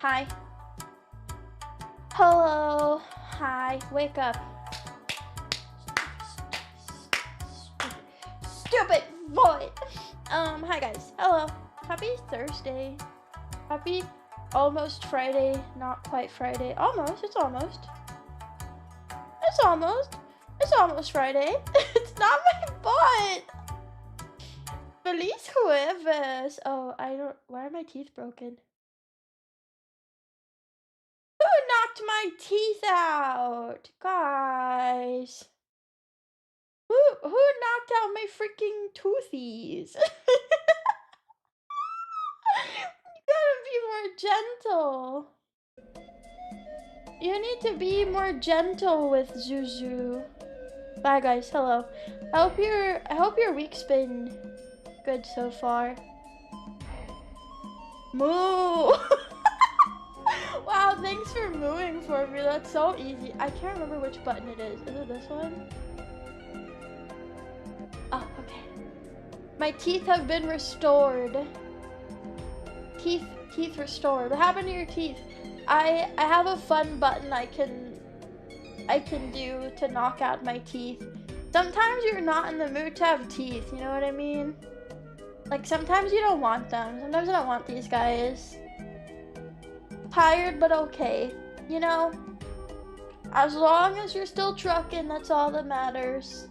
Hi. Hello. Hi. Wake up. Stupid boy. Hi guys. Hello. Happy Thursday. Happy almost Friday. Not quite Friday. Almost. It's almost. It's almost. It's almost Friday. It's not my butt. Feliz jueves. Oh, I don't. Why are my teeth broken? Who knocked my teeth out? Guys. Who knocked out my freaking toothies? You gotta be more gentle. You need to be more gentle with Zuzu. Bye guys, hello. I hope your week's been good so far. Moo! Wow, thanks for mooing for me. That's so easy. I can't remember which button it is. Is it this one? Oh, okay. My teeth have been restored. Teeth restored. What happened to your teeth? I have a fun button I can do to knock out my teeth. Sometimes you're not in the mood to have teeth, you know what I mean? Like sometimes you don't want them. Sometimes I don't want these guys. Tired but okay, you know? As long as you're still trucking, that's all that matters.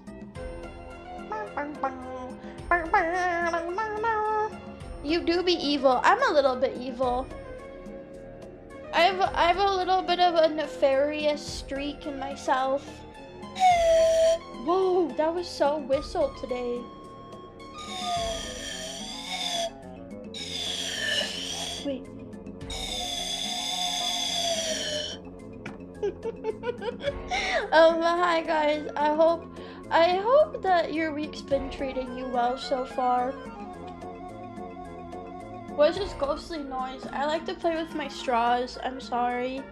You do be evil. I'm a little bit evil. I have a little bit of a nefarious streak in myself. Whoa, that was so whistled today. Wait. Hi guys. I hope that your week's been treating you well so far. What is this ghostly noise? I like to play with my straws. I'm sorry.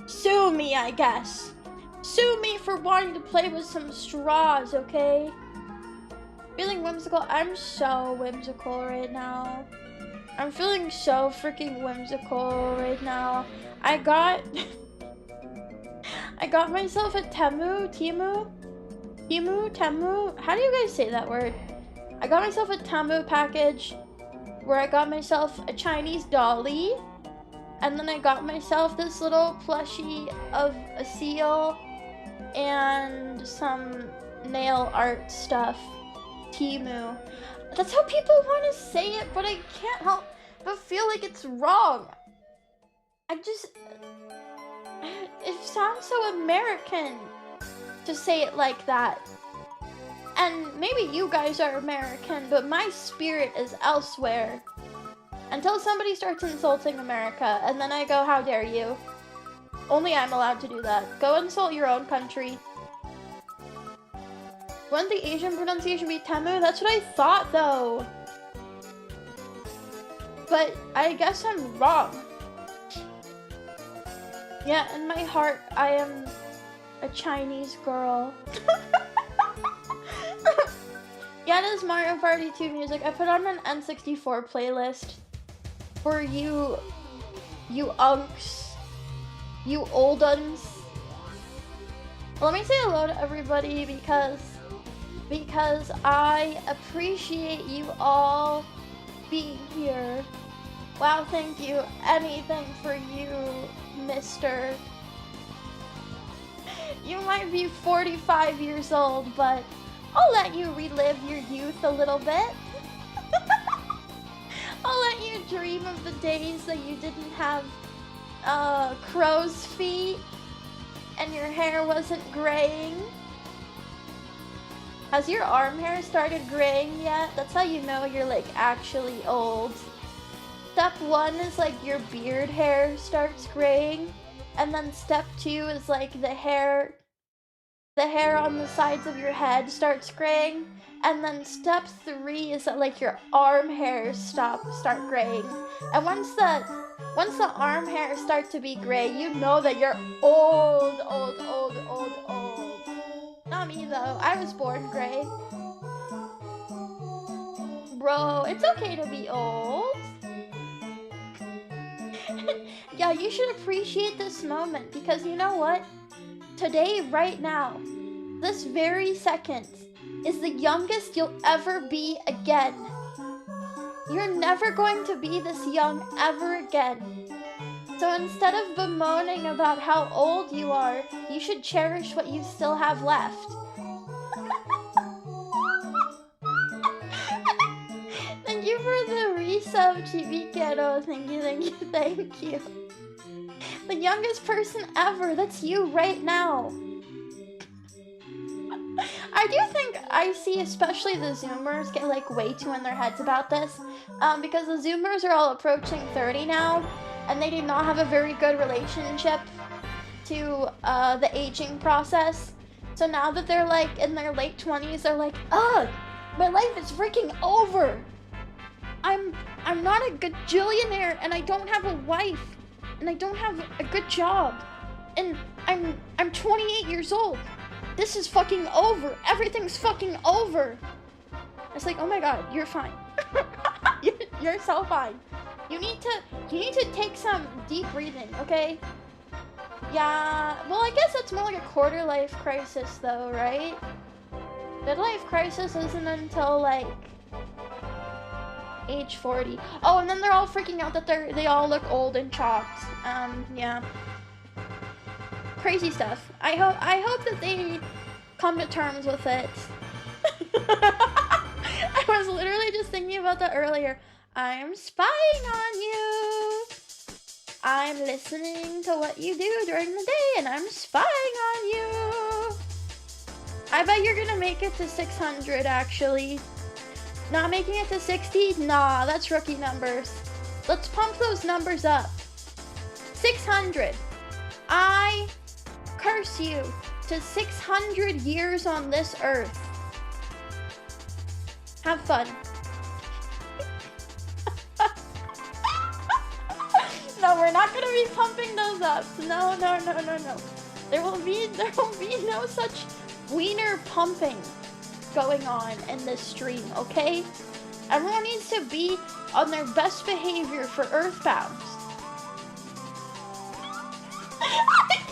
Sue me, I guess. Sue me for wanting to play with some straws, okay? Feeling whimsical? I'm so whimsical right now. I'm feeling so freaking whimsical right now. I got myself a Temu? How do you guys say that word? I got myself a Temu package where I got myself a Chinese dolly, and then I got myself this little plushie of a seal and some nail art stuff. Temu. That's how people want to say it, but I can't help but feel like it's wrong. It sounds so American to say it like that. And maybe you guys are American, but my spirit is elsewhere. Until somebody starts insulting America, and then I go, how dare you? Only I'm allowed to do that. Go insult your own country. Wouldn't the Asian pronunciation be Temu? That's what I thought, though. But I guess I'm wrong. Yeah, in my heart, I am a Chinese girl. Yeah, it is Mario Party 2 music. I put on an N64 playlist for you unks, you old uns. Let me say hello to everybody because I appreciate you all being here. Wow, thank you. Anything for you, mister. You might be 45 years old, but I'll let you relive your youth a little bit. I'll let you dream of the days that you didn't have crow's feet and your hair wasn't graying. Has your arm hair started graying yet? That's how you know you're like actually old. Step 1 is like your beard hair starts graying, and then step 2 is like the hair on the sides of your head starts graying, and then step 3 is that like your arm hairs start graying. And once the arm hairs start to be gray, you know that you're old. Not me though. I was born gray. Bro, it's okay to be old. Yeah, you should appreciate this moment because you know what? Today, right now, this very second, is the youngest you'll ever be again. You're never going to be this young ever again. So instead of bemoaning about how old you are, you should cherish what you still have left. Thank you for the resub, Chibiquero. Thank you, thank you, thank you. The youngest person ever, that's you right now. I do think I see especially the Zoomers get like way too in their heads about this, because the Zoomers are all approaching 30 now, and they do not have a very good relationship to the aging process. So now that they're like in their late 20s, they're like, ugh, my life is freaking over. I'm not a gajillionaire, and I don't have a wife, and I don't have a good job, and I'm 28 years old. This is fucking over. Everything's fucking over. It's like, oh my god, you're fine. you're so fine. You need to take some deep breathing, okay? Yeah, well, I guess it's more like a quarter life crisis though, right? Midlife crisis isn't until like age 40. Oh, and then they're all freaking out that they all look old and chopped. Yeah. Crazy stuff. I hope that they come to terms with it. I was literally just thinking about that earlier. I'm spying on you. I'm listening to what you do during the day, and I'm spying on you. I bet you're gonna make it to 600, actually. Not making it to 60? Nah, that's rookie numbers. Let's pump those numbers up. 600. I curse you to 600 years on this earth. Have fun. No, we're not gonna be pumping those up. No. There will be no such wiener pumping going on in this stream, okay? Everyone needs to be on their best behavior for Earthbound.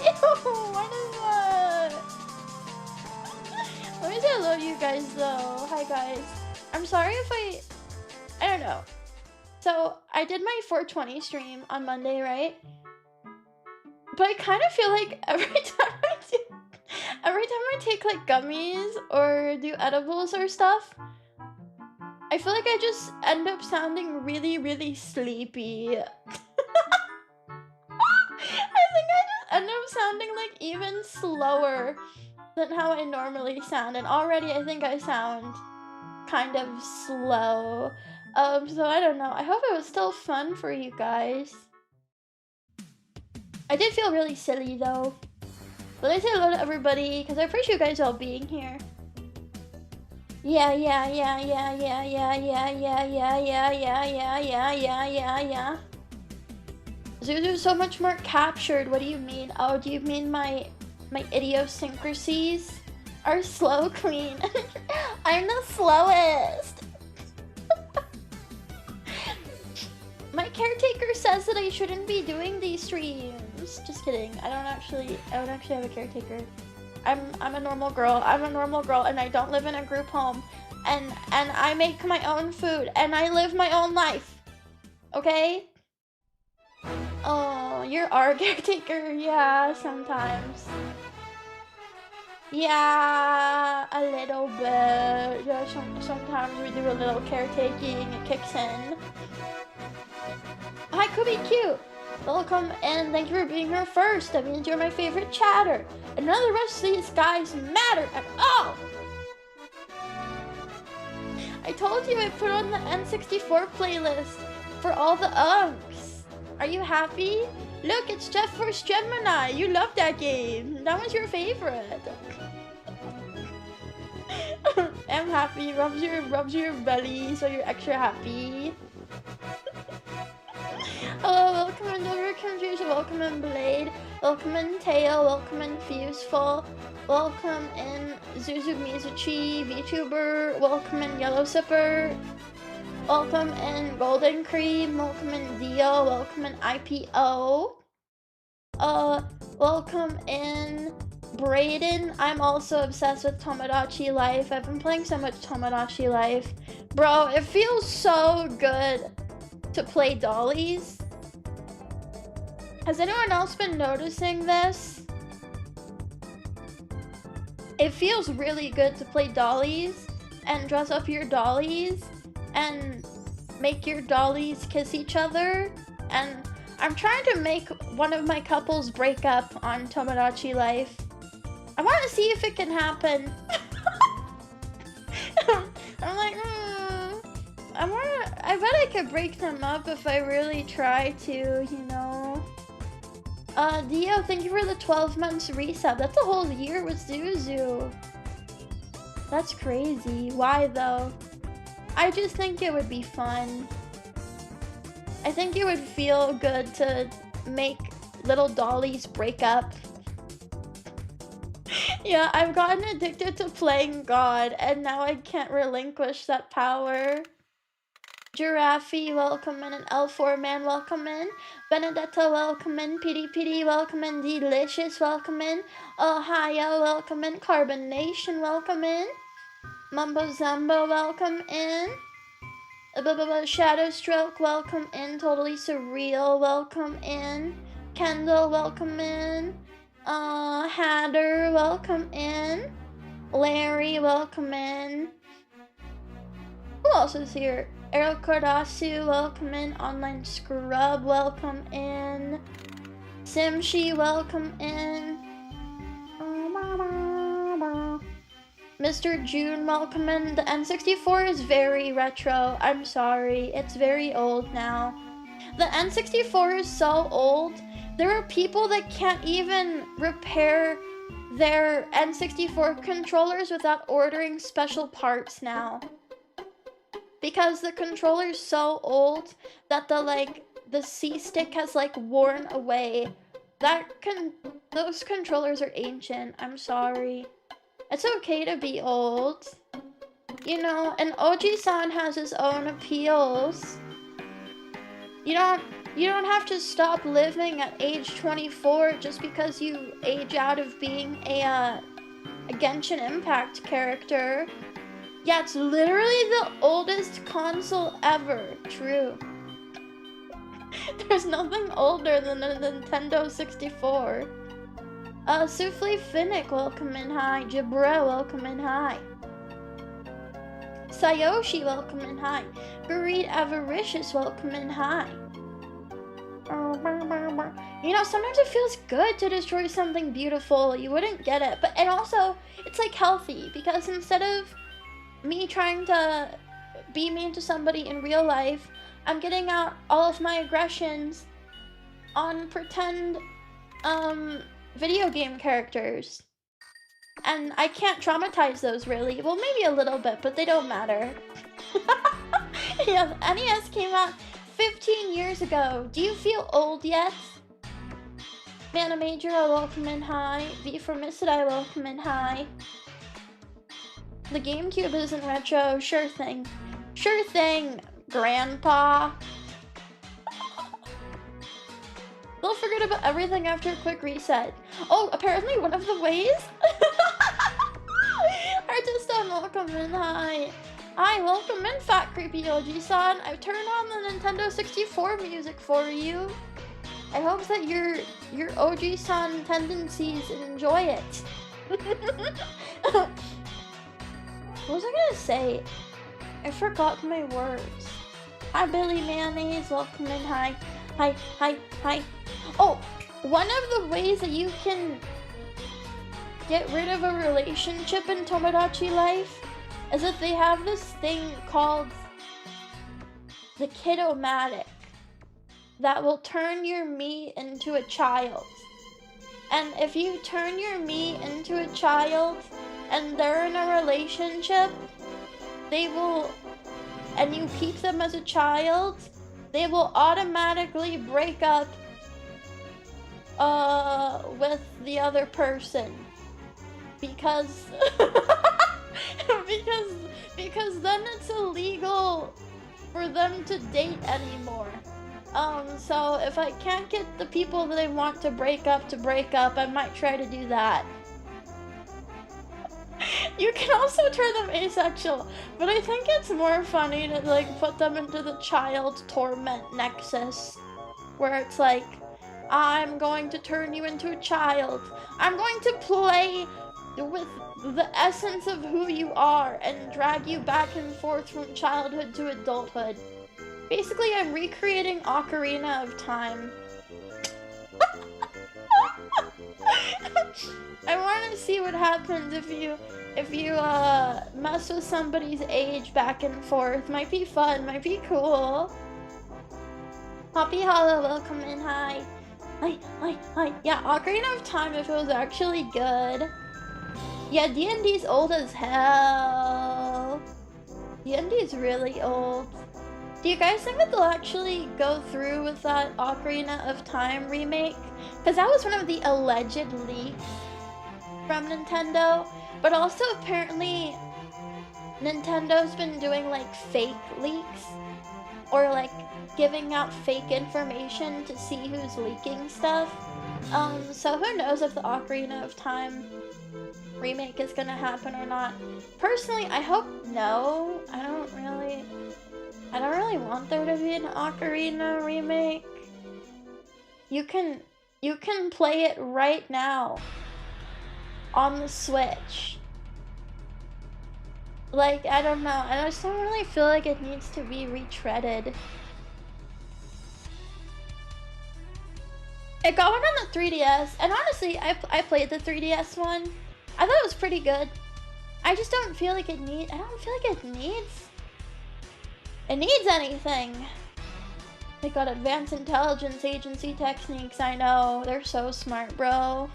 Ew, what is that? Let me say hello to you guys though. Hi guys. I'm sorry if I don't know. So I did my 420 stream on Monday, right? But I kind of feel like every time I take like gummies or do edibles or stuff, I feel like I just end up sounding really, really sleepy. I think I just end up sounding like even slower than how I normally sound, and already I think I sound kind of slow. So I don't know. I hope it was still fun for you guys. I did feel really silly though. But I say hello to everybody because I appreciate you guys all being here. Yeah. Zuzu's so much more captured. What do you mean? Oh, do you mean my idiosyncrasies are slow queen? I'm the slowest. My caretaker says that I shouldn't be doing these streams. Just kidding. I don't actually have a caretaker. I'm a normal girl. I'm a normal girl, and I don't live in a group home. And I make my own food, and I live my own life. Okay? Oh, you're our caretaker. Yeah, sometimes. Yeah, a little bit. Yeah, sometimes we do a little caretaking. It kicks in. Hi, Kubi Q. Welcome, and thank you for being here first. That means you're my favorite chatter. And none of the rest of these guys matter at all. I told you I put on the N64 playlist for all the unks. Are you happy? Look, it's Jeff Force Gemini. You love that game. That was your favorite. I'm happy. Rubs your belly so you're extra happy. Hello, welcome in Dover Confusion, welcome in Blade, welcome in Tail, welcome in Fuseful, welcome in Zuzu Mizuchi, VTuber, welcome in Yellow Sipper. Welcome in Golden Cream, welcome in Dio, welcome in IPO. Welcome in Brayden. I'm also obsessed with Tomodachi Life. I've been playing so much Tomodachi Life. Bro, it feels so good to play dollies. Has anyone else been noticing this? It feels really good to play dollies and dress up your dollies and make your dollies kiss each other. And I'm trying to make one of my couples break up on Tomodachi Life. I want to see if it can happen. I'm like, I bet I could break them up if I really try to, you know. Dio, thank you for the 12 months resub. That's a whole year with Zuzu. That's crazy. Why though? I just think it would be fun. I think it would feel good to make little dollies break up. Yeah, I've gotten addicted to playing God, and now I can't relinquish that power. Giraffe, welcome in. An L4 man, welcome in. Benedetta, welcome in. PD, welcome in. Delicious, welcome in. Ohio, welcome in. Carbonation, welcome in. Mumbo Zumbo, welcome in. Shadow Stroke, welcome in. Totally Surreal, welcome in. Kendall, welcome in. Hatter, welcome in. Larry, welcome in. Who else is here? Errol Cordasu, welcome in. Online Scrub, welcome in. Simshi, welcome in. Mr. June, welcome in. The N64 is very retro. I'm sorry, it's very old now. The N64 is so old. There are people that can't even repair their N64 controllers without ordering special parts now. Because the controller is so old that the C-stick has worn away. Those controllers are ancient. I'm sorry. It's okay to be old. You know, and Oji-san has his own appeals. You don't have to stop living at age 24 just because you age out of being a Genshin Impact character. Yeah, it's literally the oldest console ever. True. There's nothing older than a Nintendo 64. Souffle Finnick, welcome in. Hi. Jabra, welcome in. Hi. Sayoshi, welcome in. Hi. Greed Avaricious, welcome in. Hi. You know, sometimes it feels good to destroy something beautiful. You wouldn't get it. And also, it's healthy, because instead of me trying to be mean to somebody in real life, I'm getting out all of my aggressions on pretend video game characters. And I can't traumatize those really. Well, maybe a little bit, but they don't matter. Yeah, the NES came out 15 years ago. Do you feel old yet? Mana Major, I welcome in. Hi. V for Misted, I welcome in. Hi. The GameCube isn't retro. Sure thing. Sure thing, Grandpa. They'll forget about everything after a quick reset. Oh, apparently one of the ways? Artist-on, welcome in. Hi. Hi, welcome in, Fat Creepy Oji-san. I've turned on the Nintendo 64 music for you. I hope that your Oji-san tendencies enjoy it. What was I gonna say? I forgot my words. Hi, Billy Mayonnaise. Welcome in. Hi. Hi. Hi. Hi. Oh, one of the ways that you can get rid of a relationship in Tomodachi Life is that they have this thing called the Kid-O-Matic that will turn your me into a child. And if you turn your me into a child and they're in a relationship, they will, and you keep them as a child, they will automatically break up with the other person. Because because then it's illegal for them to date anymore. So if I can't get the people that I want to break up, I might try to do that. You can also turn them asexual, but I think it's more funny to like put them into the child torment nexus, where it's like, I'm going to turn you into a child. I'm going to play with the essence of who you are and drag you back and forth from childhood to adulthood. Basically, I'm recreating Ocarina of Time. I want to see what happens if you mess with somebody's age back and forth. Might be fun, might be cool. Poppy Hollow, welcome in, hi. Hi. Yeah, Ocarina of Time, if it was actually good. Yeah, D&D's old as hell. D&D's really old. Do you guys think that they'll actually go through with that Ocarina of Time remake? Because that was one of the alleged leaks from Nintendo. But also, apparently, Nintendo's been doing, like, fake leaks. Or, like, giving out fake information to see who's leaking stuff. So who knows if the Ocarina of Time remake is gonna happen or not. Personally, I hope no. I don't really want there to be an Ocarina remake. You can play it right now on the Switch. Like, I don't know. I just don't really feel like it needs to be retreaded. It got one on the 3DS, and honestly, I played the 3DS one. I thought it was pretty good. I just don't feel like it needs anything. They got advanced intelligence agency techniques, I know. They're so smart, bro.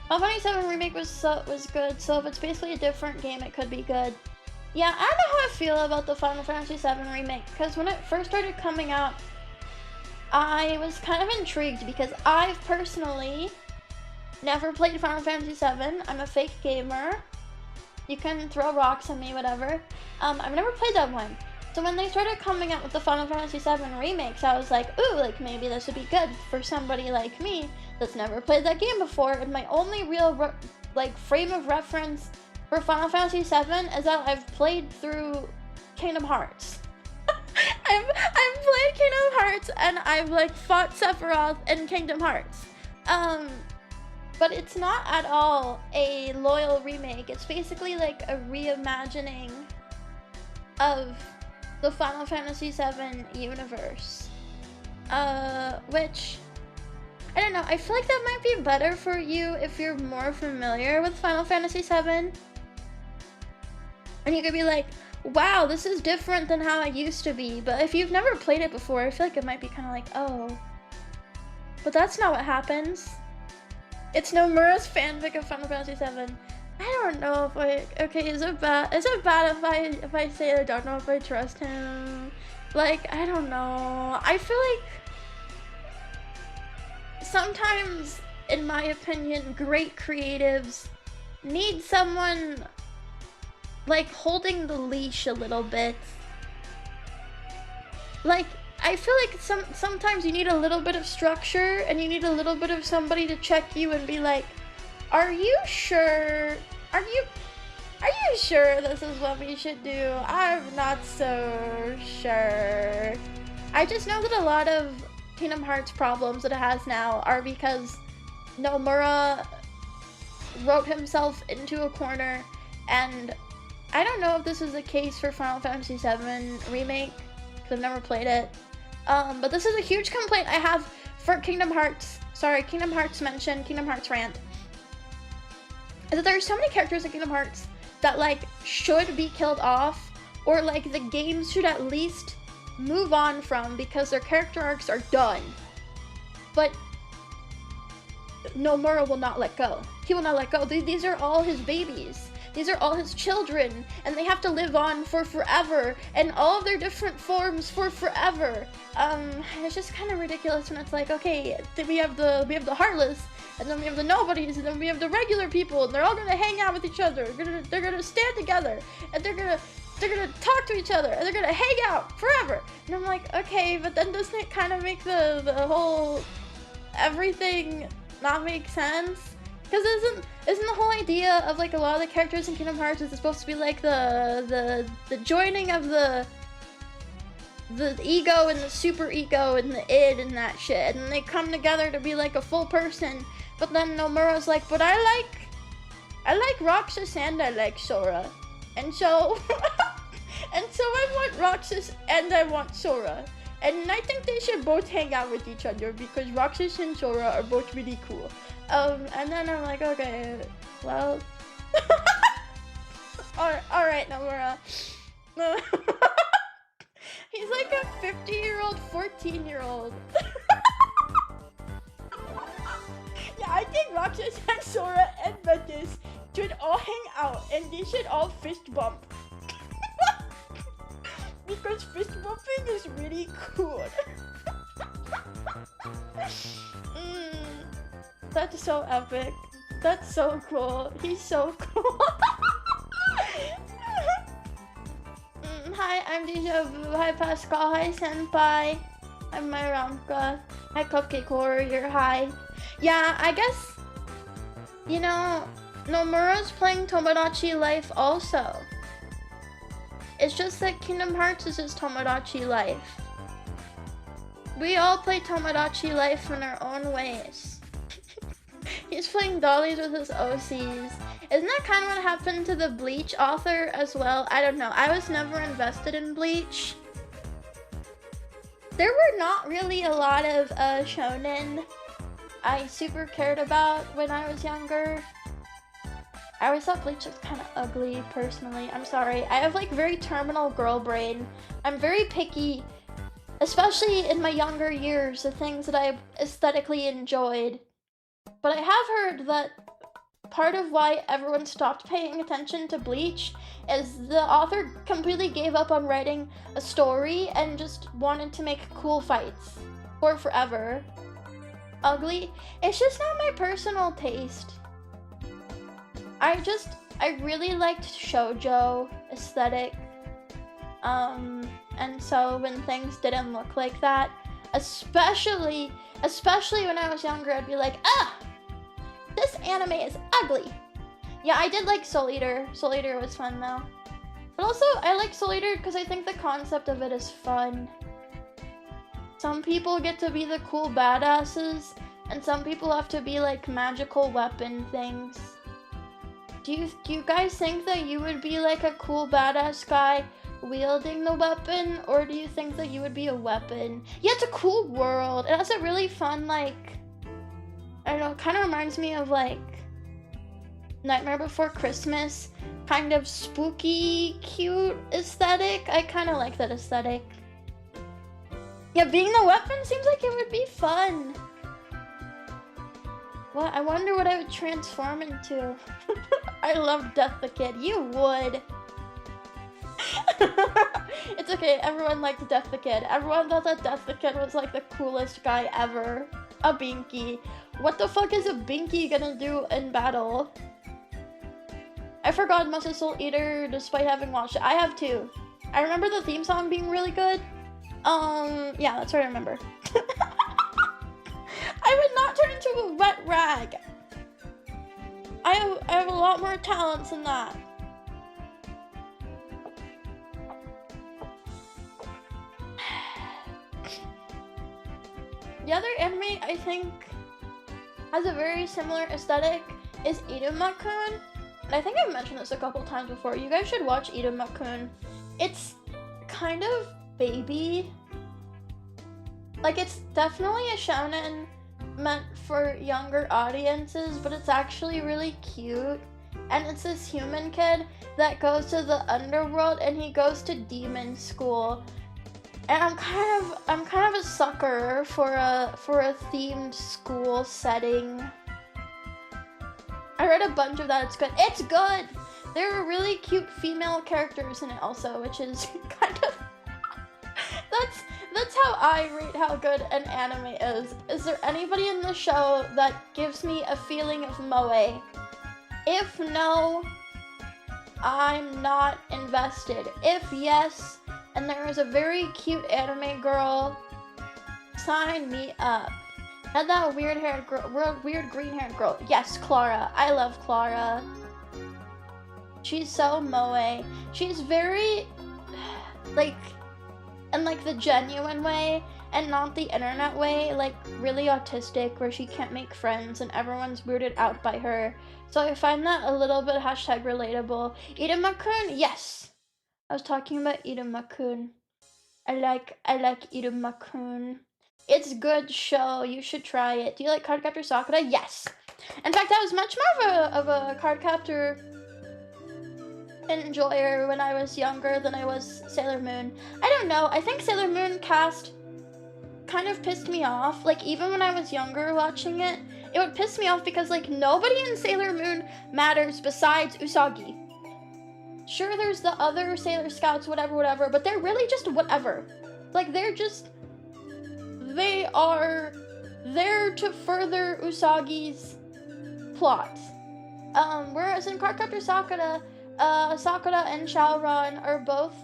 Final Fantasy VII Remake was good, so if it's basically a different game, it could be good. Yeah, I don't know how I feel about the Final Fantasy VII Remake, because when it first started coming out, I was kind of intrigued, because I've personally never played Final Fantasy VII. I'm a fake gamer. You can throw rocks at me, whatever. I've never played that one. So when they started coming out with the Final Fantasy VII remakes, I was like, ooh, like maybe this would be good for somebody like me that's never played that game before. And my only real frame of reference for Final Fantasy VII is that I've played through Kingdom Hearts. I've played Kingdom Hearts and I've like fought Sephiroth in Kingdom Hearts. But it's not at all a loyal remake. It's basically like a reimagining of the Final Fantasy VII universe. Which, I don't know, I feel like that might be better for you if you're more familiar with Final Fantasy VII. And you could be like, wow, this is different than how I used to be. But if you've never played it before, I feel like it might be kind of like, oh. But that's not what happens. It's Nomura's fanfic of Final Fantasy VII. I don't know if okay, is it bad if I say I don't know if I trust him? Like, I don't know. I feel like sometimes, in my opinion, great creatives need someone like holding the leash a little bit. Like, I feel like sometimes you need a little bit of structure and you need a little bit of somebody to check you and be like, are you sure? Are you sure this is what we should do? I'm not so sure. I just know that a lot of Kingdom Hearts problems that it has now are because Nomura wrote himself into a corner, and I don't know if this is the case for Final Fantasy VII Remake, because I've never played it. But this is a huge complaint I have for Kingdom Hearts. Sorry, Kingdom Hearts mention, Kingdom Hearts rant. Is that there are so many characters in Kingdom Hearts that like should be killed off, or like the games should at least move on from because their character arcs are done. But Nomura will not let go. He will not let go. These are all his babies. These are all his children, and they have to live on for forever, and all of their different forms for forever. It's just kind of ridiculous when it's like, okay, we have the Heartless, and then we have the Nobodies, and then we have the regular people, and they're all gonna hang out with each other. They're gonna stand together, and they're gonna they're gonna talk to each other, and they're gonna hang out forever. And I'm like, okay, but then doesn't it kind of make the whole everything not make sense? Because isn't the whole idea of like a lot of the characters in Kingdom Hearts is supposed to be like the joining of the ego and the super ego and the id and that shit, and they come together to be like a full person. But then Nomura's like, but I like Roxas and I like Sora, and so I want Roxas and I want Sora, and I think they should both hang out with each other because Roxas and Sora are both really cool. And then I'm like, okay, well, all right, Nomura. He's like a 50-year-old, 14-year-old. Yeah, I think Roxas and Sora and Ventus should all hang out and they should all fist bump. Because fist bumping is really cool. That's so epic. That's so cool. He's so cool. Hi, I'm Deja Vu. Hi, Pascal. Hi, Senpai. I'm Myronka. Hi, Cupcake Warrior. Hi. Yeah, I guess, you know, Nomura's playing Tomodachi Life also. It's just that Kingdom Hearts is his Tomodachi Life. We all play Tomodachi Life in our own ways. He's playing dollies with his OCs. Isn't that kind of what happened to the Bleach author as well? I don't know. I was never invested in Bleach. There were not really a lot of shonen I super cared about when I was younger. I always thought Bleach was kind of ugly, personally. I'm sorry. I have like very terminal girl brain. I'm very picky, especially in my younger years, the things that I aesthetically enjoyed. But I have heard that part of why everyone stopped paying attention to Bleach is the author completely gave up on writing a story and just wanted to make cool fights for forever. Ugly? It's just not my personal taste. I really liked shoujo aesthetic. And so when things didn't look like that, especially when I was younger, I'd be like, ah! This anime is ugly. Yeah, I did like Soul Eater. Soul Eater was fun though. But also, I like Soul Eater because I think the concept of it is fun. Some people get to be the cool badasses, and some people have to be like magical weapon things. Do you guys think that you would be like a cool badass guy wielding the weapon, or do you think that you would be a weapon? Yeah, it's a cool world. It has a really fun, like, I don't know, it kind of reminds me of like Nightmare Before Christmas, kind of spooky, cute aesthetic. I kind of like that aesthetic. Yeah, being the weapon seems like it would be fun. What? I wonder what I would transform into. I love Death the Kid. You would. It's okay, everyone liked Death the Kid. Everyone thought that Death the Kid was like the coolest guy ever. A Binky. What the fuck is a Binky gonna do in battle? I forgot much of Soul Eater despite having watched it. I have too. I remember the theme song being really good. Yeah, that's what I remember. I would not turn into a wet rag. I have a lot more talents than that. The other anime I think has a very similar aesthetic is Irumakun. And I think I've mentioned this a couple times before. You guys should watch Irumakun. It's kind of baby. Like, it's definitely a shonen meant for younger audiences, but it's actually really cute. And it's this human kid that goes to the underworld and he goes to demon school. And I'm kind of a sucker for a themed school setting. I read a bunch of that. It's good. It's good. There are really cute female characters in it also, which is kind of that's how I rate how good an anime is. Is there anybody in the show that gives me a feeling of moe? If no, I'm not invested. If yes, and there is a very cute anime girl, sign me up. And that weird-haired girl, weird green-haired girl. Yes, Clara. I love Clara. She's so moe. She's very, like, in like the genuine way and not the internet way, like really autistic where she can't make friends and everyone's weirded out by her. So I find that a little bit hashtag relatable. Iruma-kun, yes. I was talking about Iruma-kun. I like Iruma-kun. It's good show. You should try it. Do you like Cardcaptor Sakura? Yes. In fact, I was much more of a Cardcaptor enjoyer when I was younger than I was Sailor Moon. I don't know. I think Sailor Moon cast kind of pissed me off. Like, even when I was younger watching it, it would piss me off because, like, nobody in Sailor Moon matters besides Usagi. Sure, there's the other Sailor Scouts, whatever, but they're really just whatever. Like, they are there to further Usagi's plot. Whereas in Cardcaptor Sakura, Sakura and Shaoran are both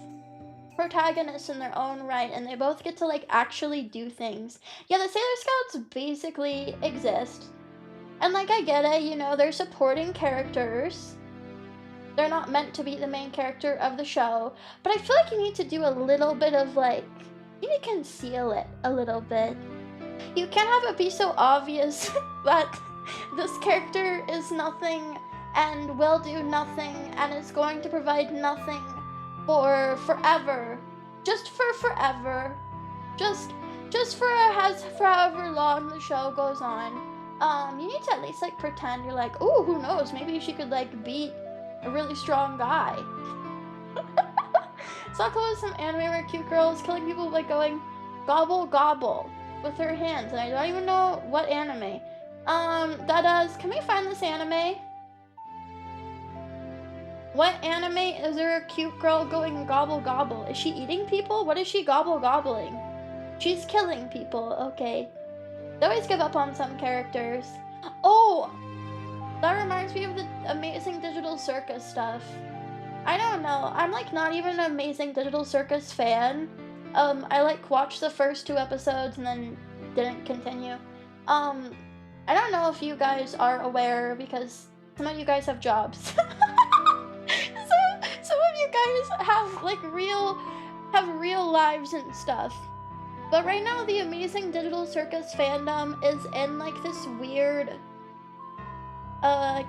protagonists in their own right, and they both get to, like, actually do things. Yeah, the Sailor Scouts basically exist. And, like, I get it, you know, they're supporting characters. They're not meant to be the main character of the show. But I feel like you need to do a little bit of, like, you need to conceal it a little bit. You can't have it be so obvious that this character is nothing and will do nothing and is going to provide nothing for forever. Just for forever. Just for however long the show goes on. You need to at least, like, pretend you're like, ooh, who knows, maybe she could, like, beat a really strong guy. Sakura was some anime where cute girl is killing people by going gobble gobble with her hands, and I don't even know what anime. Can we find this anime? What anime is there a cute girl going gobble gobble? Is she eating people? What is she gobble gobbling? She's killing people, okay. They always give up on some characters. Oh! That reminds me of the Amazing Digital Circus stuff. I don't know, I'm like not even an Amazing Digital Circus fan. I like watched the first 2 episodes and then didn't continue. I don't know if you guys are aware because some of you guys have jobs. Some of you guys have like real lives and stuff. But right now the Amazing Digital Circus fandom is in like this weird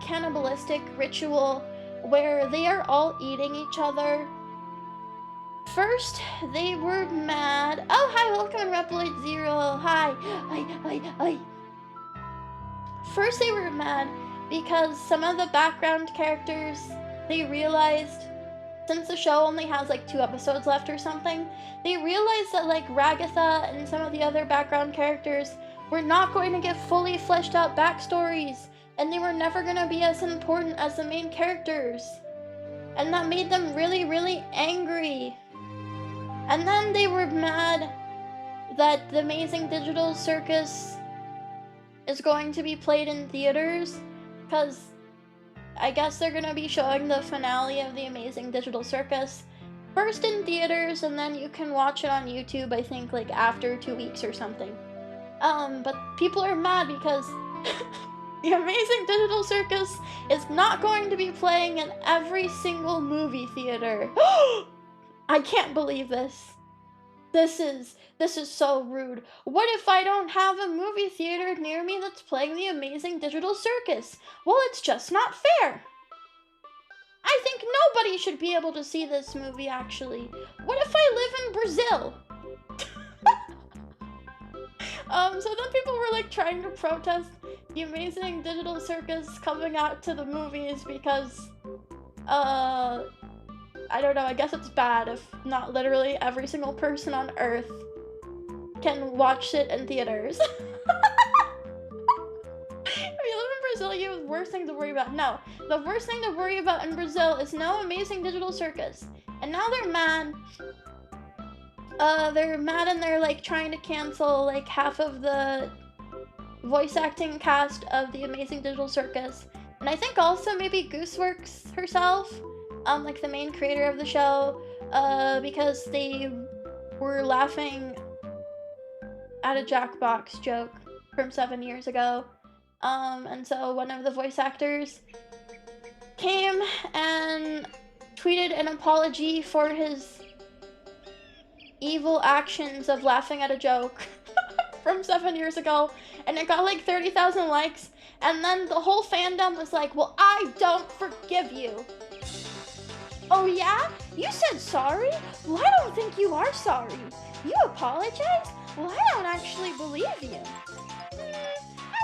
cannibalistic ritual where they are all eating each other. First, they were mad. Oh, hi, welcome in Reploid Zero. Hi. Hi. First, they were mad because some of the background characters, they realized, since the show only has like 2 episodes left or something, they realized that like Ragatha and some of the other background characters were not going to get fully fleshed out backstories, and they were never going to be as important as the main characters. And that made them really, really angry. And then they were mad that the Amazing Digital Circus is going to be played in theaters, because I guess they're going to be showing the finale of the Amazing Digital Circus first in theaters, and then you can watch it on YouTube, I think, like after 2 weeks or something. But people are mad because the Amazing Digital Circus is not going to be playing in every single movie theater. I can't believe this. This is so rude. What if I don't have a movie theater near me that's playing the Amazing Digital Circus? Well, it's just not fair. I think nobody should be able to see this movie, actually. What if I live in Brazil? So then people were like trying to protest the Amazing Digital Circus coming out to the movies because, I don't know, I guess it's bad if not literally every single person on Earth can watch it in theaters. If you live in Brazil, you have worse things to worry about. No, the worst thing to worry about in Brazil is no Amazing Digital Circus. And now they're mad. And they're like trying to cancel like half of the voice acting cast of the Amazing Digital Circus. And I think also maybe Gooseworks herself. like the main creator of the show, because they were laughing at a Jackbox joke from 7 years ago. And so one of the voice actors came and tweeted an apology for his evil actions of laughing at a joke from 7 years ago, and it got like 30,000 likes, and then the whole fandom was like, well, I don't forgive you. Oh yeah? You said sorry? Well, I don't think you are sorry. You apologized? Well, I don't actually believe you.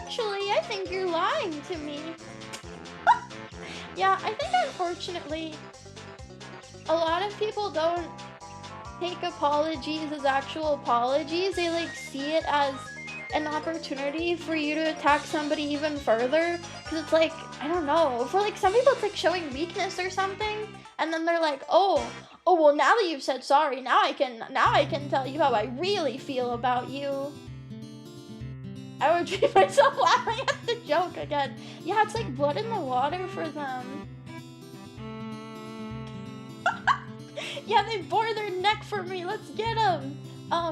Actually, I think you're lying to me. Yeah, I think unfortunately, a lot of people don't take apologies as actual apologies. They like see it as an opportunity for you to attack somebody even further. Because it's like, I don't know, for like some people it's like showing weakness or something. And then they're like, oh, well, now that you've said sorry, now I can tell you how I really feel about you. I would treat myself laughing at the joke again. Yeah, it's like blood in the water for them. Yeah, they bore their neck for me. Let's get them.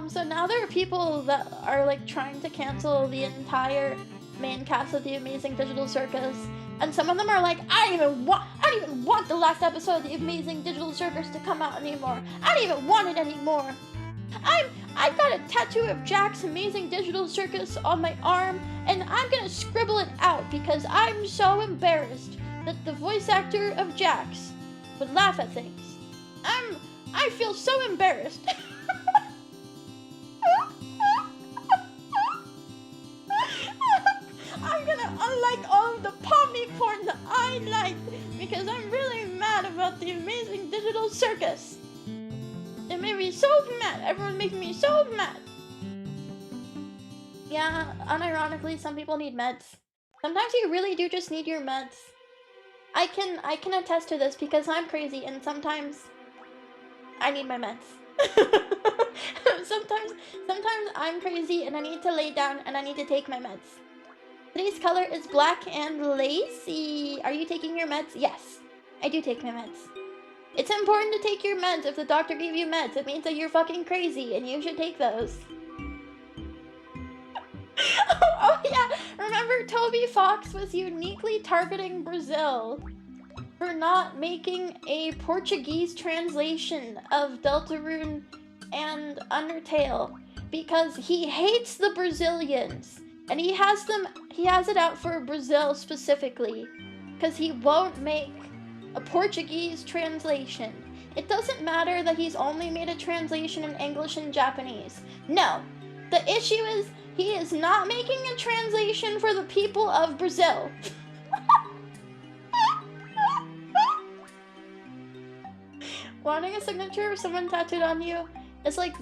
So now there are people that are like trying to cancel the entire main cast of The Amazing Digital Circus, and some of them are like, I don't even want the last episode of The Amazing Digital Circus to come out anymore. I don't even want it anymore. I've got a tattoo of Jack's Amazing Digital Circus on my arm, and I'm gonna scribble it out because I'm so embarrassed that the voice actor of Jack's would laugh at things. I feel so embarrassed. I'm gonna unlike all of the pommy porn that I like because I'm really mad about The Amazing Digital Circus. It made me so mad. Everyone making me so mad. Yeah, unironically, some people need meds. Sometimes you really do just need your meds. I can attest to this because I'm crazy and sometimes I need my meds. Sometimes I'm crazy and I need to lay down and I need to take my meds. Today's color is black and lacy. Are you taking your meds? Yes, I do take my meds. It's important to take your meds. If the doctor gave you meds, it means that you're fucking crazy and you should take those. Oh yeah, remember Toby Fox was uniquely targeting Brazil for not making a Portuguese translation of Deltarune and Undertale because he hates the Brazilians and he has it out for Brazil specifically because he won't make a Portuguese translation. It doesn't matter that he's only made a translation in English and Japanese. No, the issue is he is not making a translation for the people of Brazil. Wanting a signature of someone tattooed on you is like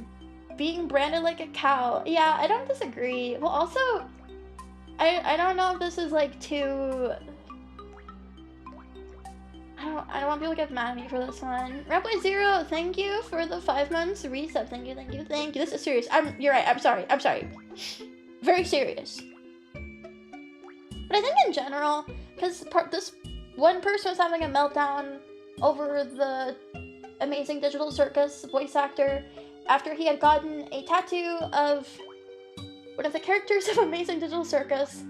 being branded like a cow. Yeah, I don't disagree. Well, also, I don't know if this is like too... I don't want people to get mad at me for this one. Rapway Zero, thank you for the 5 months resub. Thank you. This is serious. You're right. I'm sorry. Very serious. But I think in general, because this one person was having a meltdown over the Amazing Digital Circus voice actor after he had gotten a tattoo of one of the characters of Amazing Digital Circus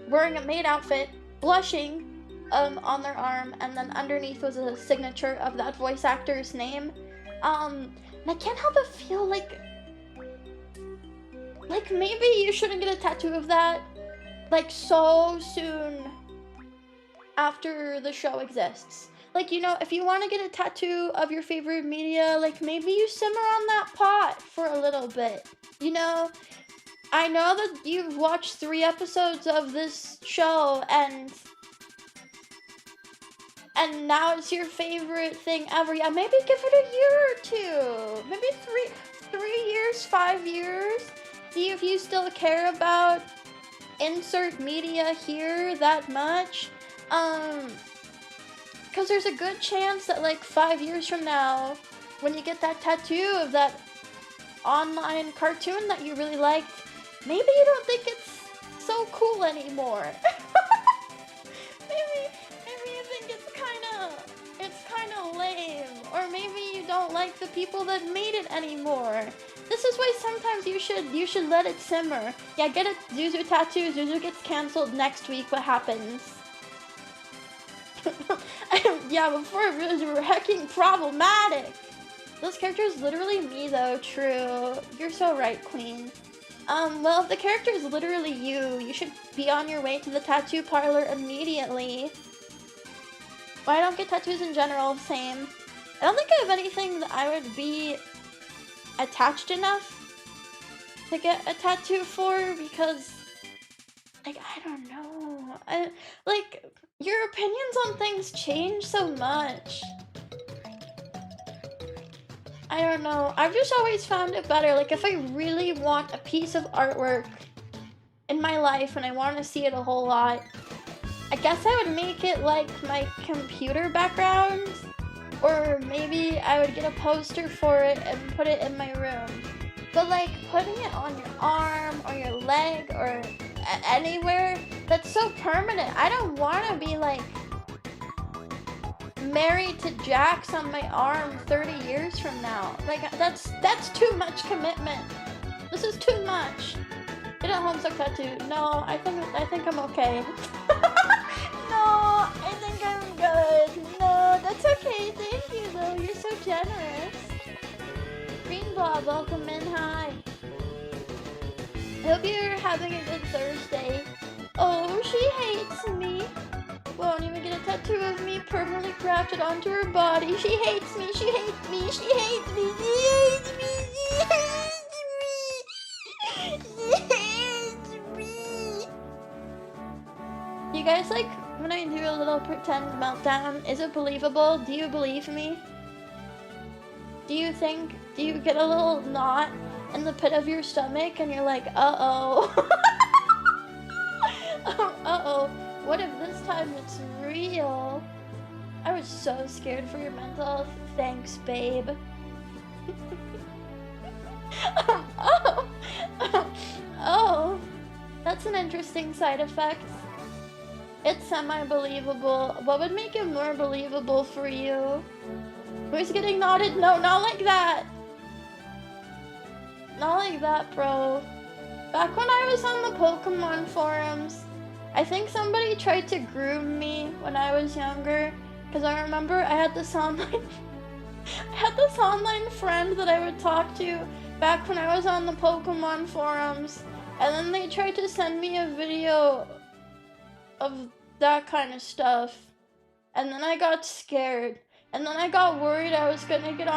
wearing a maid outfit, blushing, on their arm, and then underneath was a signature of that voice actor's name. And I can't help but feel like maybe you shouldn't get a tattoo of that like so soon after the show exists. Like, you know, if you want to get a tattoo of your favorite media, like maybe you simmer on that pot for a little bit. You know, I know that you've watched 3 episodes of this show and now it's your favorite thing ever. Yeah, maybe give it a year or 2. Maybe 3 years, 5 years. See if you still care about insert media here that much. Because there's a good chance that like 5 years from now, when you get that tattoo of that online cartoon that you really liked, maybe you don't think it's so cool anymore. Maybe you think it's kind kind of lame. Or maybe you don't like the people that made it anymore. This is why sometimes you should let it simmer. Yeah, get a Zuzu tattoo. Zuzu gets canceled next week. What happens? Yeah, before it was wrecking problematic. This character is literally me though, true. You're so right, Queen. Well, if the character is literally you should be on your way to the tattoo parlor immediately. Why I don't get tattoos in general, same. I don't think I have anything that I would be attached enough to get a tattoo for, because, like, I don't know. Like, your opinions on things change so much. I don't know. I've just always found it better. Like, if I really want a piece of artwork in my life and I want to see it a whole lot, I guess I would make it like my computer background. Or maybe I would get a poster for it and put it in my room. But like, putting it on your arm or your leg or anywhere, that's so permanent. I don't want to be like married to Jax on my arm 30 years from now. Like, that's too much commitment. This is too much. Get a Homestuck tattoo. No, I think I'm okay. No, I think I'm good. No, that's okay. Thank you though. You're so generous. Green Blob, welcome in. Hi. I hope you're having a good Thursday. Oh, she hates me. Won't even get a tattoo of me permanently crafted onto her body. She hates me. She hates me. She hates me. She hates me. She hates me. She hates me. You guys like when I do a little pretend meltdown? Is it believable? Do you believe me? Do you get a little knot in the pit of your stomach and you're like, uh-oh. Uh-oh. What if this time it's real? I was so scared for your mental health. Thanks, babe. Oh. That's an interesting side effect. It's semi-believable. What would make it more believable for you? Who's getting knotted? No, not like that. Not like that, bro. Back when I was on the Pokemon forums, I think somebody tried to groom me when I was younger, because I remember I had this online friend that I would talk to back when I was on the Pokemon forums, and then they tried to send me a video of that kind of stuff, and then I got scared, and then I got worried I was gonna get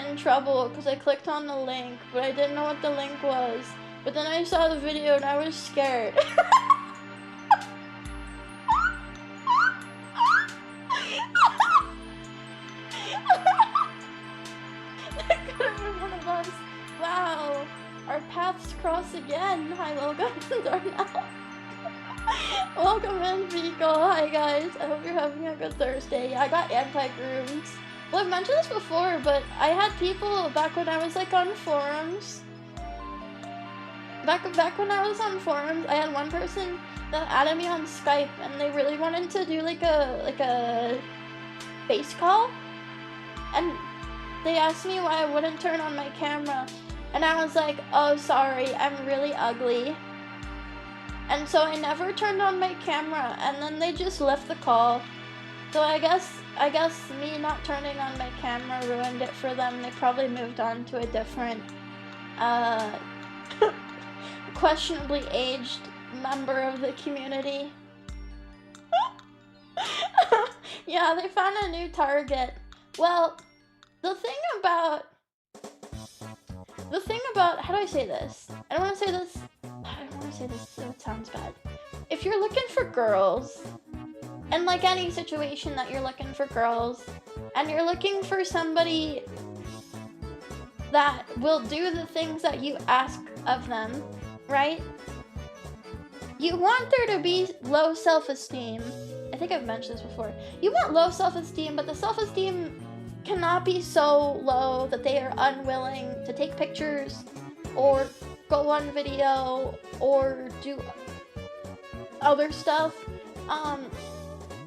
in trouble because I clicked on the link, but I didn't know what the link was. But then I saw the video and I was scared. That could have been one of us. Wow, our paths cross again. Hi, Logan and Darnell. Welcome in, Vico. Hi, guys. I hope you're having a good Thursday. Yeah, I got anti-groomed. Well, I've mentioned this before, but I had people back when I was like on forums. Back when I was on forums, I had one person that added me on Skype, and they really wanted to do like a face call, and they asked me why I wouldn't turn on my camera, and I was like, oh, sorry, I'm really ugly. And so I never turned on my camera, and then they just left the call. So I guess me not turning on my camera ruined it for them. They probably moved on to a different, questionably aged member of the community. Yeah, they found a new target. Well, the thing about, how do I say this? I don't want to say this so it sounds bad. If you're looking for girls, and like any situation that you're looking for girls, and you're looking for somebody that will do the things that you ask of them, right? You want there to be low self-esteem. I think I've mentioned this before. You want low self-esteem, but the self-esteem cannot be so low that they are unwilling to take pictures or go on video or do other stuff.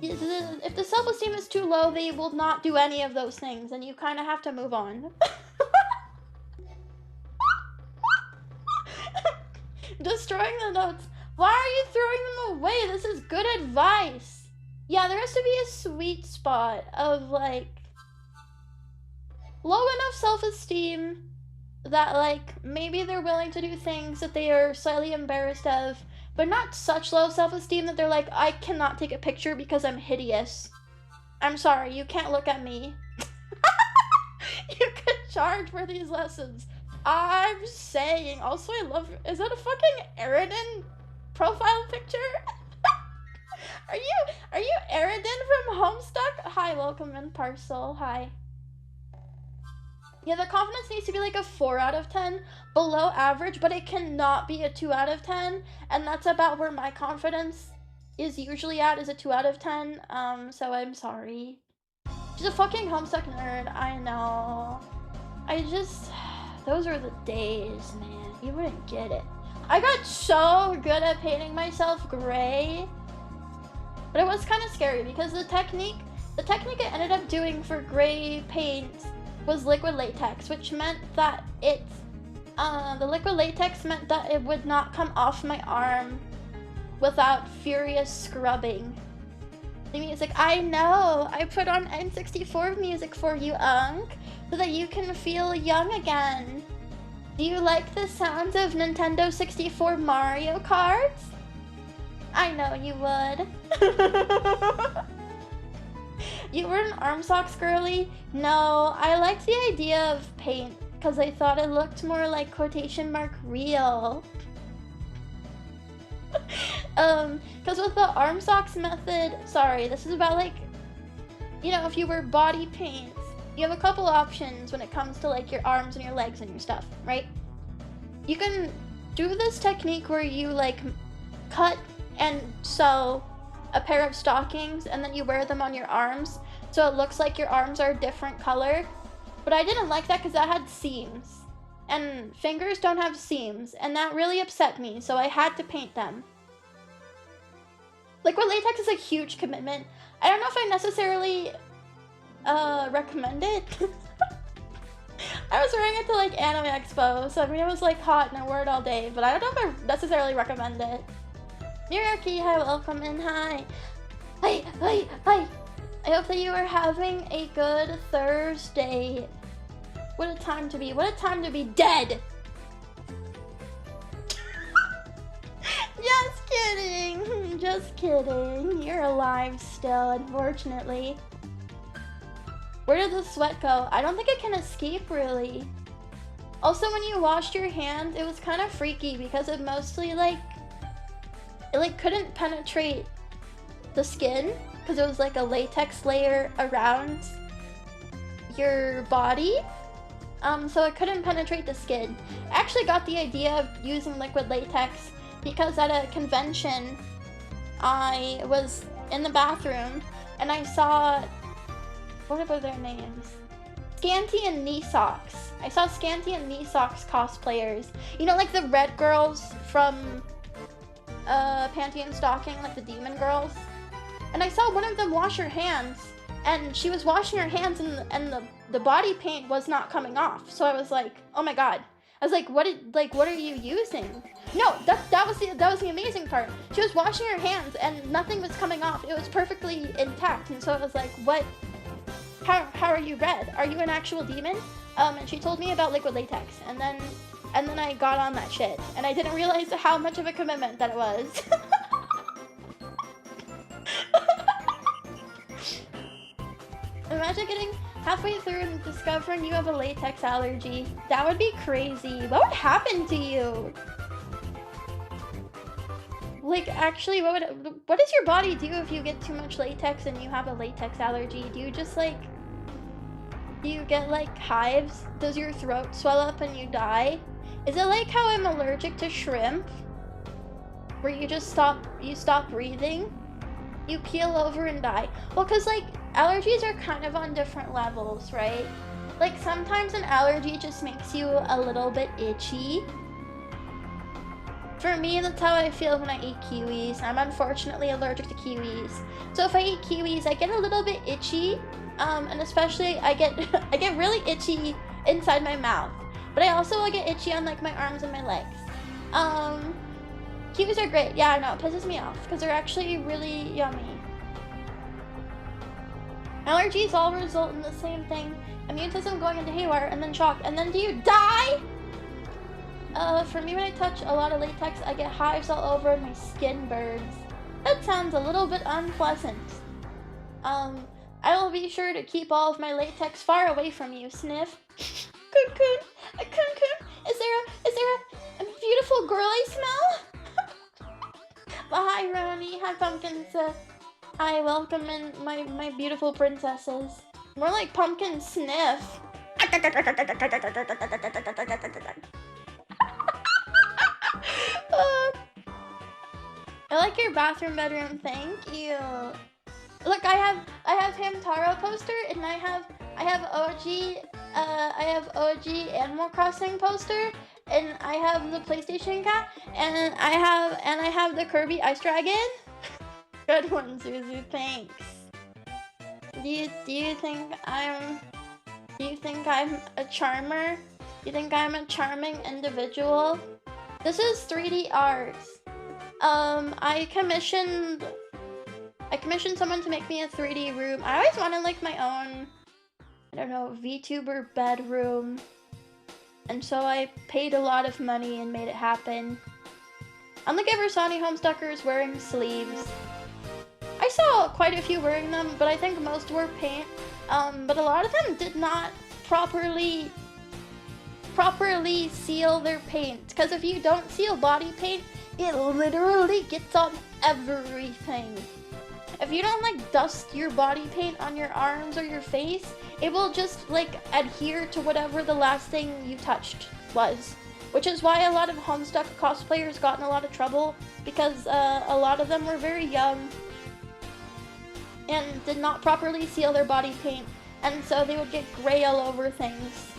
If the self-esteem is too low, they will not do any of those things, and you kind of have to move on. Destroying the notes. Why are you throwing them away? This is good advice. Yeah, there has to be a sweet spot of, like, low enough self-esteem that, like, maybe they're willing to do things that they are slightly embarrassed of, but not such low self-esteem that they're like, I cannot take a picture because I'm hideous. I'm sorry, you can't look at me. You could charge for these lessons. I'm saying. Also, I love. Is that a fucking Eridan profile picture? Are you Eridan from Homestuck? Hi, welcome in Parcel. Hi. Yeah, the confidence needs to be like a 4 out of 10, below average, but it cannot be a 2 out of 10, and that's about where my confidence is usually at, is a 2 out of 10, so I'm sorry. She's a fucking Homestuck nerd, I know. Those were the days, man. You wouldn't get it. I got so good at painting myself gray, but it was kind of scary because the technique I ended up doing for gray paint was liquid latex, which meant that the liquid latex meant that it would not come off my arm without furious scrubbing. The music, I know, I put on N64 music for you, Unk, so that you can feel young again. Do you like the sounds of Nintendo 64 Mario Karts? I know you would. You were an arm socks girly? No, I liked the idea of paint because I thought it looked more like quotation mark real. Because with the arm socks method, sorry, this is about like, you know, if you wear body paints, you have a couple options when it comes to like your arms and your legs and your stuff, right? You can do this technique where you like cut and sew a pair of stockings and then you wear them on your arms so it looks like your arms are a different color. But I didn't like that because that had seams and fingers don't have seams, and that really upset me, so I had to paint them. Liquid latex is a huge commitment. I don't know if I necessarily recommend it. I was wearing it to like Anime Expo, so I mean it was like hot and I wore it all day, but I don't know if I necessarily recommend it. Miraki, hi, welcome in, hi. Hi, hi, hi. I hope that you are having a good Thursday. What a time to be dead. Just kidding, just kidding. You're alive still, unfortunately. Where did the sweat go? I don't think it can escape, really. Also, when you washed your hands, it was kind of freaky because it mostly it couldn't penetrate the skin because it was like a latex layer around your body. So it couldn't penetrate the skin. I actually got the idea of using liquid latex because at a convention, I was in the bathroom and I saw, what were their names? Scanty and Knee Socks. I saw Scanty and Knee Socks cosplayers. You know, like the red girls from Panty and Stocking, like the demon girls. And I saw one of them wash her hands, and she was washing her hands and the body paint was not coming off. So I was like, oh my god. I was like, what are you using? No, that was the amazing part. She was washing her hands and nothing was coming off. It was perfectly intact. And so I was like, what? How are you red? Are you an actual demon? And she told me about liquid latex, and then I got on that shit, and I didn't realize how much of a commitment that it was. Imagine getting halfway through and discovering you have a latex allergy. That would be crazy. What would happen to you? Like, actually, what does your body do if you get too much latex and you have a latex allergy? Do you just like, do you get like hives? Does your throat swell up and you die? Is it like how I'm allergic to shrimp? Where you just stop breathing? You keel over and die. Well, cause like, allergies are kind of on different levels, right? Like, sometimes an allergy just makes you a little bit itchy. For me, that's how I feel when I eat kiwis. I'm unfortunately allergic to kiwis. So if I eat kiwis, I get a little bit itchy, and especially I get I get really itchy inside my mouth. But I also get itchy on like my arms and my legs. Kiwis are great. Yeah, I know, it pisses me off because they're actually really yummy. Allergies all result in the same thing. Immune system going into haywire and then shock. And then do you die? For me, when I touch a lot of latex, I get hives all over and my skin burns. That sounds a little bit unpleasant. I will be sure to keep all of my latex far away from you, Sniff. Coon, a coon. Is there a beautiful girl I smell? Well, hi, Roni. Hi, Pumpkins. Hi, welcome in my beautiful princesses. More like Pumpkin Sniff. I like your bathroom bedroom, thank you. Look, I have Hamtaro poster, and I have OG Animal Crossing poster, and I have the PlayStation cat, and I have the Kirby Ice Dragon. Good one, Zuzu, thanks. Do you think I'm a charmer? Do you think I'm a charming individual? This is 3D art. I commissioned someone to make me a 3D room. I always wanted like my own, I don't know, VTuber bedroom. And so I paid a lot of money and made it happen. I don't think I ever saw any Homestuckers wearing sleeves. I saw quite a few wearing them, but I think most wore paint. But a lot of them did not properly seal their paint. Because if you don't seal body paint, it literally gets on everything. If you don't like dust your body paint on your arms or your face, it will just like adhere to whatever the last thing you touched was. Which is why a lot of Homestuck cosplayers got in a lot of trouble, because a lot of them were very young and did not properly seal their body paint, and so they would get gray all over things.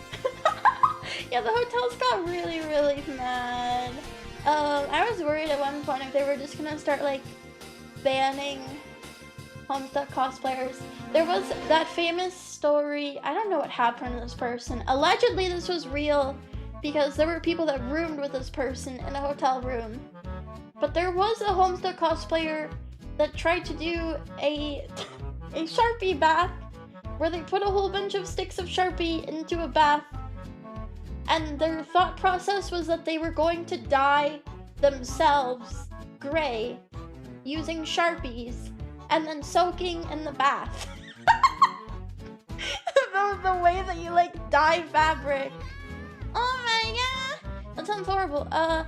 Yeah, the hotels got really, really mad. I was worried at one point if they were just gonna start like banning Homestuck cosplayers. There was that famous story, I don't know what happened to this person. Allegedly this was real because there were people that roomed with this person in a hotel room. But there was a Homestuck cosplayer that tried to do a Sharpie bath where they put a whole bunch of sticks of Sharpie into a bath. And their thought process was that they were going to dye themselves gray using Sharpies and then soaking in the bath. the way that you like dye fabric. Oh my god! That sounds horrible. I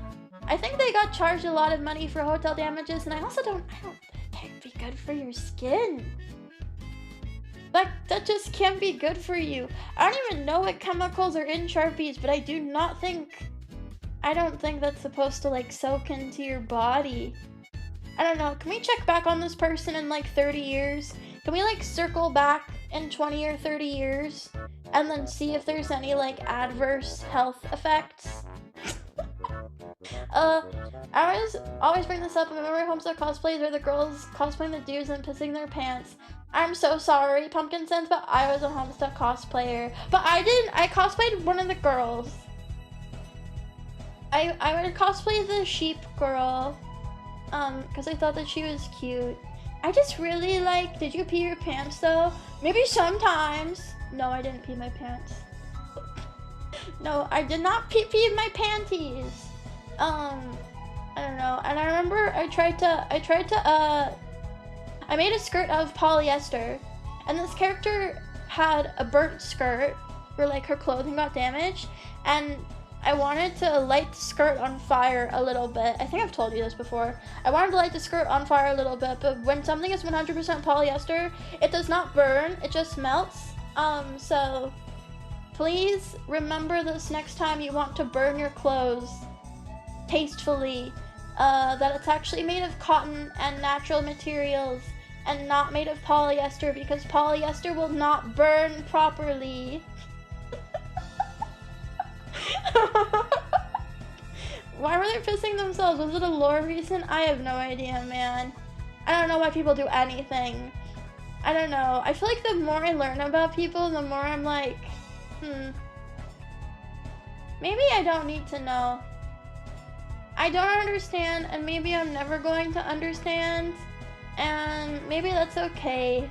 think they got charged a lot of money for hotel damages, and I don't think it'd be good for your skin. That just can't be good for you. I don't even know what chemicals are in Sharpies, but I don't think that's supposed to like soak into your body. I don't know, can we check back on this person in like 30 years? Can we like circle back in 20 or 30 years and then see if there's any like adverse health effects? I always bring this up. I remember Homestuck cosplays where the girls cosplaying the dudes and pissing their pants. I'm so sorry, Pumpkin Sense, but I was a Homestuck cosplayer. But I cosplayed one of the girls. I would cosplay the sheep girl, because I thought that she was cute. I just really like, did you pee your pants though? Maybe sometimes. No, I didn't pee my pants. No, I did not pee my panties. I don't know. And I remember I made a skirt of polyester, and this character had a burnt skirt where like her clothing got damaged, and I wanted to light the skirt on fire a little bit. I think I've told you this before. I wanted to light the skirt on fire a little bit, but when something is 100% polyester, it does not burn, it just melts. So please remember this next time you want to burn your clothes tastefully, that it's actually made of cotton and natural materials and not made of polyester, because polyester will not burn properly. Why were they pissing themselves? Was it a lore reason? I have no idea, man. I don't know why people do anything. I don't know. I feel like the more I learn about people, the more I'm like, maybe I don't need to know. I don't understand, and maybe I'm never going to understand, and maybe that's okay.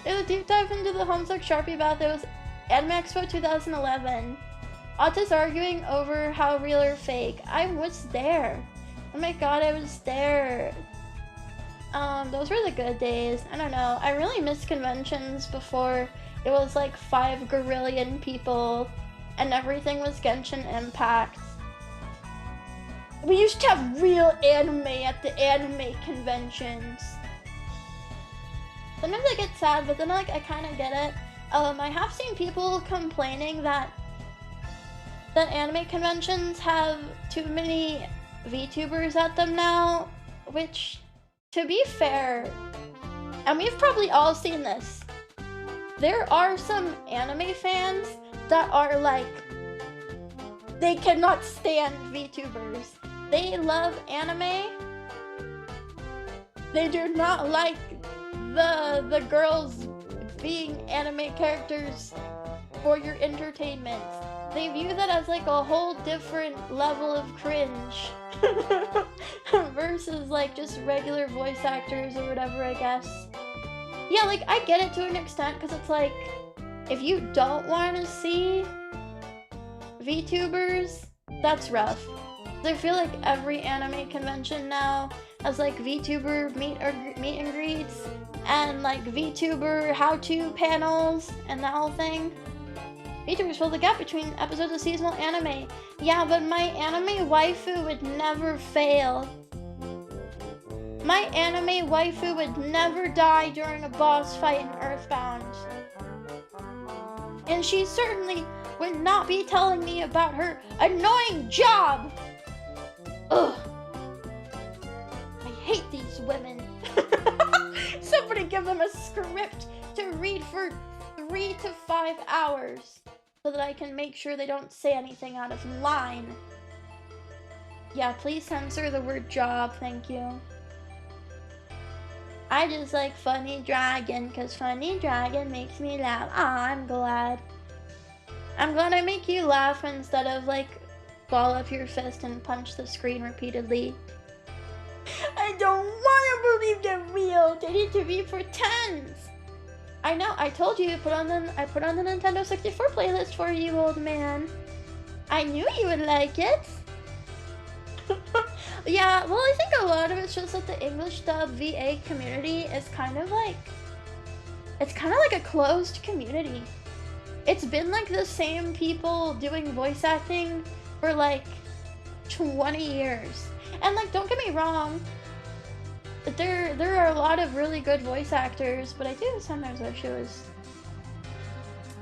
There's a deep dive into the Homestuck Sharpie bath. It was Anime Expo 2011. Autis arguing over how real or fake. I was there. Oh my god, I was there. Those were the good days. I don't know. I really miss conventions before it was like 5 gorillion people and everything was Genshin Impact. We used to have real anime at the anime conventions. Sometimes I get sad, but then like I kind of get it. I have seen people complaining that anime conventions have too many VTubers at them now, which, to be fair, and we've probably all seen this, there are some anime fans that are like, they cannot stand VTubers. They love anime. They do not like the girls being anime characters for your entertainment. They view that as like a whole different level of cringe versus like just regular voice actors or whatever, I guess. Yeah, like I get it to an extent, because it's like, if you don't want to see VTubers, that's rough. I feel like every anime convention now has like VTuber meet and greets and like VTuber how-to panels and that whole thing. VTubers fill the gap between episodes of seasonal anime. Yeah, but my anime waifu would never fail. My anime waifu would never die during a boss fight in Earthbound. And she certainly would not be telling me about her annoying job. Ugh. I hate these women. Somebody give them a script to read for 3 to 5 hours so that I can make sure they don't say anything out of line. Yeah, please censor the word job, thank you. I just like Funny Dragon, because Funny Dragon makes me laugh. Aw, I'm glad. I'm glad I make you laugh instead of like ball up your fist and punch the screen repeatedly. I don't want to believe they're real. They need to be pretends. I know, I told you I put on the Nintendo 64 playlist for you, old man. I knew you would like it. Yeah, well, I think a lot of it's just that the English dub VA community is kind of like, it's kind of like a closed community. It's been like the same people doing voice acting for like 20 years. And like, don't get me wrong, there are a lot of really good voice actors, but I do sometimes wish it was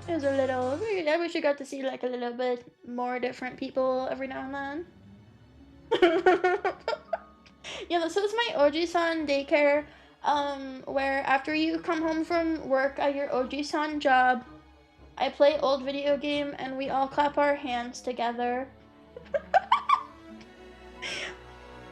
a little, I wish I got to see like a little bit more different people every now and then. Yeah, this is my Oji-san daycare, where after you come home from work at your Oji-san job, I play old video game and we all clap our hands together.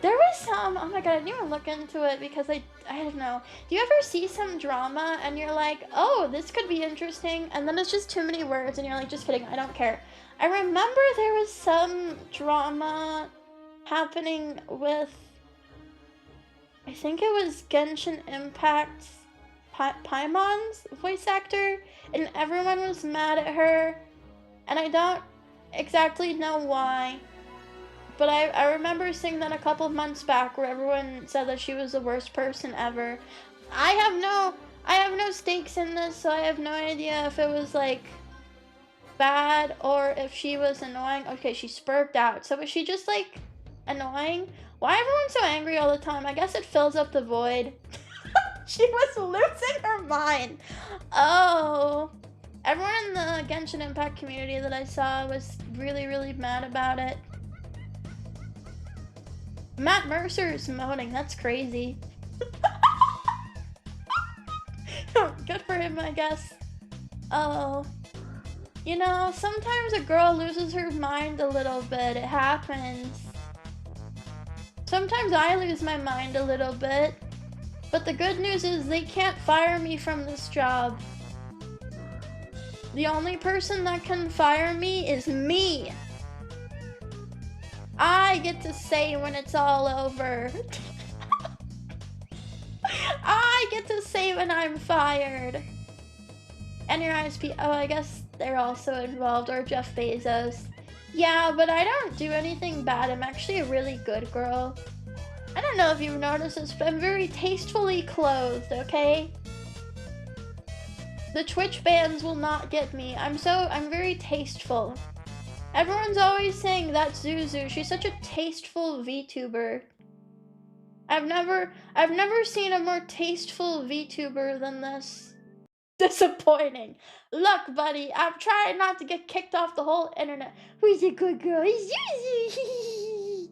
There was some, oh my god, I didn't even look into it because I don't know. Do you ever see some drama and you're like, oh, this could be interesting, and then it's just too many words and you're like, just kidding, I don't care. I remember there was some drama happening with, I think it was Genshin Impact's Paimon's voice actor, and everyone was mad at her, and I don't exactly know why, but I remember seeing that a couple of months back where everyone said that she was the worst person ever. I have no stakes in this, so I have no idea if it was like bad or if she was annoying. Okay, she spurred out, so was she just like annoying? Why everyone so angry all the time? I guess it fills up the void. She was losing her mind. Oh, everyone in the Genshin Impact community that I saw was really, really mad about it. Matt Mercer's moaning, that's crazy. Good for him, I guess. Oh. You know, sometimes a girl loses her mind a little bit. It happens. Sometimes I lose my mind a little bit. But the good news is they can't fire me from this job. The only person that can fire me is me. I get to say when it's all over. I get to say when I'm fired. And your ISP, oh, I guess they're also involved, or Jeff Bezos. Yeah, but I don't do anything bad. I'm actually a really good girl. I don't know if you've noticed this, but I'm very tastefully clothed, okay? The Twitch bans will not get me. I'm very tasteful. Everyone's always saying that's Zuzu. She's such a tasteful VTuber. I've never seen a more tasteful VTuber than this. Disappointing. Look, buddy, I'm trying not to get kicked off the whole internet. Who's a good girl? Zuzu.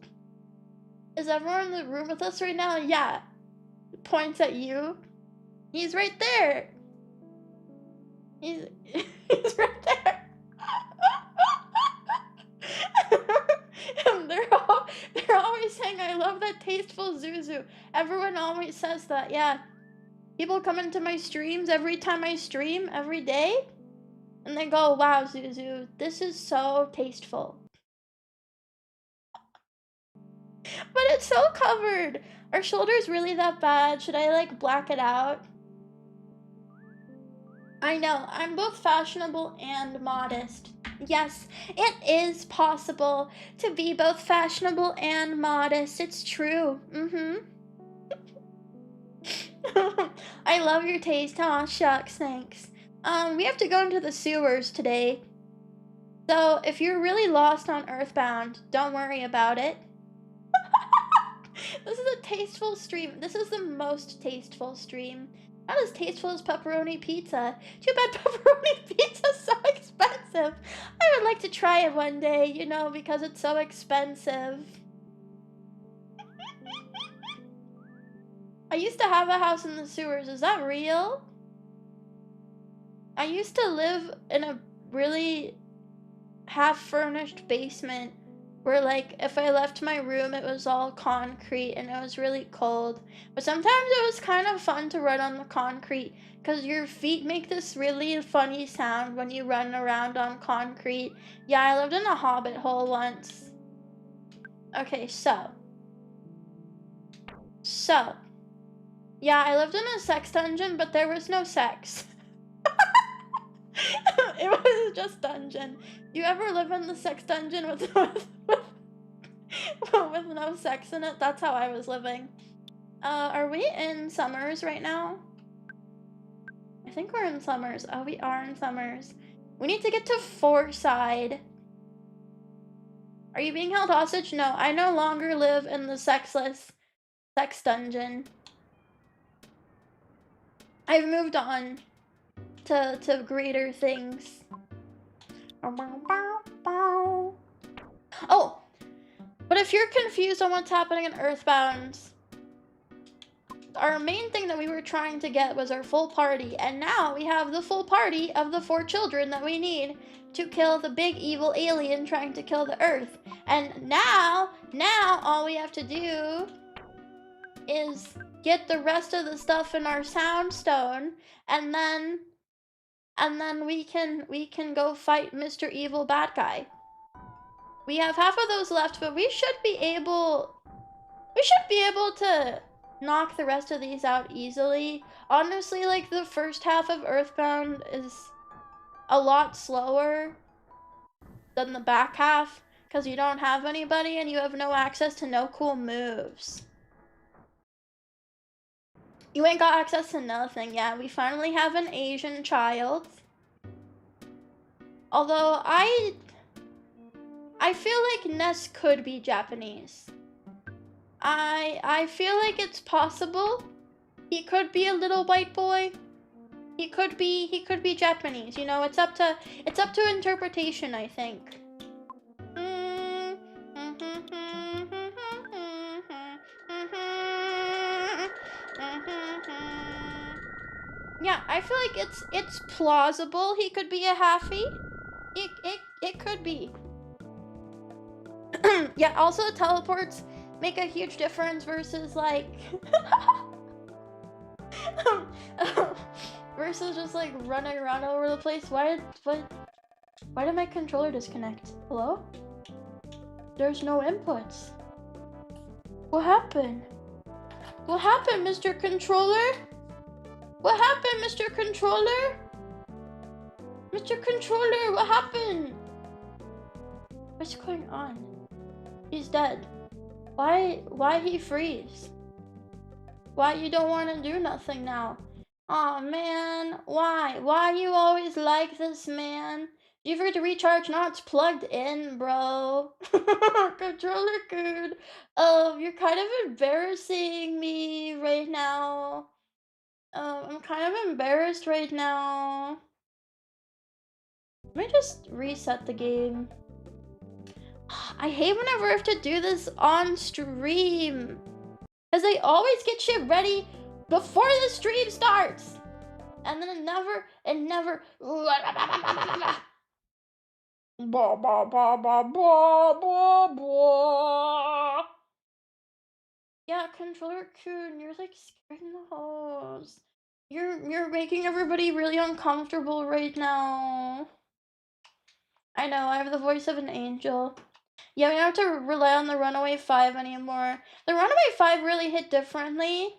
Is everyone in the room with us right now? Yeah. Points at you. He's right there. He's right there. And they're always saying, I love that tasteful Zuzu. Everyone always says that, yeah. People come into my streams every time I stream, every day, and they go, wow, Zuzu, this is so tasteful. But it's so covered. Are shoulders really that bad? Should I, like, black it out? I know, I'm both fashionable and modest. Yes, it is possible to be both fashionable and modest. It's true. I love your taste. Aw, shucks, thanks. We have to go into the sewers today. So, if you're really lost on Earthbound, don't worry about it. This is a tasteful stream. This is the most tasteful stream. Not as tasteful as pepperoni pizza. Too bad pepperoni pizza's so expensive. I would like to try it one day, you know, because it's so expensive. I used to have a house in the sewers. Is that real? I used to live in a really half-furnished basement where, like, if I left my room, it was all concrete and it was really cold. But sometimes it was kind of fun to run on the concrete because your feet make this really funny sound when you run around on concrete. Yeah, I lived in a hobbit hole once. Okay, so. Yeah, I lived in a sex dungeon, but there was no sex. It was just dungeon. You ever live in the sex dungeon with no sex in it? That's how I was living. Are we in Summers right now? I think we're in Summers. Oh, we are in Summers. We need to get to Fourside. Are you being held hostage? No, I no longer live in the sexless sex dungeon. I've moved on to greater things. Oh, but if you're confused on what's happening in Earthbound, our main thing that we were trying to get was our full party, and now we have the full party of the 4 children that we need to kill the big evil alien trying to kill the Earth. And now all we have to do is get the rest of the stuff in our soundstone, and then we can go fight Mr. Evil Bad Guy. We have half of those left, but we should be able to knock the rest of these out easily. Honestly, like, the first half of Earthbound is a lot slower than the back half because you don't have anybody and you have no access to no cool moves. You ain't got access to nothing. Yeah, we finally have an Asian child. Although I feel like Ness could be Japanese. I feel like it's possible. He could be a little white boy. He could be Japanese. You know, it's up to interpretation, I think. Yeah, I feel like it's plausible he could be a halfie. It could be. Yeah, also teleports make a huge difference versus like versus just like running around all over the place. Why did my controller disconnect? Hello? There's no inputs. What happened? What happened, Mr. Controller? What happened, Mr. Controller? Mr. Controller, what happened? What's going on? He's dead. Why he freeze? Why you don't want to do nothing now? Aw, man. Why? Why you always like this, man? You forget to recharge? Now it's plugged in, bro. Controller good. You're kind of embarrassing me right now. I'm kind of embarrassed right now. Let me just reset the game. I hate whenever I have to do this on stream. Because I always get shit ready before the stream starts. And then it never. Yeah, Controller Coon, you're like scaring the hoes. You're making everybody really uncomfortable right now. I know, I have the voice of an angel. Yeah, we don't have to rely on the Runaway 5 anymore. The Runaway 5 really hit differently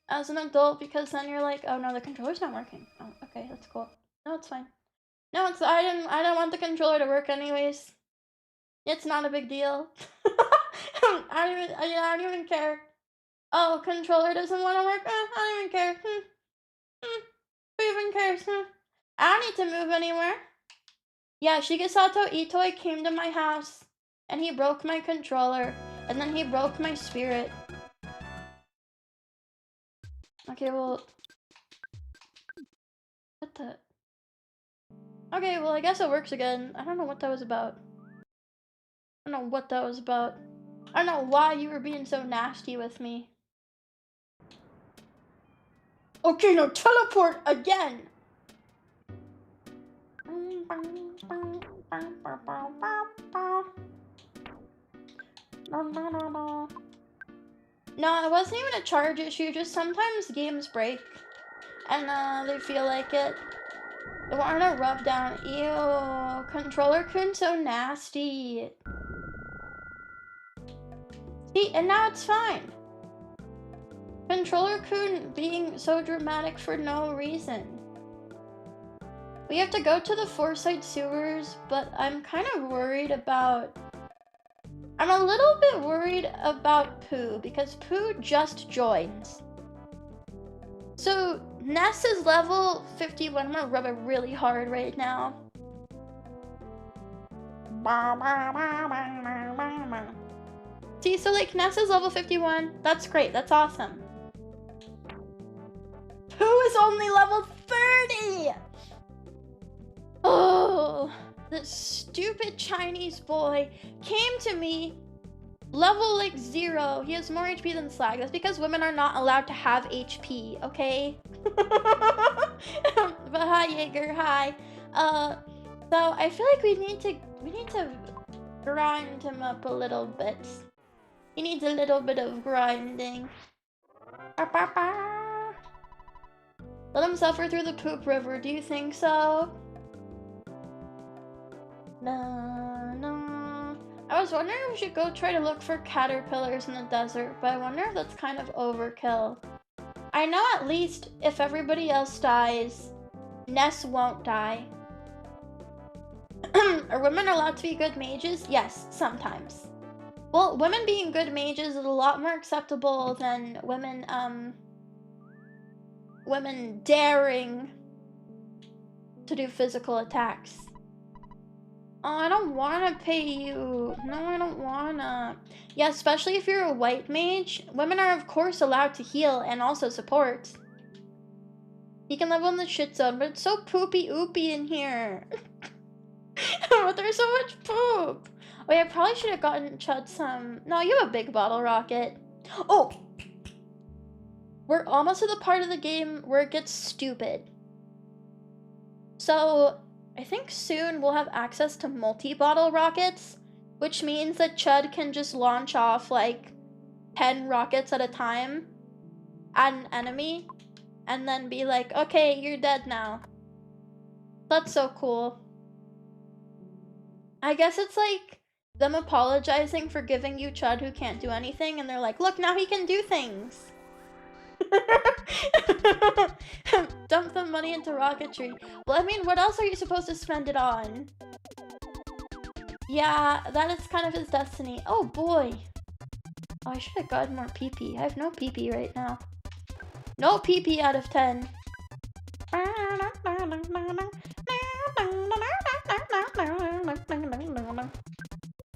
as an adult because then you're like, oh no, the controller's not working. Oh, okay, that's cool. No, it's fine. No, I didn't want the controller to work anyways. It's not a big deal. I don't even care. Oh, controller doesn't want to work? I don't even care. Who even cares? I don't need to move anywhere. Yeah, Shigesato Itoi came to my house, and he broke my controller, and then he broke my spirit. Okay, well... What the... Okay, well, I guess it works again. I don't know what that was about. I don't know what that was about. I don't know why you were being so nasty with me. Okay, no, teleport again! No, it wasn't even a charge issue, just sometimes games break. And they feel like it. They want to rub down. Ew, Controller Coon's so nasty. See, and now it's fine. Controller Coon being so dramatic for no reason. We have to go to the Foresight sewers, but I'm kind of worried about... I'm a little bit worried about Pooh, because Pooh just joins. So, Ness is level 51. I'm gonna rub it really hard right now. See, so like Ness is level 51. That's great. That's awesome. Pooh is only level 30! Oh, this stupid Chinese boy came to me level like 0. He has more HP than Slag. That's because women are not allowed to have HP, okay? But hi Jaeger, hi. So I feel like we need to grind him up a little bit. He needs a little bit of grinding. Let him suffer through the poop river, do you think so? No. I was wondering if we should go try to look for caterpillars in the desert, but I wonder if that's kind of overkill. I know at least if everybody else dies, Ness won't die. Are women allowed to be good mages? Yes, sometimes. Well, women being good mages is a lot more acceptable than women daring to do physical attacks. Oh, I don't wanna pay you. No, I don't wanna. Yeah, especially if you're a white mage. Women are, of course, allowed to heal and also support. You can live on the shit zone, but it's so poopy oopy in here. But there's so much poop. Wait, I probably should have gotten Chud some... No, you have a big bottle rocket. Oh! We're almost to the part of the game where it gets stupid. So, I think soon we'll have access to multi-bottle rockets, which means that Chud can just launch off like 10 rockets at a time at an enemy and then be like, okay, you're dead now. That's so cool. I guess it's like them apologizing for giving you Chud who can't do anything, and they're like, look, now he can do things. Dump the money into rocketry. Well, I mean, what else are you supposed to spend it on? Yeah, that is kind of his destiny. Oh boy. Oh, I should have gotten more PP. I have no PP right now. No PP out of 10. Can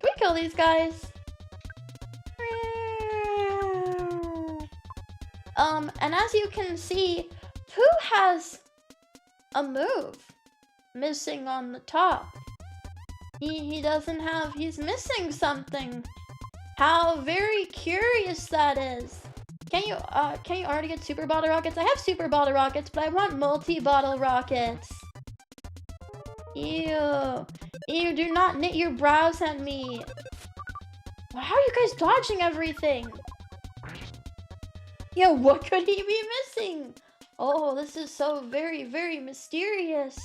we kill these guys? And as you can see, Pooh has a move missing on the top. He doesn't have, he's missing something. How very curious that is. Can you already get super bottle rockets? I have super bottle rockets, but I want multi-bottle rockets. Ew. Ew, do not knit your brows at me. How are you guys dodging everything? Yo, what could he be missing? Oh, this is so very, very mysterious.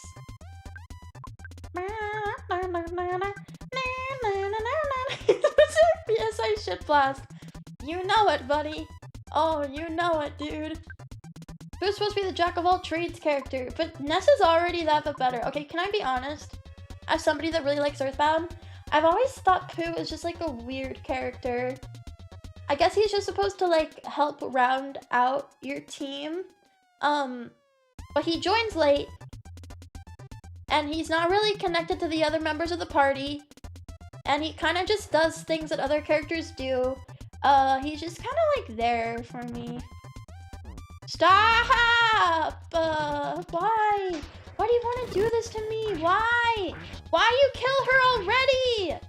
Yes, I should blast. You know it, buddy. Oh, you know it, dude. Who's supposed to be the jack of all trades character? But Ness is already that, but better. Okay, can I be honest? As somebody that really likes Earthbound, I've always thought Pooh is just like a weird character. I guess he's just supposed to like help round out your team. But he joins late. And he's not really connected to the other members of the party. And he kind of just does things that other characters do. He's just kind of like there for me. Stop! Why? Why do you want to do this to me? Why? Why you kill her already?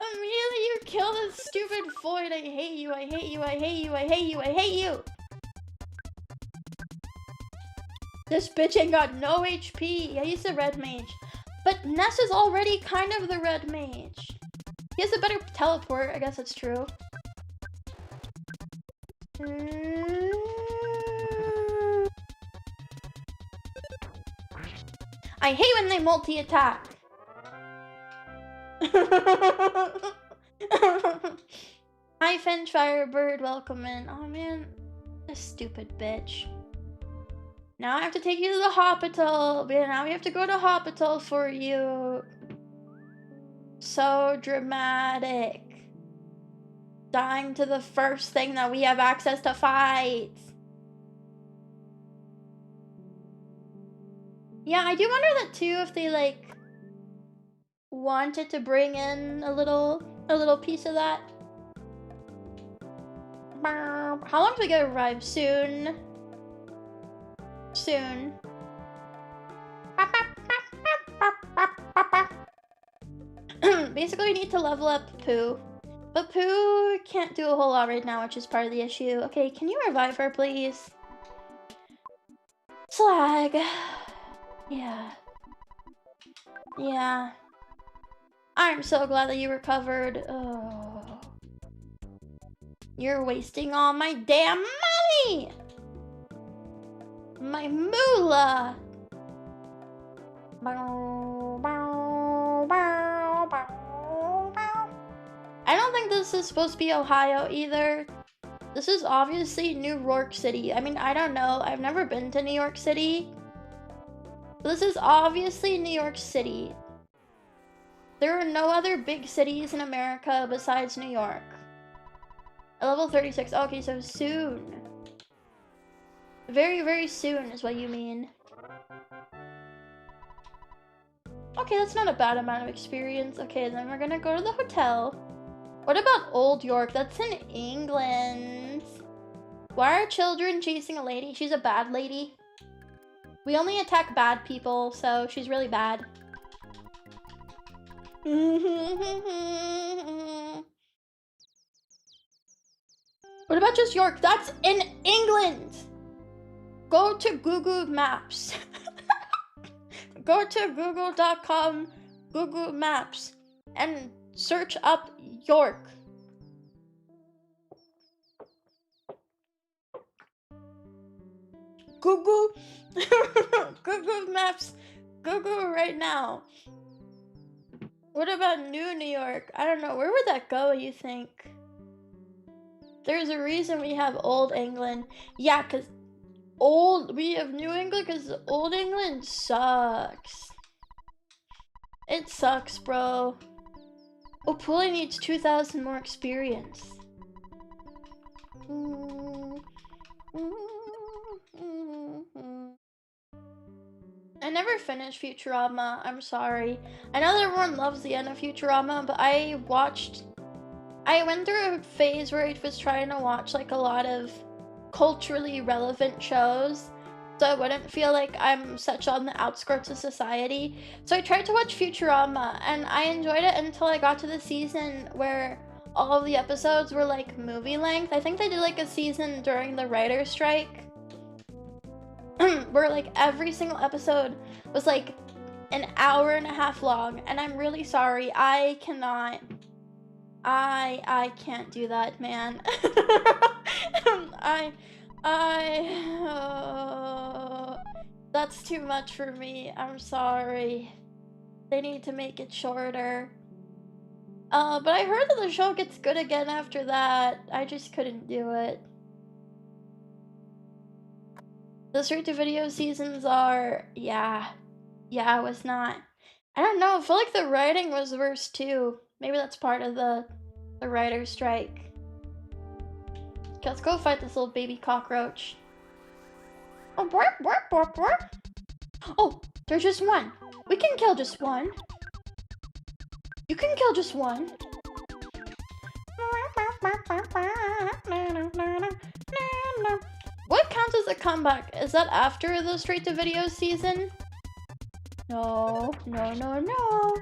Immediately you kill this stupid void. I hate you, I hate you, I hate you, I hate you, I hate you. This bitch ain't got no HP. Yeah, he's the red mage. But Ness is already kind of the red mage. He has a better teleport, I guess that's true. I hate when they multi-attack. Hi, Finch Firebird, welcome in. Oh man, this stupid bitch. Now I have to take you to the hospital. Now we have to go to hospital for you. So dramatic. Dying to the first thing that we have access to fight. Yeah, I do wonder that too, if they like wanted to bring in a little piece of that. How long do we gotta arrive? Soon. Soon. Basically, we need to level up Pooh. But Pooh can't do a whole lot right now, which is part of the issue. Okay, can you revive her, please? Slag. Yeah. Yeah. I'm so glad that you recovered. Oh. You're wasting all my damn money! My moolah! I don't think this is supposed to be Ohio either. This is obviously New York City. I mean, I don't know. I've never been to New York City. This is obviously New York City. There are no other big cities in America besides New York. At level 36. Okay, so soon. Very, very soon is what you mean. Okay, that's not a bad amount of experience. Okay, then we're gonna go to the hotel. What about Old York? That's in England. Why are children chasing a lady? She's a bad lady. We only attack bad people, so she's really bad. What about just York? That's in England! Go to Google Maps. Go to google.com, Google Maps, and search up York. Google, Google Maps, Google right now. What about New York? I don't know. Where would that go, you think? There's a reason we have Old England. Yeah, because we have New England because Old England sucks. It sucks, bro. Oh, Pulley needs 2,000 more experience. I never finished Futurama, I'm sorry. I know that everyone loves the end of Futurama, but I went through a phase where I was trying to watch like a lot of culturally relevant shows, so I wouldn't feel like I'm such on the outskirts of society. So I tried to watch Futurama, and I enjoyed it until I got to the season where all of the episodes were like movie length. I think they did like a season during the writer's strike where like every single episode was like an hour and a half long, and I'm really sorry. I can't do that, man. That's too much for me. I'm sorry. They need to make it shorter. But I heard that the show gets good again after that. I just couldn't do it. The straight-to-video seasons are, yeah, it was not. I don't know, I feel like the writing was worse too. Maybe that's part of the writer's strike. Okay, let's go fight this little baby cockroach. Oh, borp, borp, borp, borp. Oh, there's just one. We can kill just one. You can kill just one. What counts as a comeback? Is that after the straight-to-video season? No, no, no, no.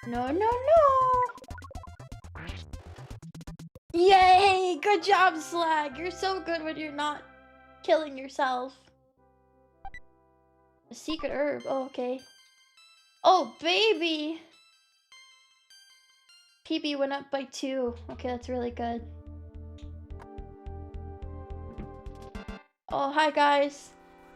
No, no, no. Yay! Good job, Slag! You're so good when you're not killing yourself. A secret herb. Oh, okay. Oh, baby! PB went up by 2. Okay, that's really good. Oh, hi guys.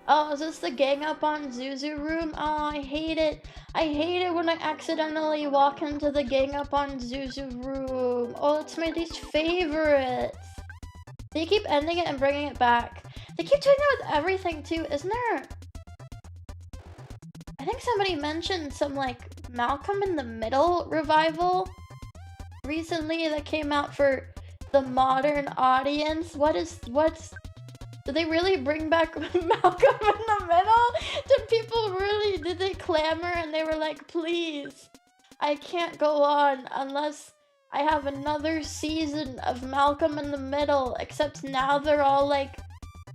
Oh, is this the gang up on Zuzu room? Oh, I hate it. I hate it when I accidentally walk into the gang up on Zuzu room. Oh, it's my least favorite. They keep ending it and bringing it back. They keep doing that with everything too. Isn't there... I think somebody mentioned some like Malcolm in the Middle revival recently that came out for the modern audience. What's... Did they really bring back Malcolm in the Middle? Did they clamor and they were like, please, I can't go on unless I have another season of Malcolm in the Middle, except now they're all like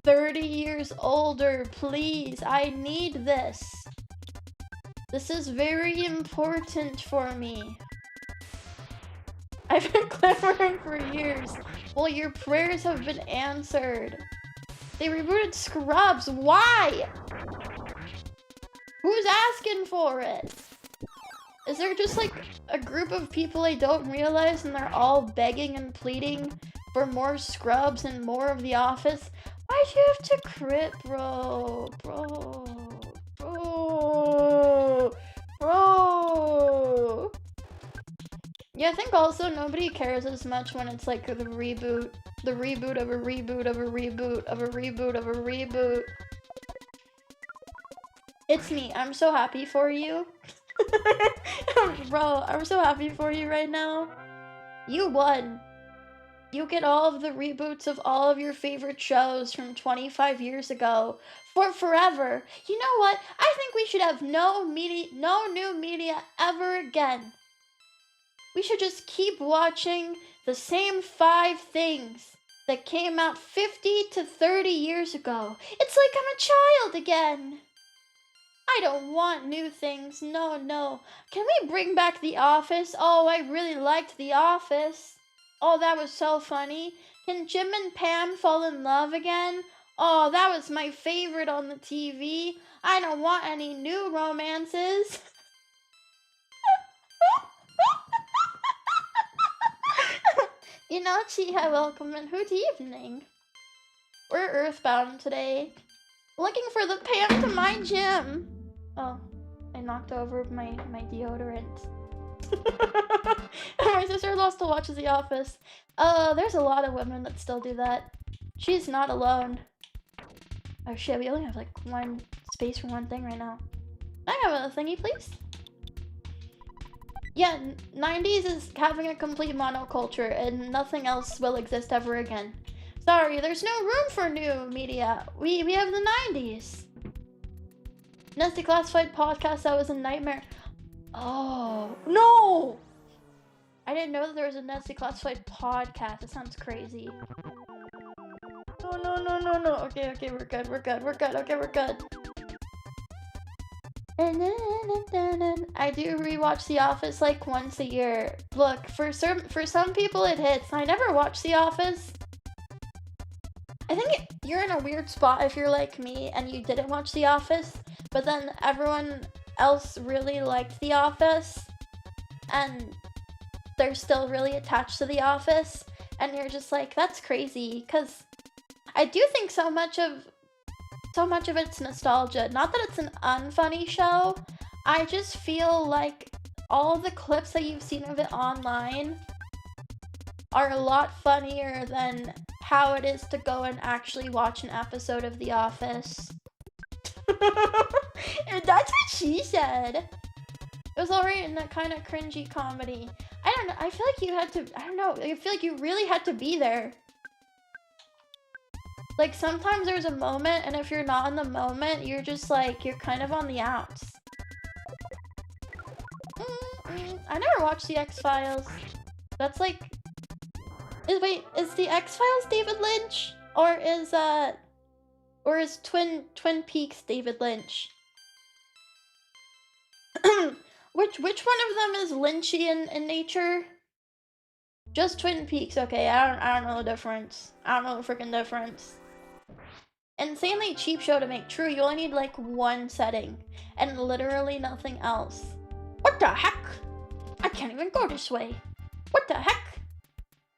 30 years older. Please, I need this. This is very important for me. I've been clamoring for years. Well, your prayers have been answered. They rebooted Scrubs. Why? Who's asking for it? Is there just like a group of people I don't realize and they're all begging and pleading for more Scrubs and more of The Office? Why'd you have to crit, bro? Bro. Yeah, I think also nobody cares as much when it's like the reboot of a reboot of a reboot of a reboot of a reboot. It's me. I'm so happy for you. Bro, I'm so happy for you right now. You won. You get all of the reboots of all of your favorite shows from 25 years ago for forever. You know what? I think we should have no new media ever again. We should just keep watching the same 5 things that came out 50 to 30 years ago. It's like I'm a child again. I don't want new things. No. Can we bring back The Office? Oh, I really liked The Office. Oh, that was so funny. Can Jim and Pam fall in love again? Oh, that was my favorite on the TV. I don't want any new romances. You know, Chiha, welcome and good evening. We're Earthbound today. Looking for the Pam to my gym. Oh, I knocked over my deodorant. My sister-in-law still watches The Office. There's a lot of women that still do that. She's not alone. Oh shit, we only have like one space for one thing right now. Can I have a thingy, please? Yeah, 90s is having a complete monoculture and nothing else will exist ever again. Sorry, there's no room for new media. We have the 90s. Nesty Classified podcast, that was a nightmare. Oh, no! I didn't know that there was a Nesty Classified podcast. That sounds crazy. No. Okay, we're good. Okay, we're good. I do rewatch The Office like once a year. Look, for some people it hits. I never watched The Office. I think you're in a weird spot if you're like me and you didn't watch The Office, but then everyone else really liked The Office, and they're still really attached to The Office, and you're just like, that's crazy, because I do think so much of it's nostalgia. Not that it's an unfunny show, I just feel like all the clips that you've seen of it online are a lot funnier than how it is to go and actually watch an episode of The Office. That's what she said. It was alright in a kind of cringy comedy. I don't know, I feel like you had to, I don't know, I feel like you really had to be there. Like, sometimes there's a moment, and if you're not in the moment, you're just like, you're kind of on the outs. I never watched The X-Files. That's like... Wait, is The X-Files David Lynch? Or is Twin Peaks David Lynch? Which one of them is Lynchian in nature? Just Twin Peaks, okay, I don't know the difference. I don't know the freaking difference. Insanely cheap show to make. True, you only need like one setting and literally nothing else. What the heck? I can't even go this way. What the heck?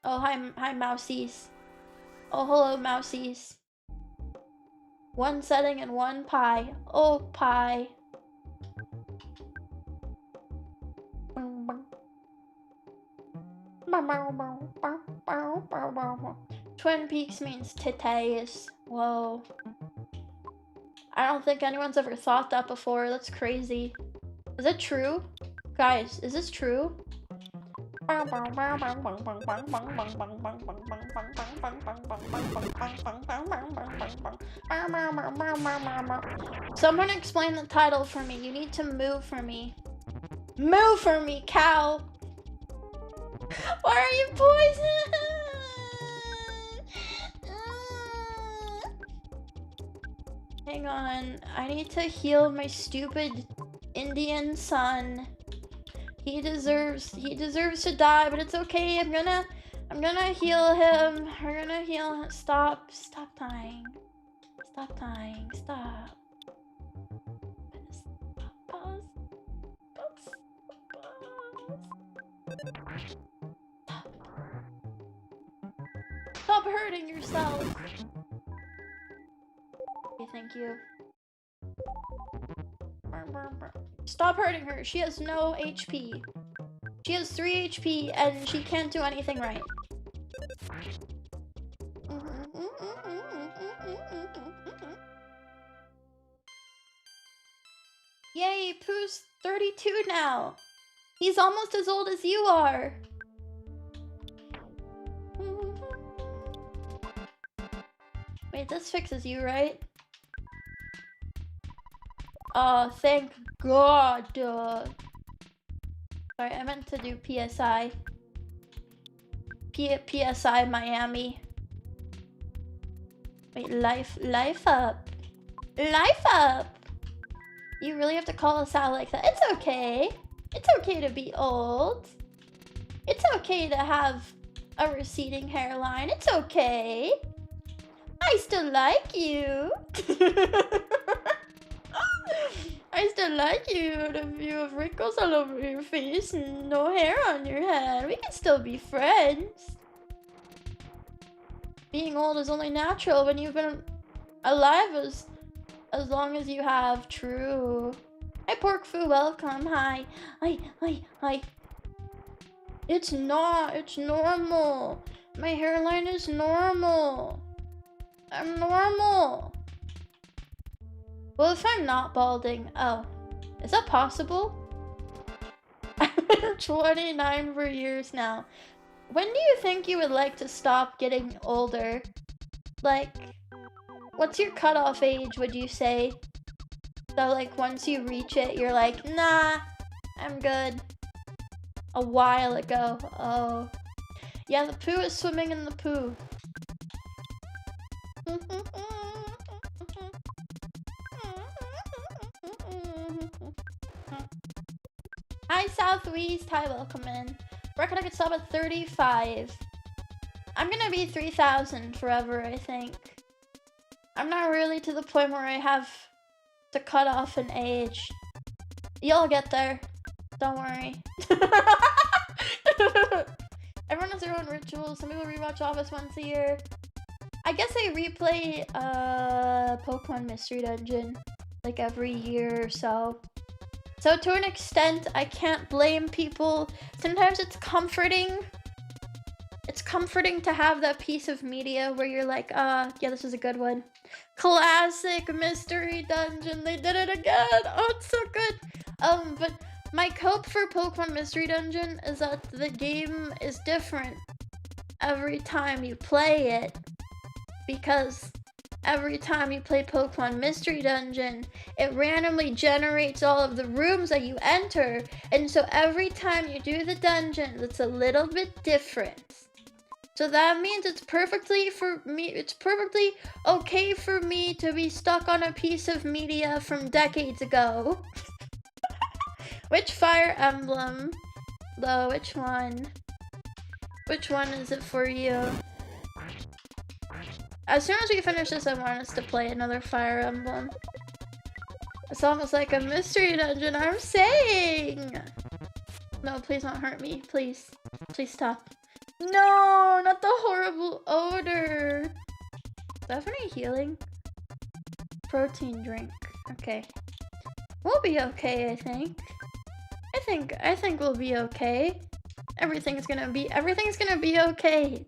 Oh, hi mousies. Oh, hello mousies. One setting and one pie. Oh, pie. Twin Peaks means titties. Whoa. I don't think anyone's ever thought that before. That's crazy. Is it true? Guys, is this true? Someone explain the title for me. You need to move for me. Move for me, cow! Why are you poisoned? Hang on, I need to heal my stupid Indian son. He deserves to die, but it's okay. I'm gonna heal him. We're gonna heal him. Stop dying. Stop dying. Stop. Stop hurting yourself. Okay, thank you. Stop hurting her. She has no HP. She has 3 HP and she can't do anything right. Yay, Pooh's 32 now. He's almost as old as you are. Wait, this fixes you, right? Oh, thank God. Sorry, I meant to do PSI. PSI Miami. Wait, life up. Life up! You really have to call us out like that. It's okay. It's okay to be old. It's okay to have a receding hairline. It's okay. I still like you. I still like you with a view of wrinkles all over your face and no hair on your head. We can still be friends. Being old is only natural when you've been alive as long as you have. True. Hi, Pork Foo, welcome. Hi. Hi. It's not. It's normal. My hairline is normal. I'm normal. Well, if I'm not balding, oh, is that possible? I've been 29 for years now. When do you think you would like to stop getting older? Like, what's your cutoff age, would you say? So, like, once you reach it, you're like, nah, I'm good. A while ago. Oh. Yeah, the poo is swimming in the poo. Hi, Southwest. Hi, welcome in. Reckon I could stop at 35. I'm gonna be 3,000 forever, I think. I'm not really to the point where I have to cut off an age. You'll get there. Don't worry. Everyone has their own rituals. Some people rewatch Office once a year. I guess I replay Pokemon Mystery Dungeon like every year or so. So to an extent, I can't blame people. Sometimes it's comforting. It's comforting to have that piece of media where you're like, yeah, this is a good one. Classic Mystery Dungeon. They did it again. Oh, it's so good. But my cope for Pokemon Mystery Dungeon is that the game is different every time you play it. Because every time you play Pokemon Mystery Dungeon, it randomly generates all of the rooms that you enter. And so every time you do the dungeon, it's a little bit different. So that means it's perfectly okay for me to be stuck on a piece of media from decades ago. Which Fire Emblem? Though, which one? Which one is it for you? As soon as we finish this, I want us to play another Fire Emblem. It's almost like a mystery dungeon, I'm saying! No, please don't hurt me. Please. Please stop. No, not the horrible odor. Do I have any healing? Protein drink. Okay. We'll be okay, I think. I think we'll be okay. Everything's gonna be okay.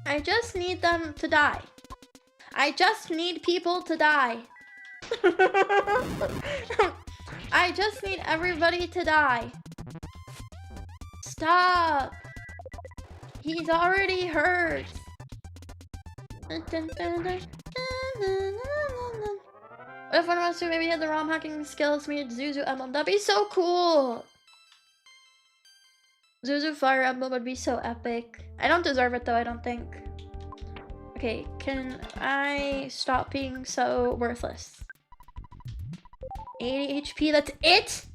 I just need them to die. I just need people to die. I just need everybody to die. Stop. He's already hurt. What if one of us who maybe had the ROM hacking skills made Zuzu Emblem? That'd be so cool. Zuzu Fire Emblem would be so epic. I don't deserve it though, I don't think. Okay, can I stop being so worthless? 80 HP, that's it?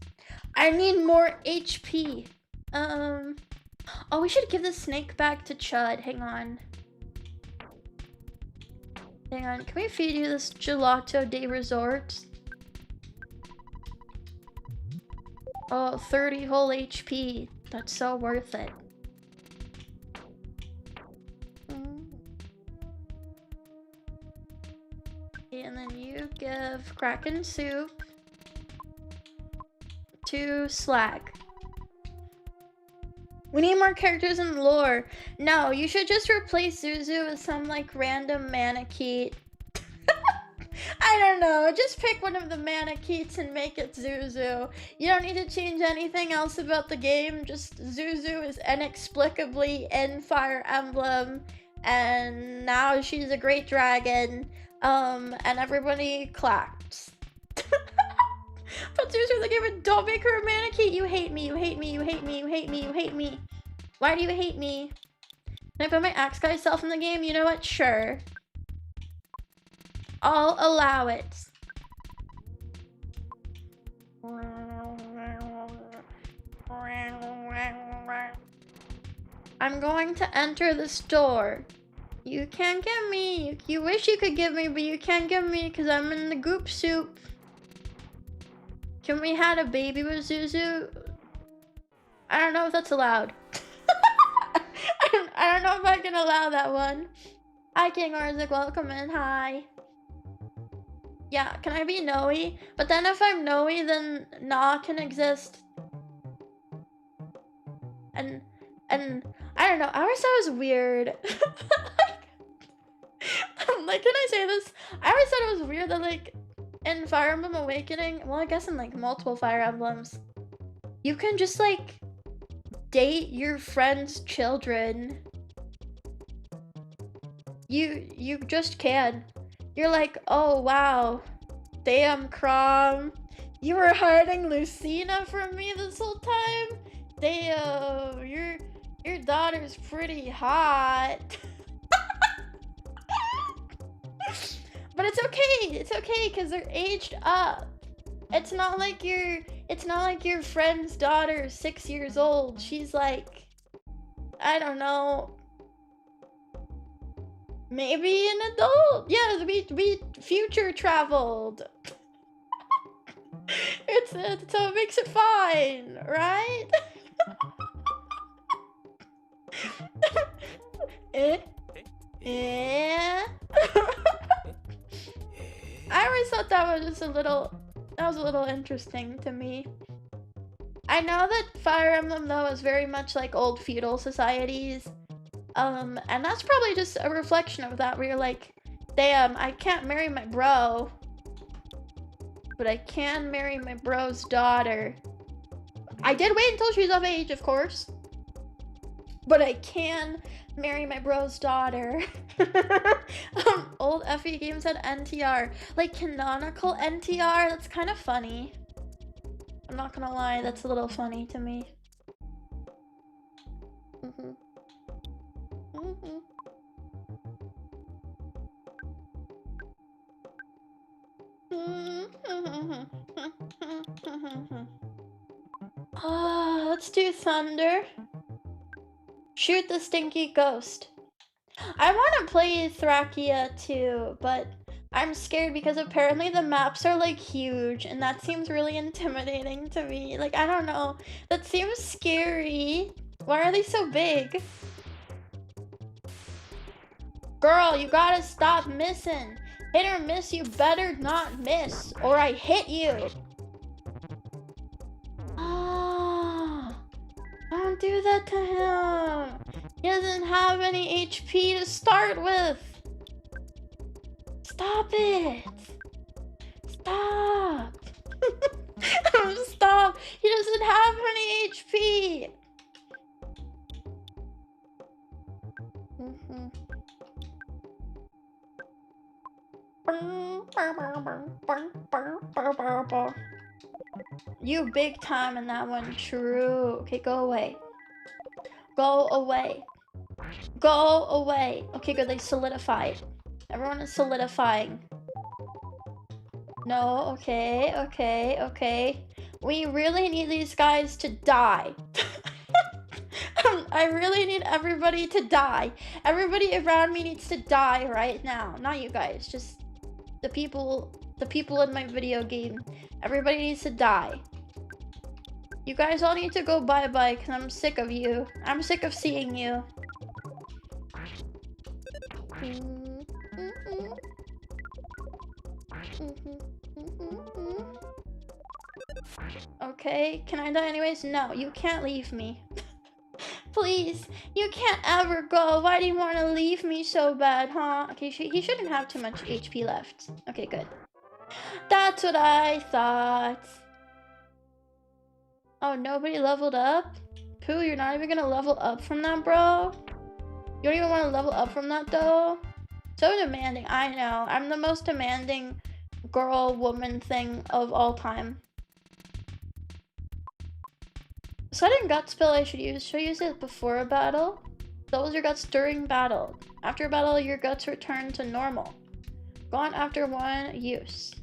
I need more HP. Oh, we should give the snake back to Chud. Hang on. Can we feed you this Gelato de Resort? Oh, 30 whole HP. That's so worth it. And then you give Kraken Soup to Slag. We need more characters in lore. No, you should just replace Zuzu with some like random Manakete. I don't know, just pick one of the Manaketes and make it Zuzu. You don't need to change anything else about the game, just Zuzu is inexplicably in Fire Emblem, and now she's a great dragon, and everybody claps. But Zuzu in the game, and don't make her a Manakete. You hate me, you hate me, you hate me, you hate me, you hate me. Why do you hate me? Can I put my Axe Guy self in the game? You know what? Sure. I'll allow it. I'm going to enter the store. You can't get me. You wish you could get me, but you can't get me because I'm in the goop soup. Can we have a baby with Zuzu? I don't know if that's allowed. I don't know if I can allow that one. Hi, King Orzik, welcome in. Hi. Yeah, can I be Noe? But then if I'm Noe, then Na can exist. And I don't know. I always thought it was weird. Like, can I say this? I always thought it was weird that, like, in Fire Emblem Awakening, well, I guess in, like, multiple Fire Emblems, you can just, like, date your friend's children. You just can. You're like, oh, wow. Damn, Crom. You were hiding Lucina from me this whole time? Damn, your daughter's pretty hot. But it's okay, because they're aged up. It's not like your friend's daughter is 6 years old. She's like, I don't know, maybe an adult. Yeah, we future traveled. So it makes it fine, right? Yeah. I always thought that was just a little interesting to me. I know that Fire Emblem though is very much like old feudal societies. And that's probably just a reflection of that, where you're like, damn, I can't marry my bro, but I can marry my bro's daughter. I did wait until she was of age, of course, but I can marry my bro's daughter. Old FE games had NTR, like canonical NTR. That's kind of funny. I'm not gonna lie, that's a little funny to me. Let's do thunder. Shoot the stinky ghost. I want to play Thrakia too, but I'm scared because apparently the maps are like huge, and that seems really intimidating to me. Like, I don't know. That seems scary. Why are they so big? Girl, you gotta stop missing. Hit or miss, you better not miss, or I hit you. Ah, don't do that to him. He doesn't have any HP to start with. Stop it. Stop. Stop. He doesn't have any HP. You big time in that one. True. Okay, go away. Go away. Go away. Okay, good. They solidified. Everyone is solidifying. No, okay. We really need these guys to die. I really need everybody to die. Everybody around me needs to die right now. Not you guys, just the people in my video game. Everybody needs to die. You guys all need to go bye-bye because I'm sick of you. I'm sick of seeing you. Okay, can I die anyways? No, you can't leave me. Please, you can't ever go. Why do you want to leave me so bad, huh? Okay, he shouldn't have too much HP left. Okay, good. That's what I thought. Oh, nobody leveled up? Pooh, you're not even gonna level up from that, bro? You don't even want to level up from that, though? So demanding, I know. I'm the most demanding girl, woman thing of all time. Sudden gut spell I should use. Should I use it before a battle? Doubles your guts during battle. After a battle, your guts return to normal. Gone after one use.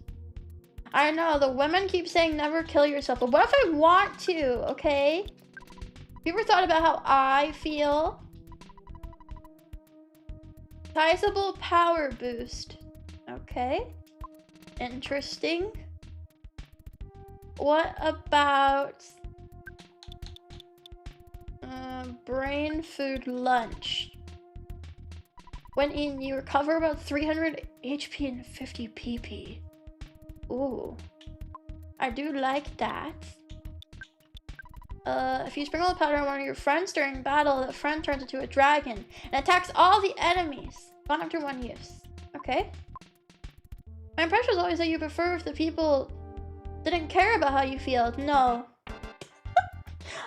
I know, the women keep saying never kill yourself, but what if I want to, okay? Have you ever thought about how I feel? Sizable power boost. Okay. Interesting. What about brain food lunch? When eaten, you recover about 300 HP and 50 PP. Ooh. I do like that. If you sprinkle the powder on one of your friends during battle, the friend turns into a dragon and attacks all the enemies. Gone after one use. Okay. My impression was always that you prefer if the people didn't care about how you feel. No.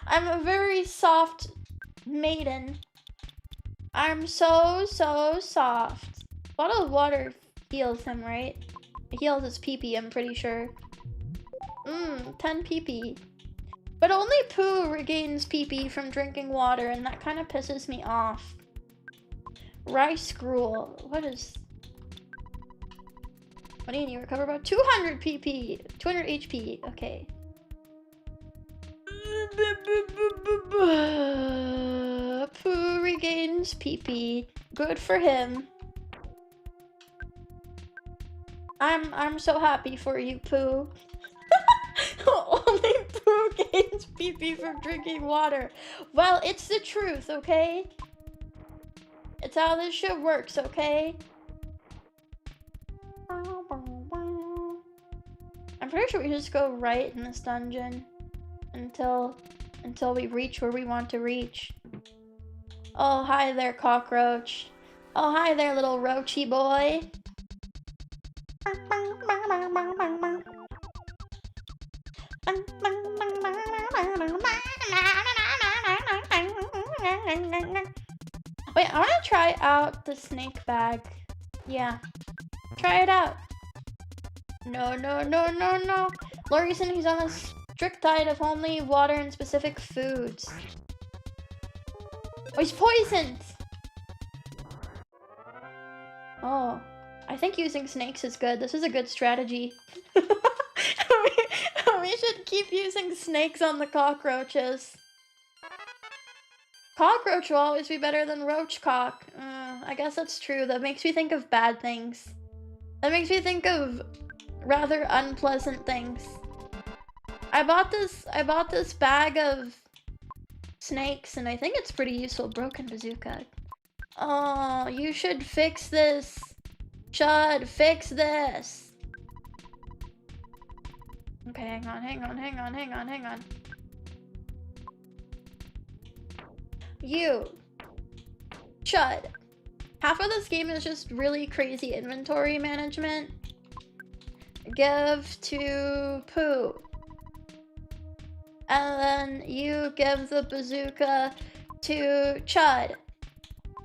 I'm a very soft maiden. I'm so soft. Bottle of water heals him, right? It heals his pee-pee, I'm pretty sure. 10 pee-pee. But only Pooh regains pee-pee from drinking water, and that kind of pisses me off. Rice gruel. What is... What do you need? Recover about 200 pp. 200 HP. Okay. Pooh regains PP. Good for him. I'm so happy for you, Pooh. Only Pooh gains PP from drinking water. Well, it's the truth, okay? It's how this shit works, okay? I'm pretty sure we just go right in this dungeon until we reach where we want to reach. Oh, hi there, cockroach. Oh, hi there, little roachy boy. Wait, I want to try out the snake bag. Yeah. Try it out. No. Lori said he's on a strict diet of only water and specific foods. Oh, he's poisoned! Oh, I think using snakes is good. This is a good strategy. We should keep using snakes on the cockroaches. Cockroach will always be better than roachcock. I guess that's true. That makes me think of bad things. That makes me think of rather unpleasant things. I bought this bag of snakes, and I think it's pretty useful. Broken bazooka. Oh, you should fix this. Should fix this. Okay, hang on. You. Chud. Half of this game is just really crazy inventory management. Give to Pooh. And then you give the bazooka to Chud.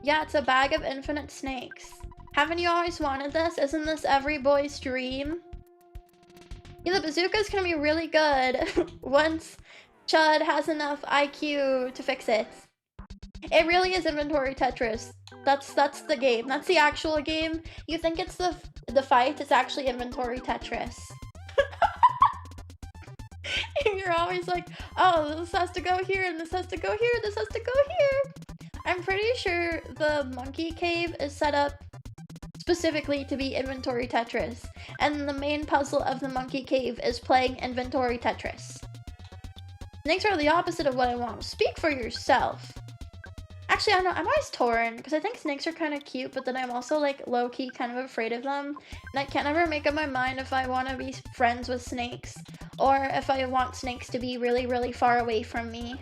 Yeah, it's a bag of infinite snakes. Haven't you always wanted this? Isn't this every boy's dream? Yeah, the bazooka's gonna be really good once Chud has enough IQ to fix it. It really is inventory Tetris. That's the game. That's the actual game. You think it's the fight, it's actually inventory Tetris. You're always like, oh, this has to go here, and this has to go here, this has to go here. I'm pretty sure the monkey cave is set up specifically to be inventory Tetris, and the main puzzle of the monkey cave is playing inventory Tetris. Snakes are the opposite of what I want. Speak for yourself. Actually, I don't know, I'm always torn, because I think snakes are kind of cute, but then I'm also, like, low-key kind of afraid of them, and I can't ever make up my mind if I want to be friends with snakes, or if I want snakes to be really, really far away from me.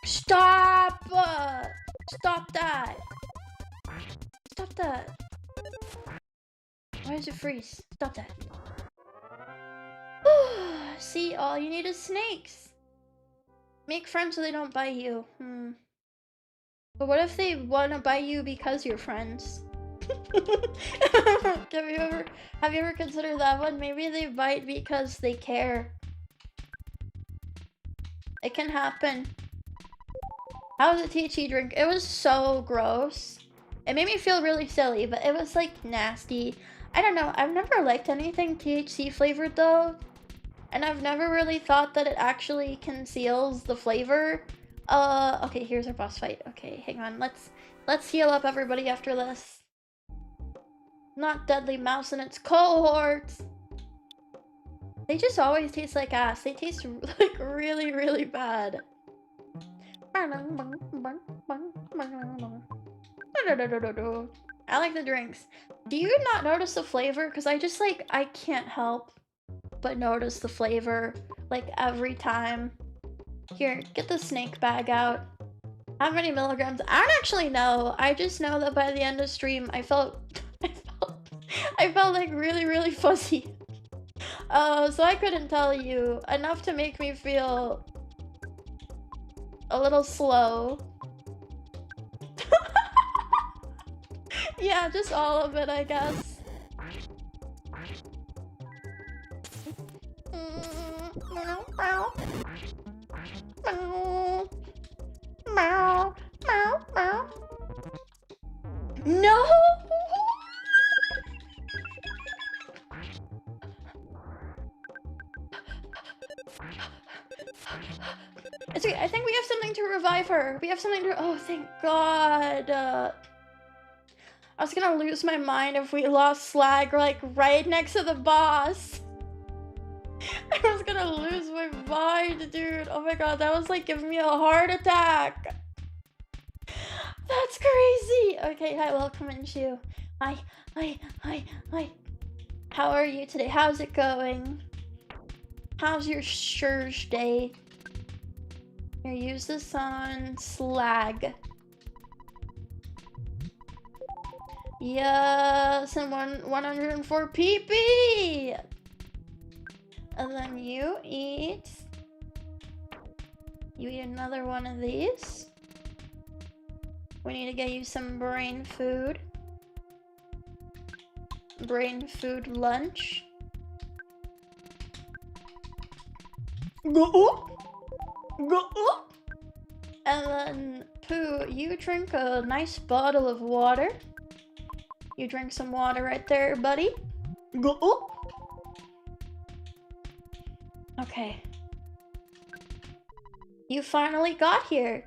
Stop! Stop that! Stop that! Why does it freeze? Stop that. See, all you need is snakes. Make friends so they don't bite you. But what if they want to bite you because you're friends? have you ever considered that one? Maybe they bite because they care. It can happen. How was the THC drink? It was so gross. It made me feel really silly, but it was like nasty. I don't know. I've never liked anything THC flavored though. And I've never really thought that it actually conceals the flavor. Okay, here's our boss fight. Okay, hang on. Let's Let's heal up everybody after this. Not Deadly Mouse and its cohorts. They just always taste like ass. They taste like really, really bad. I like the drinks. Do you not notice the flavor? Because I just like, I can't help but notice the flavor like every time. Here, get the snake bag out. How many milligrams? I don't actually know. I just know that by the end of stream, I felt like really, really fuzzy. So I couldn't tell you. Enough to make me feel a little slow. Yeah, just all of it, I guess. No! It's okay, I think we have something to revive her. We have something to- oh, thank God. I was gonna lose my mind if we lost Slag, like, right next to the boss. I was gonna lose my mind, dude. Oh my God, that was like giving me a heart attack. That's crazy. Okay, hi, welcome into. Hi. How are you today? How's it going? How's your Surge day? Here, use this on Slag. Yes, and 104 PP. And then you eat another one of these. We need to get you some brain food. Brain food lunch. Go. And then Pooh, you drink a nice bottle of water. You drink some water right there, buddy. Go. Okay. You finally got here.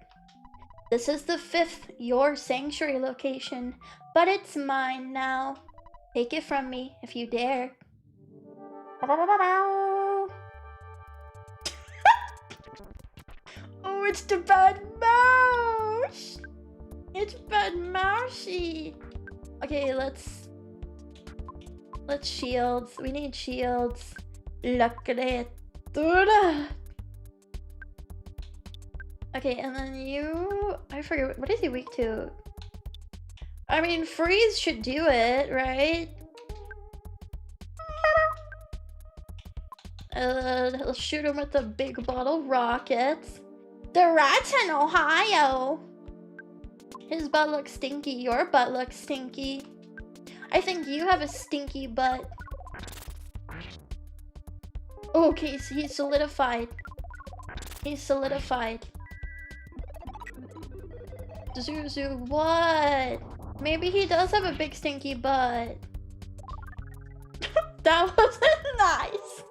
This is the 5th your sanctuary location, but it's mine now. Take it from me if you dare. Oh, it's the bad mouse. It's bad mousey. Okay, let's shields. We need shields. Look at it. Okay, and then you... I forget, what is he weak to? I mean, freeze should do it, right? Let's shoot him with the big bottle rockets. The rats in Ohio! His butt looks stinky, your butt looks stinky. I think you have a stinky butt. Okay, so he's solidified. He's solidified. Zuzu, what? Maybe he does have a big stinky butt. That wasn't nice.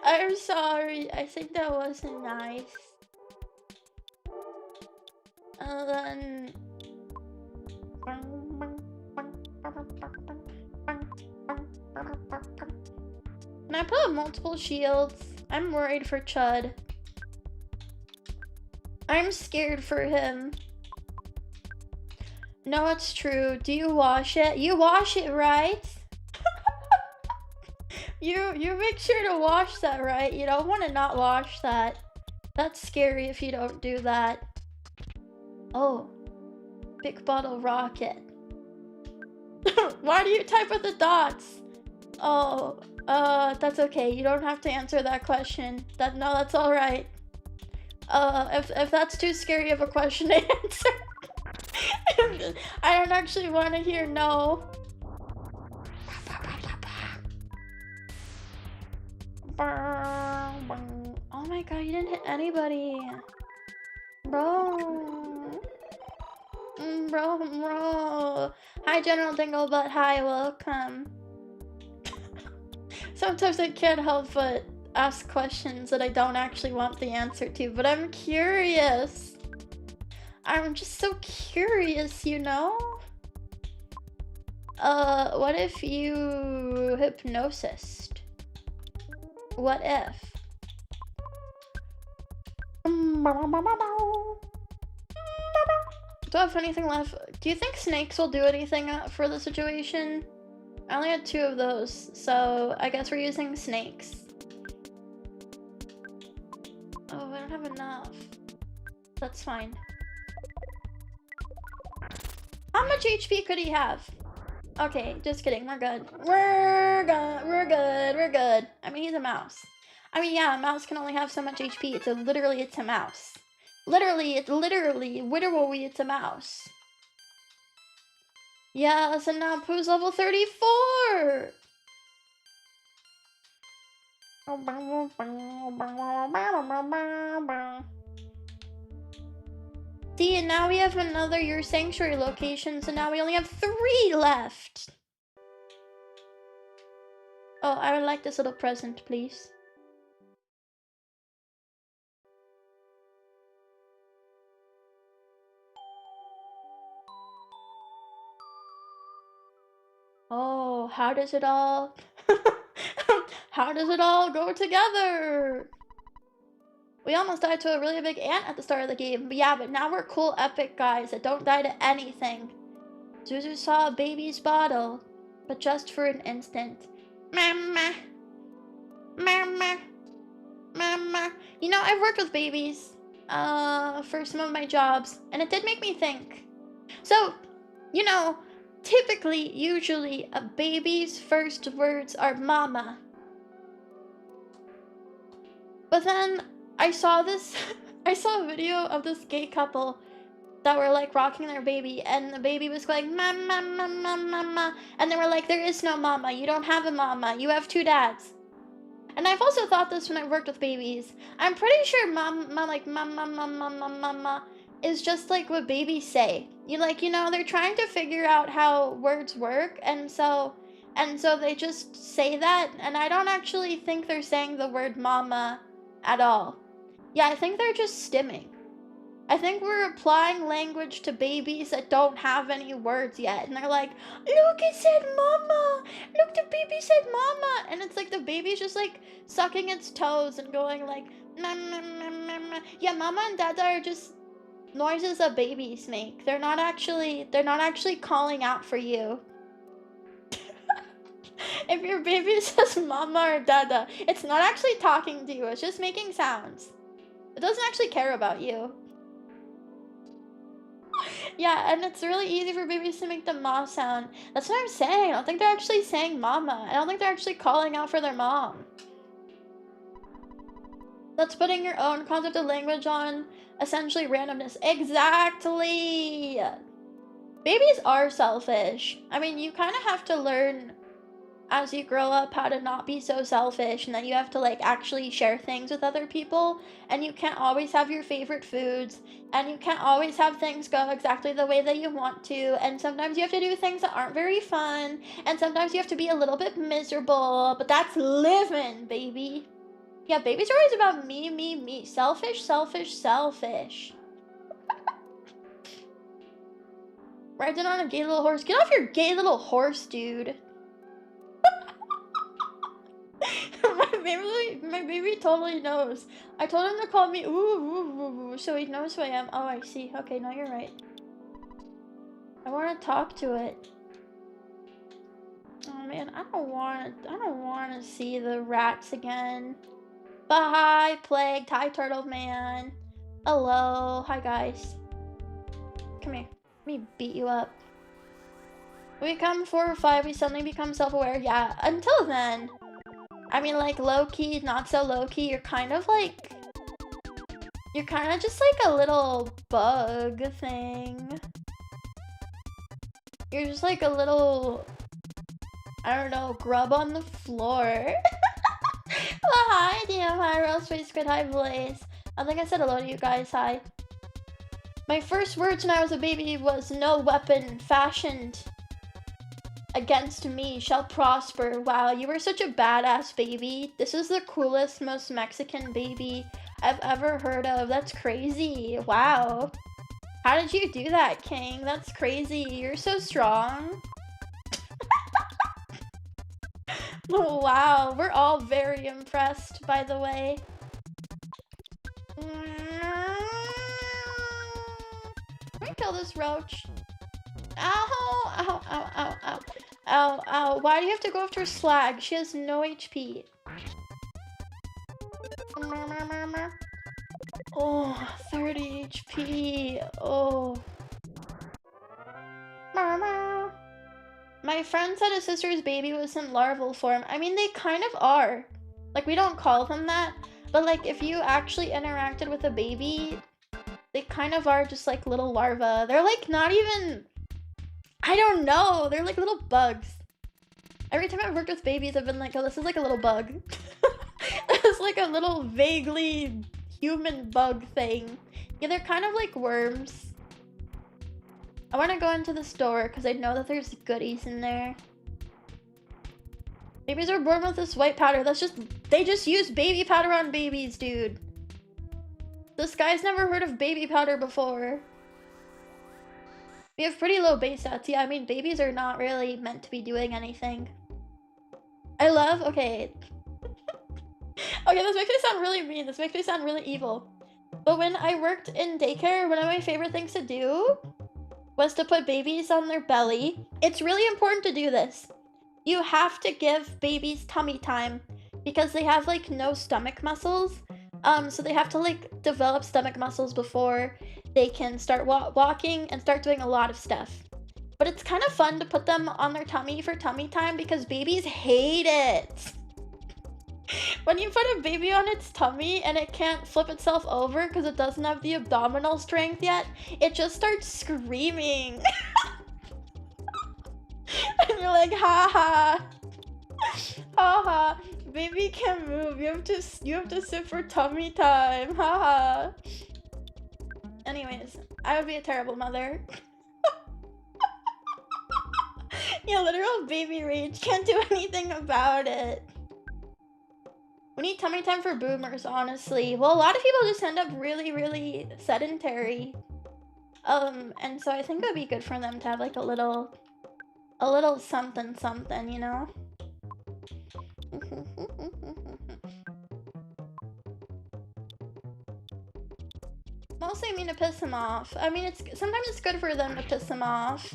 I'm sorry. I think that wasn't nice. And then... Can I put up multiple shields? I'm worried for Chud. I'm scared for him. No, it's true. Do you wash it? You wash it, right? You make sure to wash that, right? You don't want to not wash that. That's scary if you don't do that. Oh. Big bottle rocket. Why do you type with the dots? Oh, that's okay. You don't have to answer that question. No, that's all right. If that's too scary of a question to answer, I don't actually want to hear no. Oh my God, you didn't hit anybody, bro. Bro. Hi, General Dinglebutt. Hi, welcome. Sometimes I can't help but ask questions that I don't actually want the answer to, but I'm curious. I'm just so curious, you know? What if you hypnosis? What if? Do I have anything left? Do you think snakes will do anything for the situation? I only had 2 of those, so I guess we're using snakes. Oh, I don't have enough. That's fine. How much HP could he have? Okay, just kidding. We're good. We're good. I mean, he's a mouse. I mean, yeah, a mouse can only have so much HP. It's a mouse. Literally, it's a mouse. Yes, and now Pooh's level 34! See, and now we have another your sanctuary location, so now we only have 3 left. Oh, I would like this little present, please. Oh, how does it all go together? We almost died to a really big ant at the start of the game. But yeah, but now we're cool epic guys that don't die to anything. Zuzu saw a baby's bottle, but just for an instant. Mama. Mama. Mama. You know, I've worked with babies for some of my jobs, and it did make me think. So, you know, usually, a baby's first words are mama. But then I saw a video of this gay couple that were like rocking their baby, and the baby was going mama, mama, mama, and they were like, there is no mama, you don't have a mama, you have 2 dads. And I've also thought this when I worked with babies. I'm pretty sure mama is just like what babies say. You know, they're trying to figure out how words work, and so they just say that, and I don't actually think they're saying the word mama at all. Yeah, I think they're just stimming. I think we're applying language to babies that don't have any words yet, and they're like, look, it said mama! Look, the baby said mama! And it's like the baby's just like sucking its toes and going like, mama, mama. Yeah, mama and dada are just noises that babies make. They're not actually calling out for you. If your baby says mama or dada, it's not actually talking to you, it's just making sounds. It doesn't actually care about you. Yeah, and it's really easy for babies to make the ma sound. That's what I'm saying. I don't think they're actually saying mama. I don't think they're actually calling out for their mom. That's putting your own concept of language on essentially randomness. Exactly! Babies are selfish. I mean, you kind of have to learn as you grow up how to not be so selfish, and that you have to like actually share things with other people, and you can't always have your favorite foods, and you can't always have things go exactly the way that you want to, and sometimes you have to do things that aren't very fun, and sometimes you have to be a little bit miserable, but that's living, baby. Yeah, babies are always about me, me, me. Selfish, selfish, selfish. Riding on a gay little horse. Get off your gay little horse, dude. My baby totally knows. I told him to call me ooh, ooh, ooh, ooh, so he knows who I am. Oh, I see. Okay, no, you're right. I want to talk to it. Oh man, I don't want to see the rats again. But hi, Plague, hi, Turtle Man. Hello, hi guys. Come here. Let me beat you up. When we become 4 or 5, we suddenly become self-aware. Yeah, until then. I mean, like, low-key, not so low-key, you're kind of just like a little bug thing. You're just like a little, I don't know, grub on the floor. Well, hi, DM, hi, Real Space Squid, hi, Blaze. I think I said hello to you guys, hi. My first words when I was a baby was, no weapon fashioned against me shall prosper. Wow, you were such a badass baby. This is the coolest, most Mexican baby I've ever heard of. That's crazy. Wow. How did you do that, King? That's crazy. You're so strong. Wow, we're all very impressed, by the way. Can we kill this roach? Ow, ow, ow, ow, ow. Ow, ow. Why do you have to go after Slag? She has no HP. Oh, 30 HP. Oh. My friend said his sister's baby was in larval form. I mean, they kind of are. Like, we don't call them that. But, like, if you actually interacted with a baby, they kind of are just, like, little larvae. They're, like, not even... I don't know. They're, like, little bugs. Every time I've worked with babies, I've been like, oh, this is, like, a little bug. It's, like, a little vaguely human bug thing. Yeah, they're kind of like worms. I want to go into the store because I know that there's goodies in there. Babies are born with this white powder. That's just... They just use baby powder on babies, dude. This guy's never heard of baby powder before. We have pretty low base stats. Yeah, I mean, babies are not really meant to be doing anything. I love... Okay. Okay, this makes me sound really mean. This makes me sound really evil. But when I worked in daycare, one of my favorite things to do was to put babies on their belly. It's really important to do this. You have to give babies tummy time because they have like no stomach muscles. So they have to like develop stomach muscles before they can start walking and start doing a lot of stuff. But it's kind of fun to put them on their tummy for tummy time because babies hate it. When you put a baby on its tummy and it can't flip itself over because it doesn't have the abdominal strength yet, it just starts screaming. And you're like, ha ha. Ha ha. Baby can't move. You have to sit for tummy time. Ha ha. Anyways, I would be a terrible mother. Yeah, literal baby rage. Can't do anything about it. We need tummy time for boomers, honestly. Well, a lot of people just end up really, really sedentary. And so I think it would be good for them to have like a little something something, you know? Mostly I mean to piss them off. I mean, sometimes it's good for them to piss them off.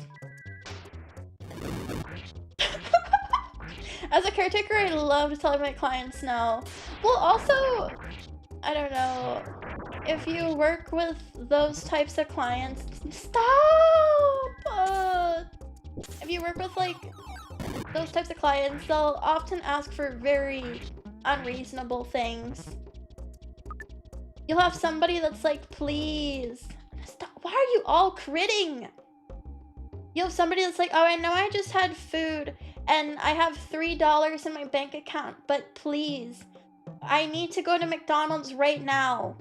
As a caretaker, I love telling my clients no. Well, also, I don't know, if you work with those types of clients, stop! If you work with, like, those types of clients, they'll often ask for very unreasonable things. You'll have somebody that's like, please, stop. Why are you all critting? You have somebody that's like, oh, I know I just had food and I have $3 in my bank account, but please, I need to go to McDonald's right now.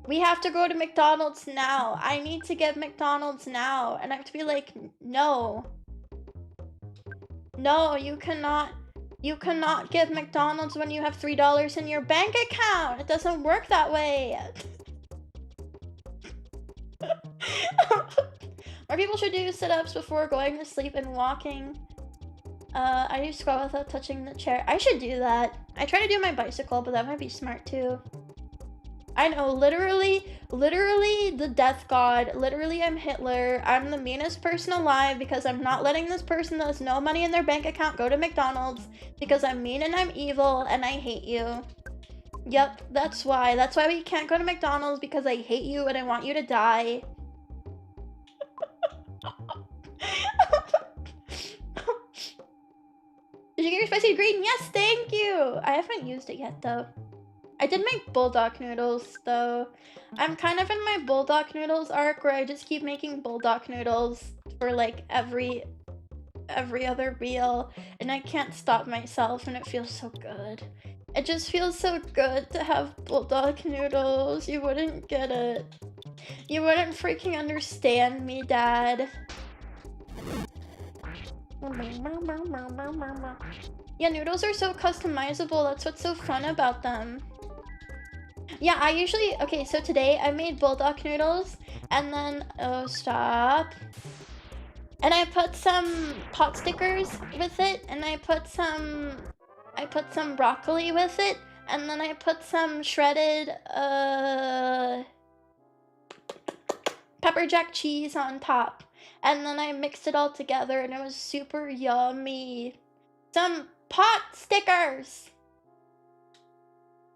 We have to go to McDonald's now. I need to get McDonald's now. And I have to be like, no. No, you cannot get McDonald's when you have $3 in your bank account. It doesn't work that way. More people should do sit-ups before going to sleep and walking. I do squat without touching the chair. I should do that. I try to do my bicycle, but that might be smart too. I know, literally the death god. Literally, I'm Hitler. I'm the meanest person alive because I'm not letting this person that has no money in their bank account go to McDonald's because I'm mean and I'm evil and I hate you. Yep, that's why. That's why we can't go to McDonald's, because I hate you and I want you to die. Did you get your spicy green? Yes, thank you! I haven't used it yet, though. I did make bulldog noodles, though. I'm kind of in my bulldog noodles arc where I just keep making bulldog noodles for, like, every other meal, and I can't stop myself, and it feels so good. It just feels so good to have bulldog noodles. You wouldn't get it. You wouldn't freaking understand me, Dad. Yeah, noodles are so customizable. That's what's so fun about them. Yeah, I usually... Okay, so today I made bulldog noodles, And then, oh, stop. And I put some pot stickers with it, and I put some broccoli with it, and then I put some shredded, pepper jack cheese on top. And then I mixed it all together, and it was super yummy. Some pot stickers!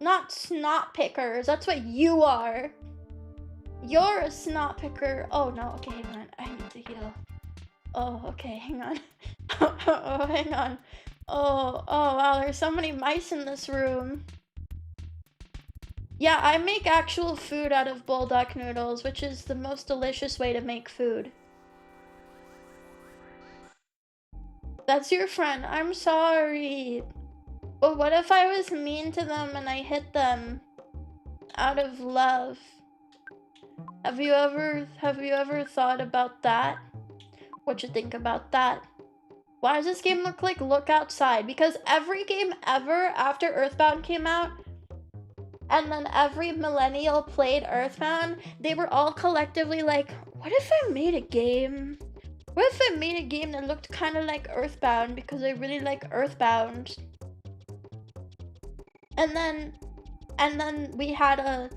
Not snot pickers, that's what you are. You're a snot picker. Oh no, okay, hang on, I need to heal. Oh, okay, hang on. Oh, hang on. Oh, wow, there's so many mice in this room. Yeah, I make actual food out of bulldog noodles, which is the most delicious way to make food. That's your friend. I'm sorry. But what if I was mean to them and I hit them out of love? Have you ever thought about that? What you think about that? Why does this game look like Look Outside? Because every game ever after Earthbound came out, and then every millennial played Earthbound, they were all collectively like, what if I made a game? What if I made a game that looked kind of like Earthbound because I really like Earthbound? And then we had a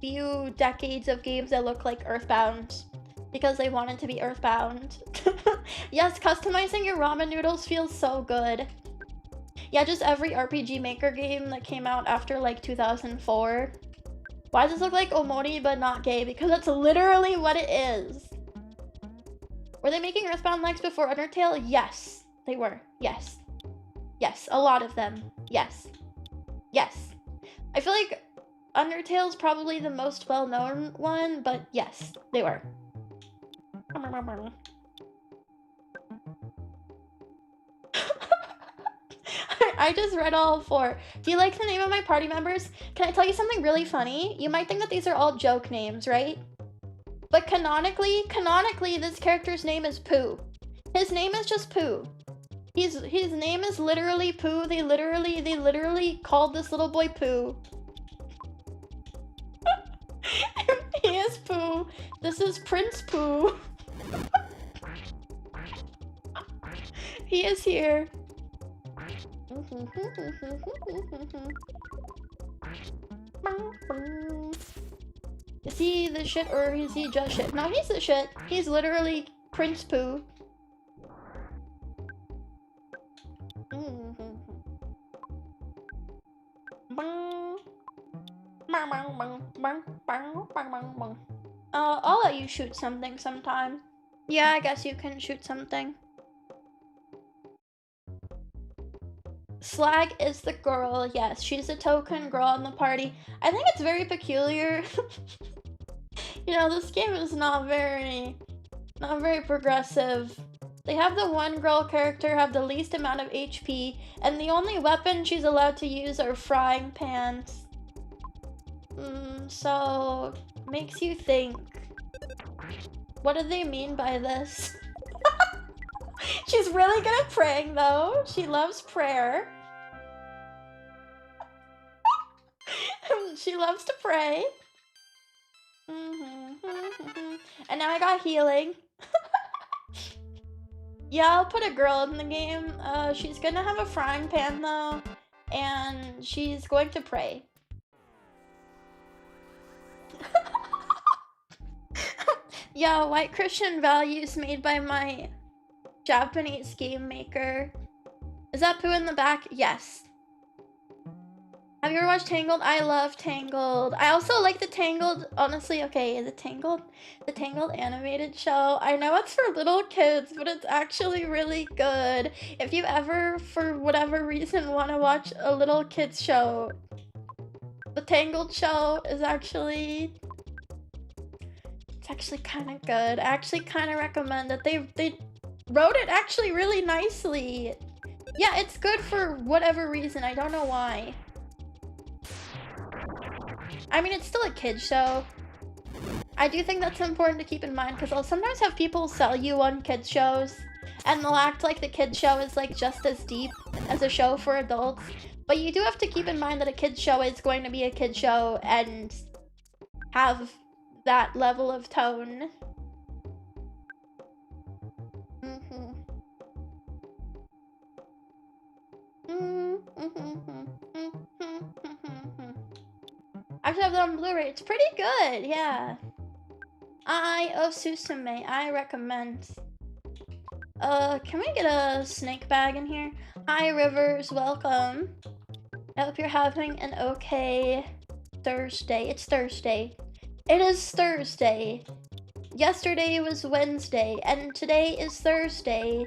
few decades of games that look like Earthbound because they wanted to be Earthbound. Yes, customizing your ramen noodles feels so good. Yeah, just every RPG Maker game that came out after like 2004. Why does this look like Omori but not gay? Because that's literally what it is. Were they making Earthbound likes before Undertale? Yes, they were. Yes. Yes, a lot of them. Yes. Yes. I feel like Undertale's probably the most well-known one, but yes, they were. I just read all 4. Do you like the name of my party members? Can I tell you something really funny? You might think that these are all joke names, right? But canonically, this character's name is Pooh. His name is just Pooh. His name is literally Pooh. They literally called this little boy Pooh. He is Pooh. This is Prince Pooh. He is here. Is he the shit or is he just shit? No, he's the shit. He's literally Prince Pooh. I'll let you shoot something sometime. Yeah, I guess you can shoot something. Slag is the girl, yes, she's a token girl in the party. I think it's very peculiar. You know, this game is not very progressive. They have the one girl character have the least amount of HP, and the only weapon she's allowed to use are frying pans. So, makes you think. What do they mean by this? She's really good at praying, though. She loves prayer. She loves to pray. And now I got healing. Yeah, I'll put a girl in the game. She's gonna have a frying pan, though. And she's going to pray. Yeah, white Christian values made by my Japanese game maker. Is that Pooh in the back? Yes. Have you ever watched Tangled? I love Tangled. I also like the Tangled, honestly, okay, the Tangled animated show. I know it's for little kids, but it's actually really good. If you ever, for whatever reason, want to watch a little kids show, the Tangled show is actually... It's actually kind of good. I actually kind of recommend it. They wrote it actually really nicely. Yeah, it's good for whatever reason. I don't know why. I mean, it's still a kid's show. I do think that's important to keep in mind because I'll sometimes have people sell you on kids shows and they'll act like the kids show is like just as deep as a show for adults. But you do have to keep in mind that a kids show is going to be a kids show and have that level of tone. I actually have that on Blu-ray. It's pretty good, yeah. Eye of Susume, I recommend. Can we get a snake bag in here? Hi, Rivers, welcome. I hope you're having an okay Thursday. It's Thursday. It is Thursday. Yesterday was Wednesday, and today is Thursday.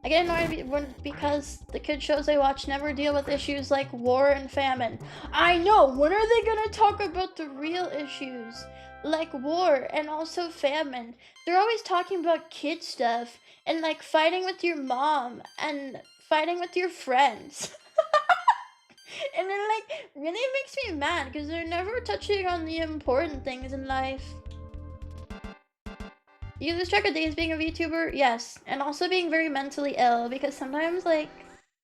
I get annoyed because the kid shows I watch never deal with issues like war and famine. I know, when are they gonna talk about the real issues? Like war and also famine. They're always talking about kid stuff and like fighting with your mom and fighting with your friends. And it like really makes me mad because they're never touching on the important things in life. You lose track of days being a VTuber? Yes. And also being very mentally ill because sometimes like,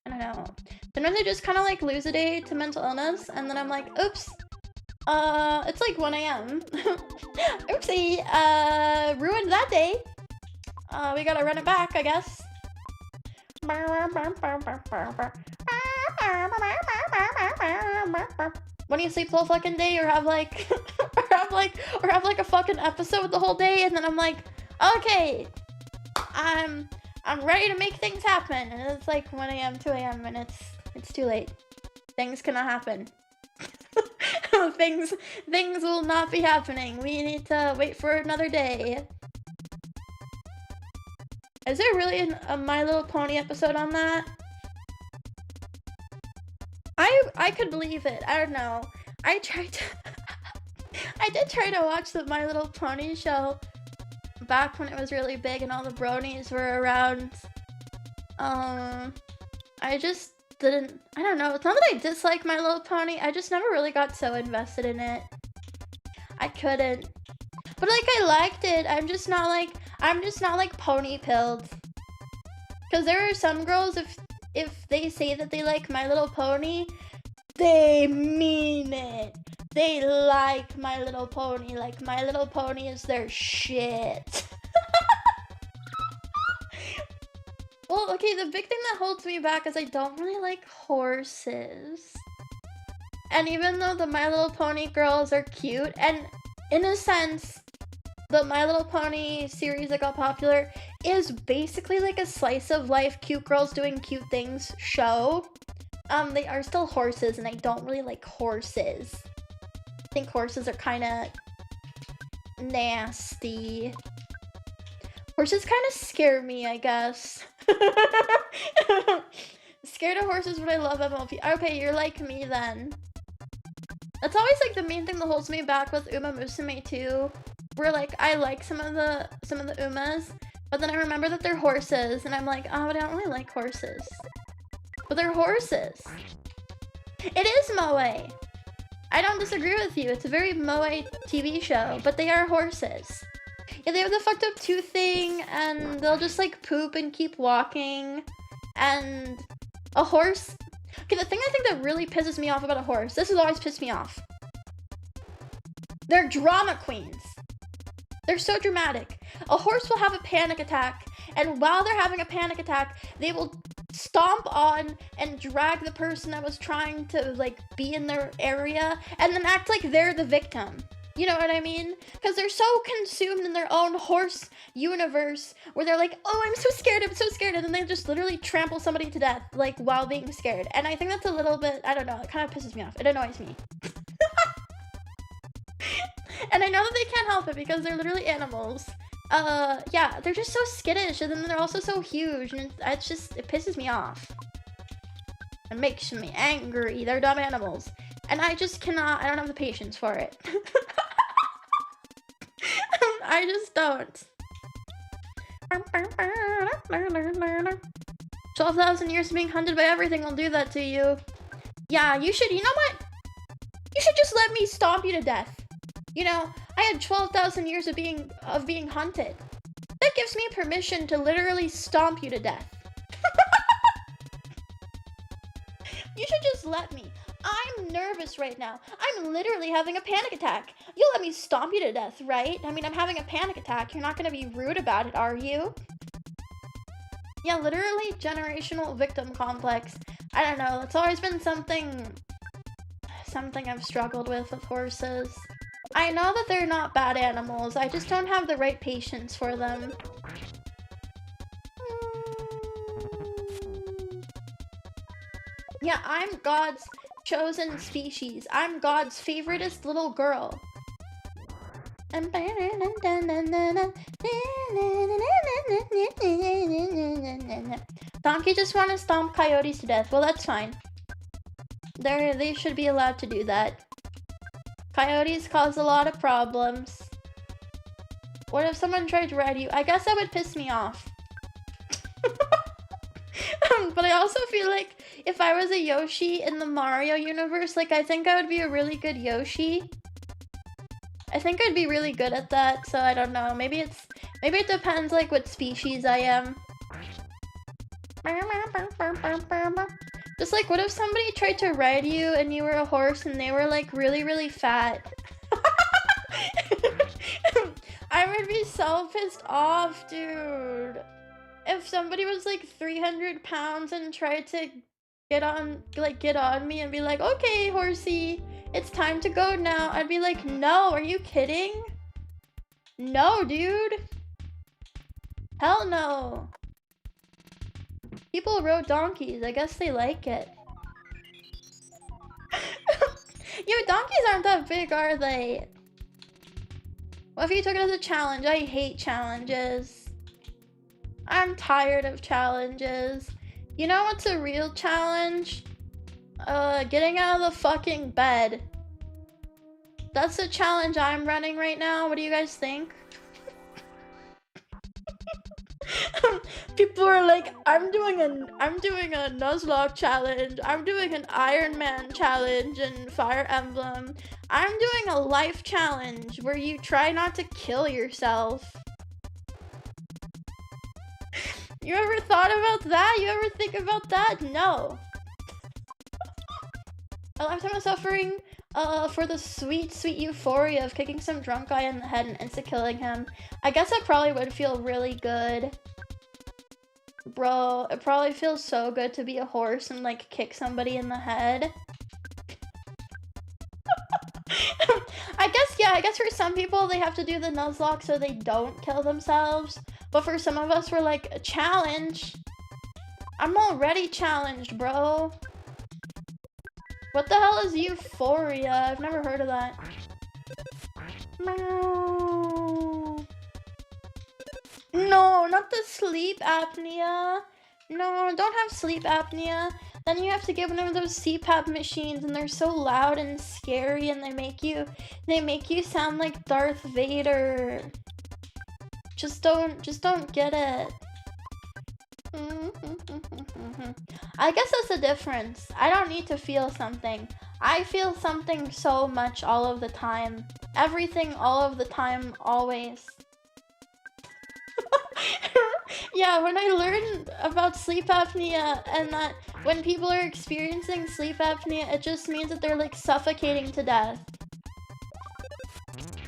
I don't know. Sometimes I just kind of like lose a day to mental illness and then I'm like, oops. It's like 1 a.m. Oopsie. Ruined that day. We gotta run it back, I guess. When you sleep the whole fucking day or have like or have like a fucking episode the whole day and then I'm like, okay, I'm ready to make things happen, and it's like 1 a.m., 2 a.m. and it's too late. Things cannot happen. things will not be happening. We need to wait for another day. Is there really a My Little Pony episode on that? I could believe it. I don't know. I did try to watch the My Little Pony show back when it was really big and all the bronies were around. I just didn't, I don't know. It's not that I dislike My Little Pony. I just never really got so invested in it. I couldn't. But like I liked it. I'm just not like pony pilled. Cause there are some girls if they say that they like My Little Pony, they mean it. They like My Little Pony. Like My Little Pony is their shit. Well, okay, the big thing that holds me back is I don't really like horses. And even though the My Little Pony girls are cute, and in a sense, the My Little Pony series that got popular is basically like a slice of life cute girls doing cute things show. They are still horses, and I don't really like horses. I think horses are kind of nasty. Horses kind of scare me, I guess. Scared of horses, but I love MLP. Okay, you're like me then. That's always like the main thing that holds me back with Uma Musume too. Where like I like some of the Umas, but then I remember that they're horses, and I'm like, oh, but I don't really like horses. But they're horses. It is moe. I don't disagree with you. It's a very moe TV show, but they are horses. Yeah, they have the fucked up tooth thing, and they'll just like poop and keep walking. And a horse. Okay, the thing I think that really pisses me off about a horse, this has always pissed me off. They're drama queens. They're so dramatic. A horse will have a panic attack, and while they're having a panic attack, they will stomp on and drag the person that was trying to like be in their area and then act like they're the victim. You know what I mean? Because they're so consumed in their own horse universe where they're like, oh, I'm so scared, and then they just literally trample somebody to death like while being scared. And I think that's a little bit, I don't know, it kind of pisses me off. It annoys me. And I know that they can't help it because they're literally animals. Yeah, they're just so skittish, and then they're also so huge, and it's just, it pisses me off. It makes me angry. They're dumb animals. And I just cannot, I don't have the patience for it. I just don't. 12,000 years of being hunted by everything will do that to you. Yeah, you should, you know what? You should just let me stomp you to death. You know, I had 12,000 years of being hunted. That gives me permission to literally stomp you to death. You should just let me. I'm nervous right now. I'm literally having a panic attack. You'll let me stomp you to death, right? I mean, I'm having a panic attack. You're not gonna be rude about it, are you? Yeah, literally generational victim complex. I don't know, it's always been something I've struggled with horses. I know that they're not bad animals, I just don't have the right patience for them. Yeah, I'm God's chosen species. I'm God's favoriteest little girl. Donkey just want to stomp coyotes to death. Well, that's fine. They should be allowed to do that. Coyotes cause a lot of problems. What if someone tried to ride you? I guess that would piss me off. But I also feel like if I was a Yoshi in the Mario universe, like, I think I would be a really good Yoshi. I think I'd be really good at that, so I don't know. Maybe it depends, like, what species I am. Just like, what if somebody tried to ride you and you were a horse and they were, like, really, really fat? I would be so pissed off, dude. If somebody was, like, 300 pounds and tried to get on me and be like, okay, horsey, it's time to go now, I'd be like, no, are you kidding? No, dude. Hell no. People rode donkeys. I guess they like it. Yo, donkeys aren't that big, are they? What if you took it as a challenge? I hate challenges. I'm tired of challenges. You know what's a real challenge? Getting out of the fucking bed. That's the challenge I'm running right now. What do you guys think? People are like, I'm doing a Nuzlocke challenge. I'm doing an Iron Man challenge and Fire Emblem. I'm doing a life challenge where you try not to kill yourself. You ever thought about that? You ever think about that? No. A lifetime of suffering for the sweet, sweet euphoria of kicking some drunk guy in the head and insta-killing him. I guess that probably would feel really good. Bro, it probably feels so good to be a horse and, like, kick somebody in the head. I guess for some people, they have to do the Nuzlocke so they don't kill themselves. But for some of us, we're like, a challenge? I'm already challenged, bro. What the hell is euphoria? I've never heard of that. No, not the sleep apnea. No, don't have sleep apnea. Then you have to get one of those CPAP machines and they're so loud and scary and they make you sound like Darth Vader. Just don't get it. I guess that's the difference. I don't need to feel something. I feel something so much all of the time. Everything all of the time, always. Yeah, when I learned about sleep apnea and that when people are experiencing sleep apnea, it just means that they're, like, suffocating to death.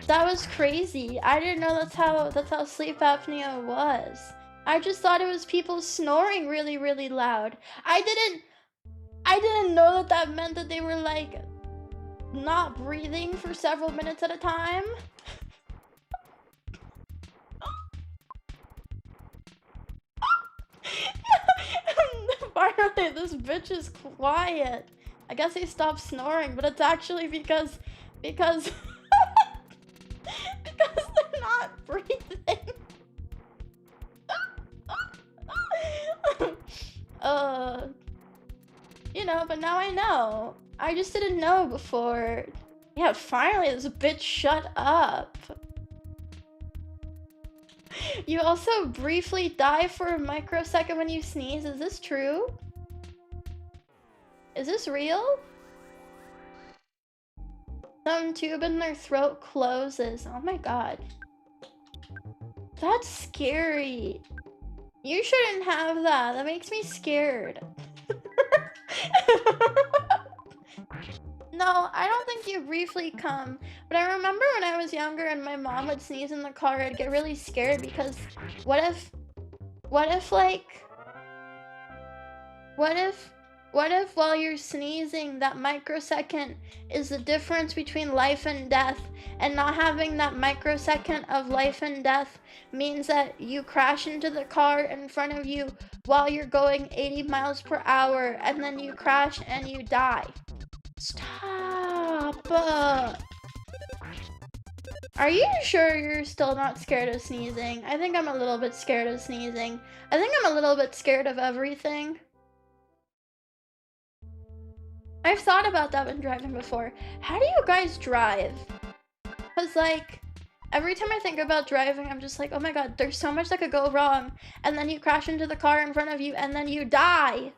That was crazy. I didn't know that's how sleep apnea was. I just thought it was people snoring really, really loud. I didn't know that meant that they were, like, not breathing for several minutes at a time. Finally, this bitch is quiet. I guess he stopped snoring, but it's actually because because they're not breathing. You know, but now I know. I just didn't know before. Yeah, finally, this bitch shut up. You also briefly die for a microsecond when you sneeze. Is this true? Is this real? Some tube in their throat closes. Oh my god. That's scary. You shouldn't have that. That makes me scared. No, I don't think you briefly come. But I remember when I was younger and my mom would sneeze in the car, I'd get really scared because what if, like, what if while you're sneezing, that microsecond is the difference between life and death, and not having that microsecond of life and death means that you crash into the car in front of you while you're going 80 miles per hour, and then you crash and you die. Stop! Are you sure you're still not scared of sneezing? I think I'm a little bit scared of sneezing. I think I'm a little bit scared of everything. I've thought about that when driving before. How do you guys drive? Because, like, every time I think about driving, I'm just like, oh my god, there's so much that could go wrong. And then you crash into the car in front of you, and then you die.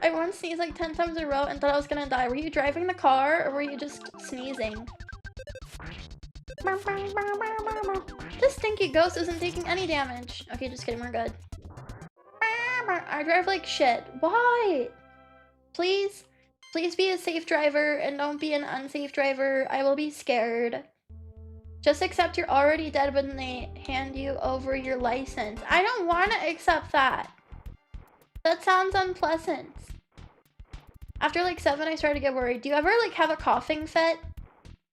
I once sneezed like 10 times in a row and thought I was gonna die. Were you driving the car, or were you just sneezing? This stinky ghost isn't taking any damage. Okay, just kidding, we're good. I drive like shit. Why? Please be a safe driver and don't be an unsafe driver. I will be scared. Just accept you're already dead when they hand you over your license. I don't want to accept that. That sounds unpleasant. After like 7, I started to get worried. Do you ever like have a coughing fit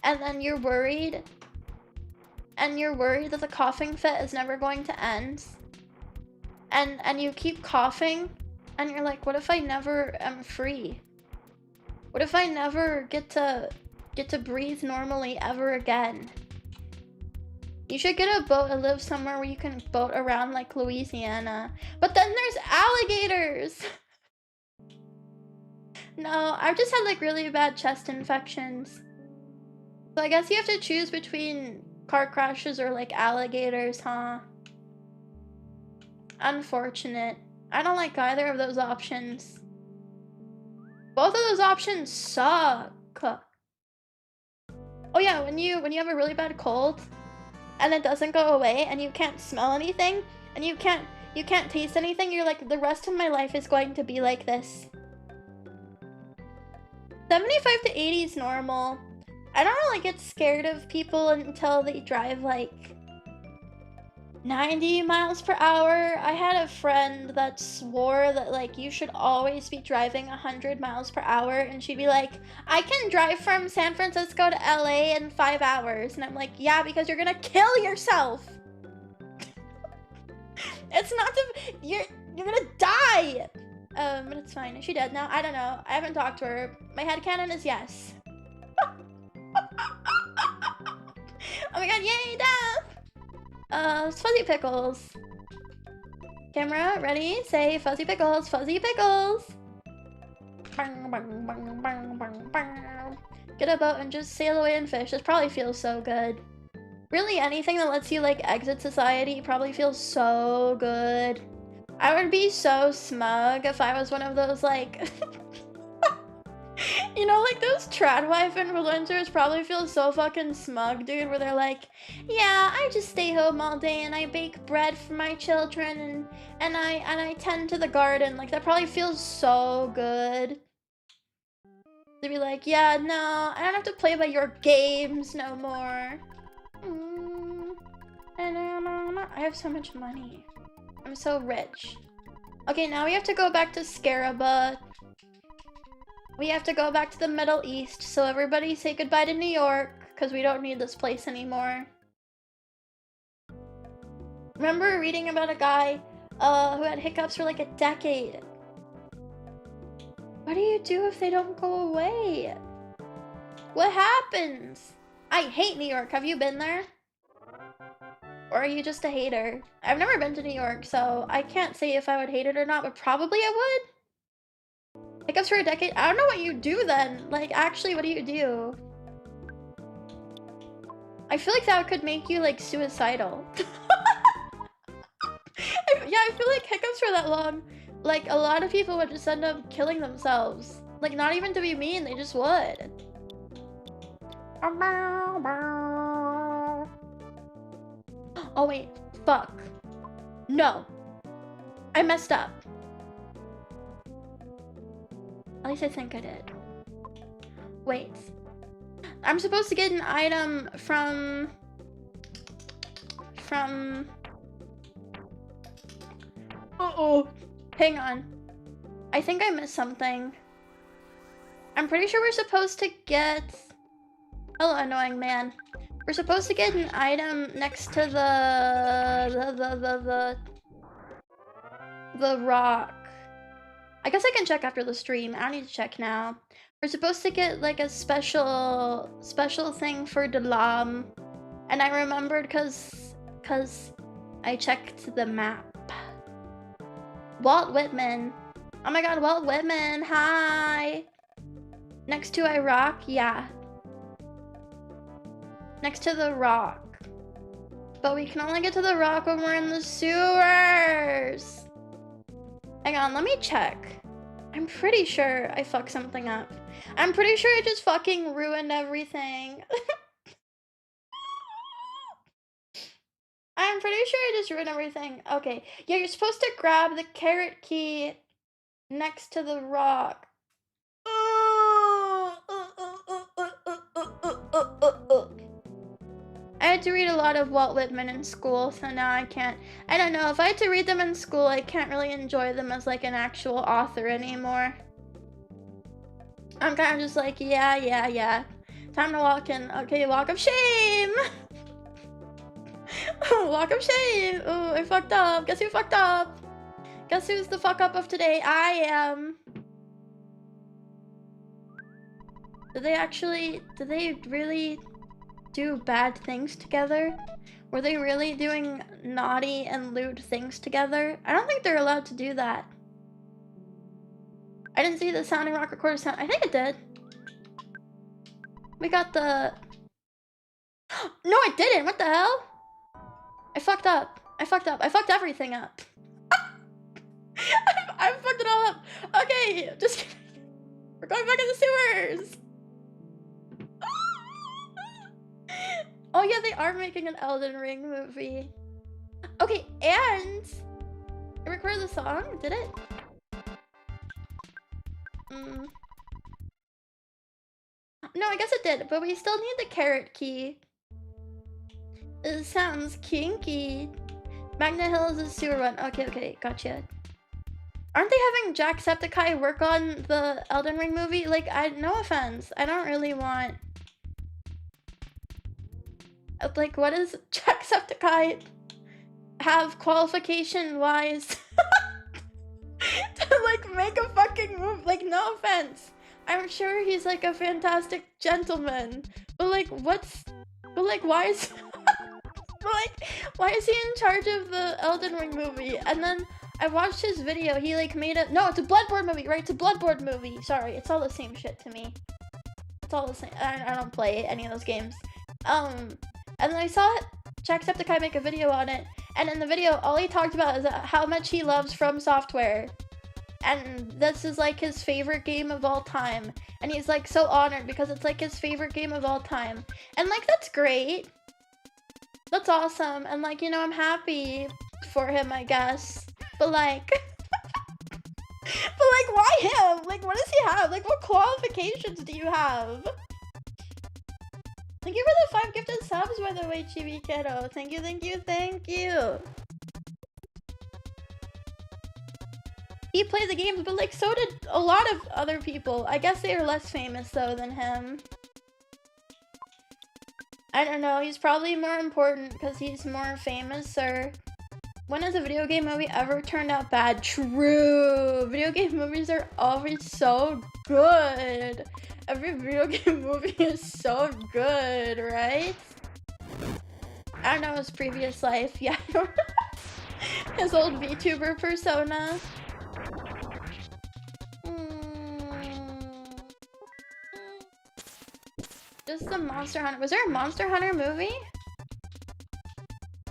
and then you're worried? And you're worried that the coughing fit is never going to end? And you keep coughing and you're like, what if I never am free? What if I never get to breathe normally ever again? You should get a boat and live somewhere where you can boat around like Louisiana. But then there's alligators! No, I've just had like really bad chest infections. So I guess you have to choose between car crashes or like alligators, huh? Unfortunate. I don't like either of those options. Both of those options suck. Oh yeah, when you have a really bad cold and it doesn't go away and you can't smell anything and you can't taste anything, you're like, the rest of my life is going to be like this. 75 to 80 is normal. I don't really get scared of people until they drive like 90 miles per hour. I had a friend that swore that like you should always be driving 100 miles per hour, and she'd be like, I can drive from San Francisco to LA in 5 hours. And I'm like, yeah, because you're gonna kill yourself. It's not to, you're gonna die. But it's fine. Is she dead now? I don't know. I haven't talked to her. My headcanon is yes. Oh my god, yay, death! Fuzzy Pickles. Camera, ready? Say Fuzzy Pickles, Fuzzy Pickles! Get a boat and just sail away and fish. This probably feels so good. Really, anything that lets you, like, exit society probably feels so good. I would be so smug if I was one of those, like... You know, like, those trad wife influencers probably feel so fucking smug, dude, where they're like, yeah, I just stay home all day and I bake bread for my children and I tend to the garden. Like, that probably feels so good. They'd be like, yeah, no, I don't have to play by your games no more. I have so much money. I'm so rich. Okay, now we have to go back to Scaraba. We have to go back to the Middle East, so everybody say goodbye to New York, because we don't need this place anymore. Remember reading about a guy who had hiccups for like a decade? What do you do if they don't go away? What happens? I hate New York. Have you been there? Or are you just a hater? I've never been to New York, so I can't say if I would hate it or not, but probably I would. Hiccups for a decade? I don't know what you do then. Like, actually, what do you do? I feel like that could make you, like, suicidal. Yeah, I feel like hiccups for that long, like, a lot of people would just end up killing themselves. Like, not even to be mean, they just would. Oh, wait. Fuck. No. I messed up. At least I think I did. Wait. I'm supposed to get an item from... Uh-oh. Hang on. I think I missed something. I'm pretty sure we're supposed to get... Hello, annoying man. We're supposed to get an item next to the rock. I guess I can check after the stream. I don't need to check now. We're supposed to get like a special thing for Delam. And I remembered cause I checked the map. Walt Whitman. Oh my god, Walt Whitman, hi! Next to a rock? Yeah. Next to the rock. But we can only get to the rock when we're in the sewers! Hang on, let me check. I'm pretty sure I fucked something up. I'm pretty sure I just fucking ruined everything. I'm pretty sure I just ruined everything. Okay. Yeah, you're supposed to grab the carrot key next to the rock. I had to read a lot of Walt Whitman in school, so now I can't. I don't know, if I had to read them in school, I can't really enjoy them as like an actual author anymore. I'm kind of just like, yeah. Time to walk in. Okay, walk of shame! Walk of shame! Oh, I fucked up. Guess who fucked up? Guess who's the fuck up of today? I am. Did they really do bad things together? Were they really doing naughty and lewd things together? I don't think they're allowed to do that. I didn't see the sounding rock recorder sound. I think it did. We got the... No, I didn't! What the hell? I fucked up. I fucked everything up. I fucked it all up. Okay, just kidding. We're going back in the sewers. Oh yeah, they are making an Elden Ring movie. Okay, and I recorded the song. Did it? No, I guess it did, but we still need the carrot key. It sounds kinky. Magna Hill is a sewer run. Okay, gotcha. Aren't they having Jacksepticeye work on the Elden Ring movie? Like, no offense, I don't really want... Like, what does Jacksepticeye have qualification-wise to, like, make a fucking movie? Like, no offense. I'm sure he's, like, a fantastic gentleman. But, like, why is... why is he in charge of the Elden Ring movie? And then I watched his video. He like made it. No, it's a Bloodborne movie, right? It's a Bloodborne movie. Sorry, it's all the same shit to me. It's all the same. I don't play any of those games. And then I saw Jacksepticeye make a video on it, and in the video, all he talked about is how much he loves From Software, and this is like his favorite game of all time. And he's like so honored because it's like his favorite game of all time. And like that's great. That's awesome, and like, you know, I'm happy for him, I guess. But like, why him? Like, what does he have? Like, what qualifications do you have? Thank you for the 5 gifted subs, by the way, Chibi Kiddo. Thank you. He played the games, but like, so did a lot of other people. I guess they are less famous, though, than him. I don't know, he's probably more important because he's more famous, or... When has a video game movie ever turned out bad? True! Video game movies are always so good! Every video game movie is so good, right? I don't know his previous life, yeah. His old VTuber persona. Just the Monster Hunter. Was there a Monster Hunter movie?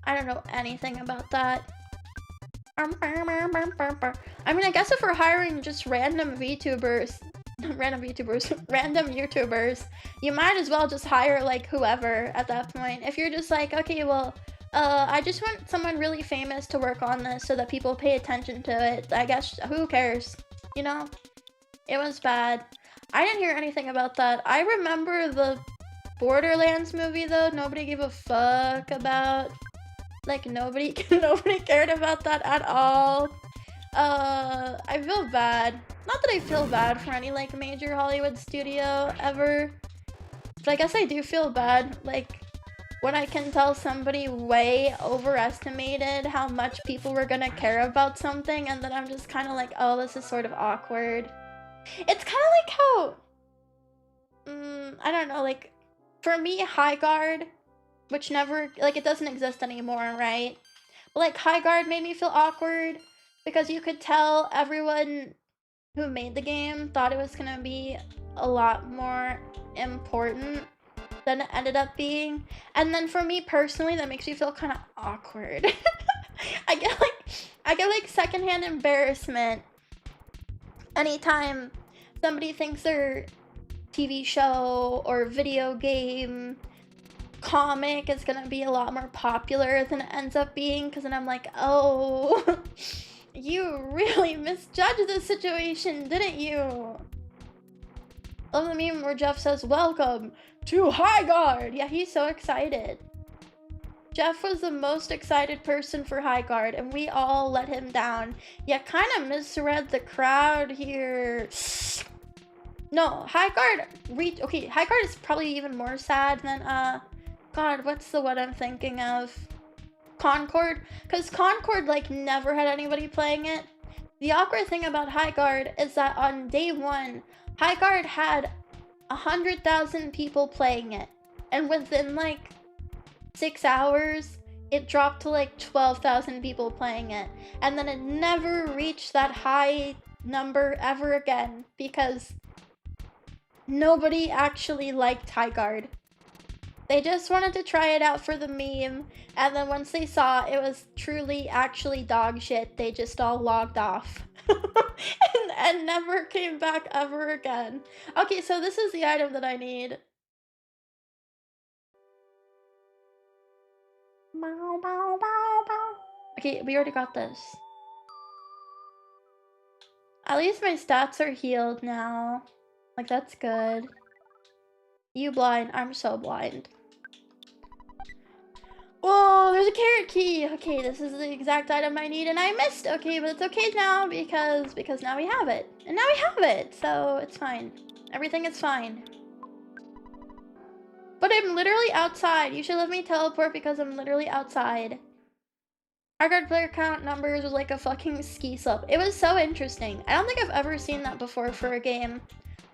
I don't know anything about that. I mean, I guess if we're hiring just random YouTubers, you might as well just hire like whoever at that point. If you're just like, okay, well, I just want someone really famous to work on this so that people pay attention to it. I guess, who cares? You know? It was bad. I didn't hear anything about that. I remember the Borderlands movie though. Nobody gave a fuck about. Like nobody cared about that at all. I feel bad. Not that I feel bad for any like major Hollywood studio ever, but I guess I do feel bad like when I can tell somebody way overestimated how much people were gonna care about something, and then I'm just kind of like, oh, this is sort of awkward. It's kind of like how, I don't know, like for me, High Guard, which never, like, it doesn't exist anymore, right? But like High Guard made me feel awkward because you could tell everyone who made the game thought it was gonna be a lot more important than it ended up being. And then for me personally, that makes me feel kind of awkward. I get like secondhand embarrassment anytime somebody thinks their TV show or video game comic is gonna be a lot more popular than it ends up being, because then I'm like, oh, you really misjudged the situation, didn't you? Love the meme where Jeff says, welcome to High Guard. Yeah, he's so excited. Jeff was the most excited person for High Guard, and we all let him down. Yeah, kind of misread the crowd here. No, High Guard High Guard is probably even more sad than, God, what's the one I'm thinking of? Concord? Because Concord, like, never had anybody playing it. The awkward thing about High Guard is that on day one, High Guard had 100,000 people playing it. And within, like, 6 hours, it dropped to, like, 12,000 people playing it. And then it never reached that high number ever again, because nobody actually liked High Guard. They just wanted to try it out for the meme, and then once they saw it was truly actually dog shit, they just all logged off. and never came back ever again. Okay, so this is the item that I need. Okay, we already got this. At least my stats are healed now. Like, that's good. You blind? I'm so blind. Whoa, there's a carrot key! Okay, this is the exact item I need and I missed! Okay, but it's okay now because now we have it. And now we have it! So, it's fine. Everything is fine. But I'm literally outside. You should let me teleport because I'm literally outside. High Guard player count numbers was like a fucking ski slip. It was so interesting. I don't think I've ever seen that before for a game.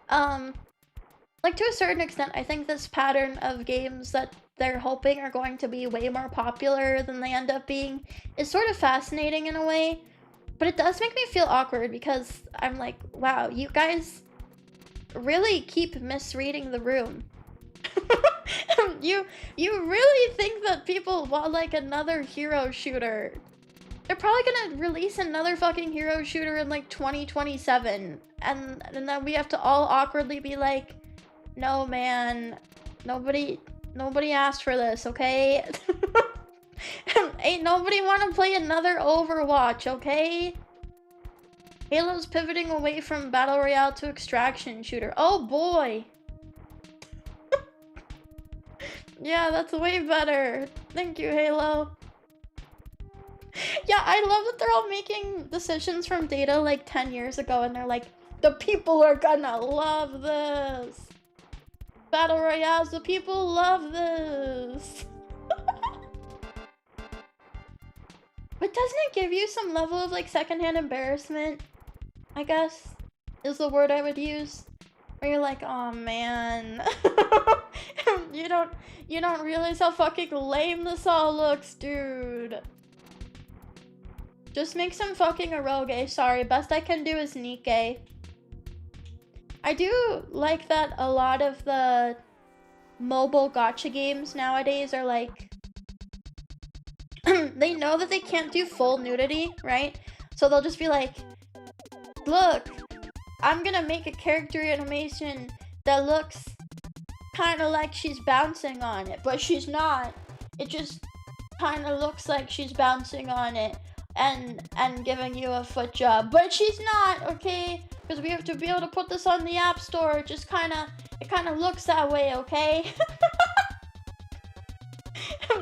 Like, to a certain extent, I think this pattern of games that they're hoping are going to be way more popular than they end up being is sort of fascinating in a way. But it does make me feel awkward because I'm like, wow, you guys really keep misreading the room. You really think that people want, like, another hero shooter. They're probably gonna release another fucking hero shooter in, like, 2027. And then we have to all awkwardly be like, no, man. Nobody asked for this, okay? Ain't nobody want to play another Overwatch, okay? Halo's pivoting away from Battle Royale to extraction shooter. Oh, boy. Yeah, that's way better. Thank you, Halo. Yeah, I love that they're all making decisions from data like 10 years ago, and they're like, the people are gonna love this. Battle Royales, the people love this. But doesn't it give you some level of, like, secondhand embarrassment? I guess is the word I would use. Where you're like, oh man. You don't realize how fucking lame this all looks, dude. Just make some fucking eroge. Sorry, best I can do is Nikke. I do like that a lot of the mobile gacha games nowadays are like, they know that they can't do full nudity, right? So they'll just be like, look, I'm gonna make a character animation that looks kind of like she's bouncing on it, but she's not. It just kind of looks like she's bouncing on it and giving you a foot job, but she's not, okay? Because we have to be able to put this on the App Store. It kind of looks that way, okay?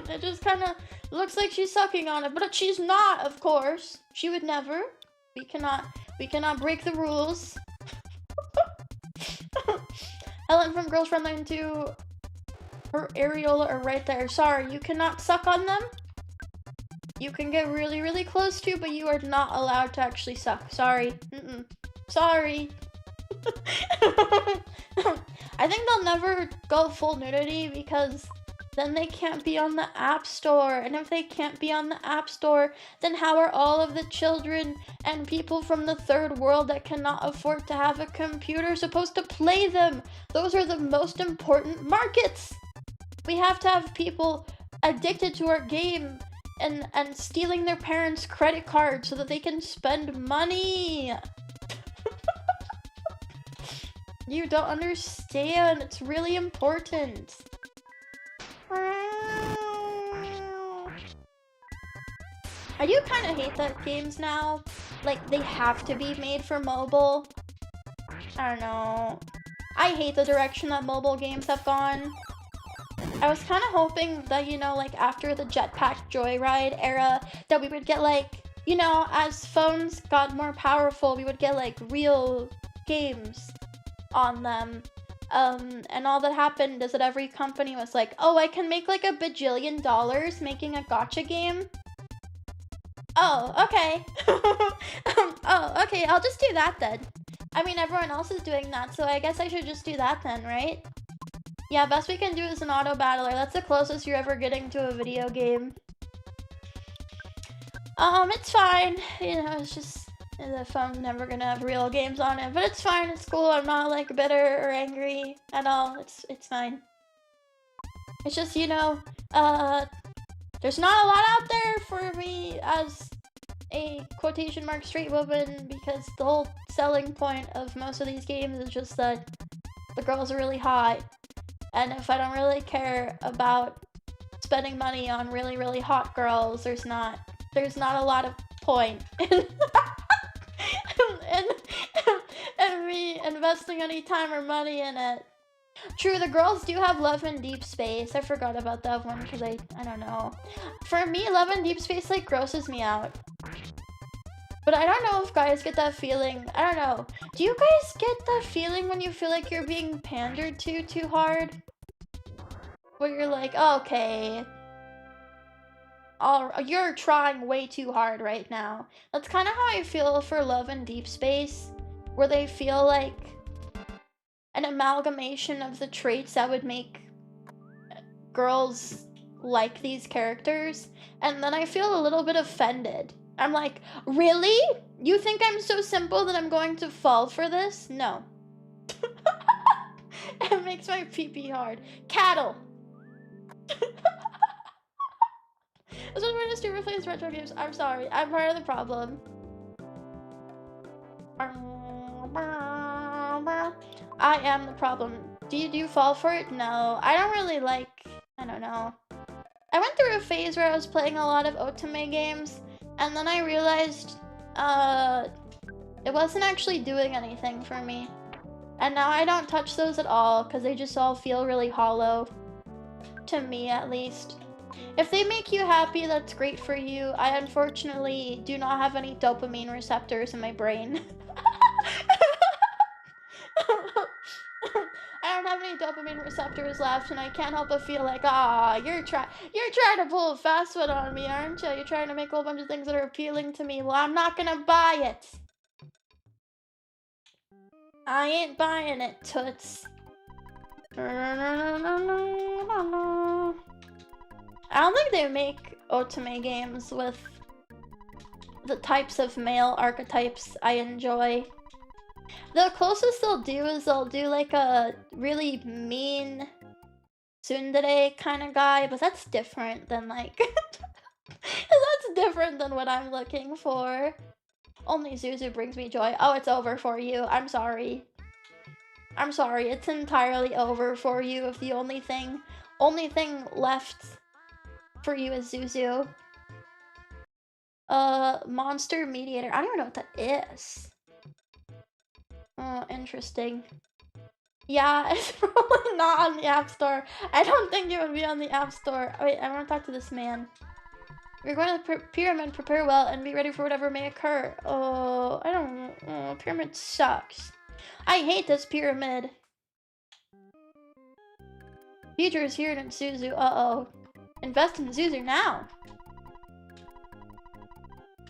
It just kind of looks like she's sucking on it, but she's not, of course. She would never. We cannot break the rules. Helen from Girls Frontline 2, her areola are right there. Sorry, you cannot suck on them. You can get really, really close to, but you are not allowed to actually suck. Sorry. Sorry. I think they'll never go full nudity because then they can't be on the App Store. And if they can't be on the App Store, then how are all of the children and people from the third world that cannot afford to have a computer supposed to play them? Those are the most important markets. We have to have people addicted to our game and stealing their parents' credit cards so that they can spend money. You don't understand. It's really important. I do kind of hate that games now, like, they have to be made for mobile. I don't know. I hate the direction that mobile games have gone. I was kind of hoping that, you know, like, after the Jetpack Joyride era, that we would get, like, you know, as phones got more powerful, we would get, like, real games on them. And all that happened is that every company was like, oh, I can make like $1 bajillion making a gacha game. Oh, okay. Oh, okay, I'll just do that then. I mean, everyone else is doing that, so I guess I should just do that then, right? Yeah, best we can do is an auto battler. That's the closest you're ever getting to a video game. It's fine. You know, it's just... the phone's never gonna have real games on it, but it's fine, it's cool. I'm not like bitter or angry at all. It's fine. It's just, you know, there's not a lot out there for me as a quotation mark straight woman, because the whole selling point of most of these games is just that the girls are really hot. And if I don't really care about spending money on really, really hot girls, there's not a lot of point in and me investing any time or money in it. True, the girls do have Love in Deep Space. I forgot about that one because I don't know. For me, Love in Deep Space like grosses me out. But I don't know if guys get that feeling. I don't know. Do you guys get that feeling when you feel like you're being pandered to too hard? Where you're like, oh, okay, you're trying way too hard right now. That's kind of how I feel for Love in Deep Space, where they feel like an amalgamation of the traits that would make girls like these characters, and then I feel a little bit offended. I'm like, really? You think I'm so simple that I'm going to fall for this? No. It makes my pee-pee hard. Cattle! This was my to replace retro games. I'm sorry. I'm part of the problem. I am the problem. Do you fall for it? No. I don't really like... I don't know. I went through a phase where I was playing a lot of otome games, and then I realized it wasn't actually doing anything for me. And now I don't touch those at all, because they just all feel really hollow. To me, at least. If they make you happy, that's great for you. I unfortunately do not have any dopamine receptors in my brain. I don't have any dopamine receptors left, and I can't help but feel like, you're trying to pull a fast one on me, aren't you? You're trying to make a whole bunch of things that are appealing to me. Well, I'm not gonna buy it. I ain't buying it, toots. I don't think they make otome games with the types of male archetypes I enjoy. The closest they'll do is they'll do like a really mean tsundere kind of guy, but that's different than like... that's different than what I'm looking for. Only Zuzu brings me joy. Oh, it's over for you. I'm sorry. I'm sorry. It's entirely over for you if the only thing left for you is Zuzu. Monster Mediator. I don't even know what that is. Oh, interesting. Yeah, it's probably not on the App Store. I don't think it would be on the App Store. Wait, I want to talk to this man. We're going to the pyramid, prepare well, and be ready for whatever may occur. Oh, I don't know. Oh, pyramid sucks. I hate this pyramid. Future is here in Suzu. Uh-oh. Invest in Suzu now.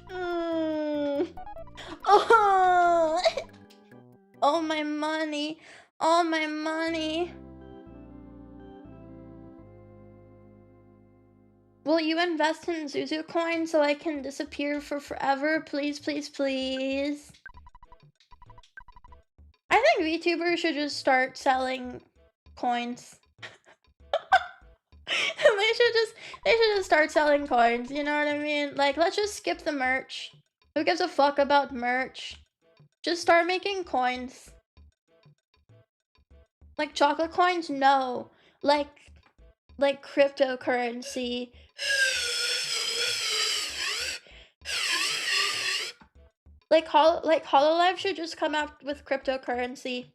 Oh. All my money. All my money. Will you invest in Zuzu coin so I can disappear for forever? Please, please, please. I think VTubers should just start selling coins. they should just start selling coins, you know what I mean? Like, let's just skip the merch. Who gives a fuck about merch? Just start making coins. Like chocolate coins? No. Like cryptocurrency. Like Hololive should just come out with cryptocurrency.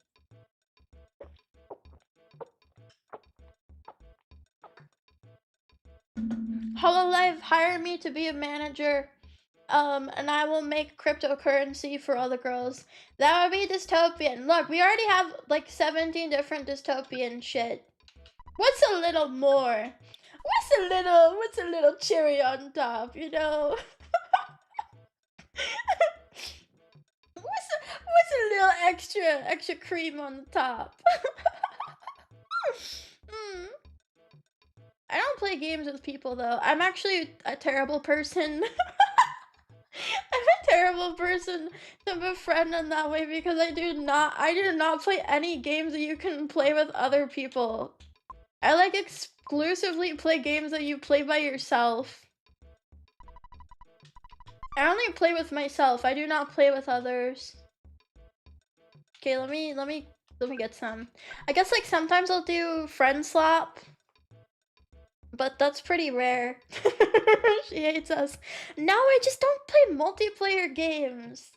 Hololive, hire me to be a manager. And I will make cryptocurrency for all the girls. That would be dystopian. Look, we already have like 17 different dystopian shit. What's a little more? What's a little cherry on top, you know? What's a little extra cream on the top? I don't play games with people though. I'm actually a terrible person. I'm a terrible person to befriend in that way because I do not play any games that you can play with other people. I like exclusively play games that you play by yourself. I only play with myself. I do not play with others. Okay, let me get some. I guess like sometimes I'll do friend swap. But that's pretty rare. She hates us. No, I just don't play multiplayer games.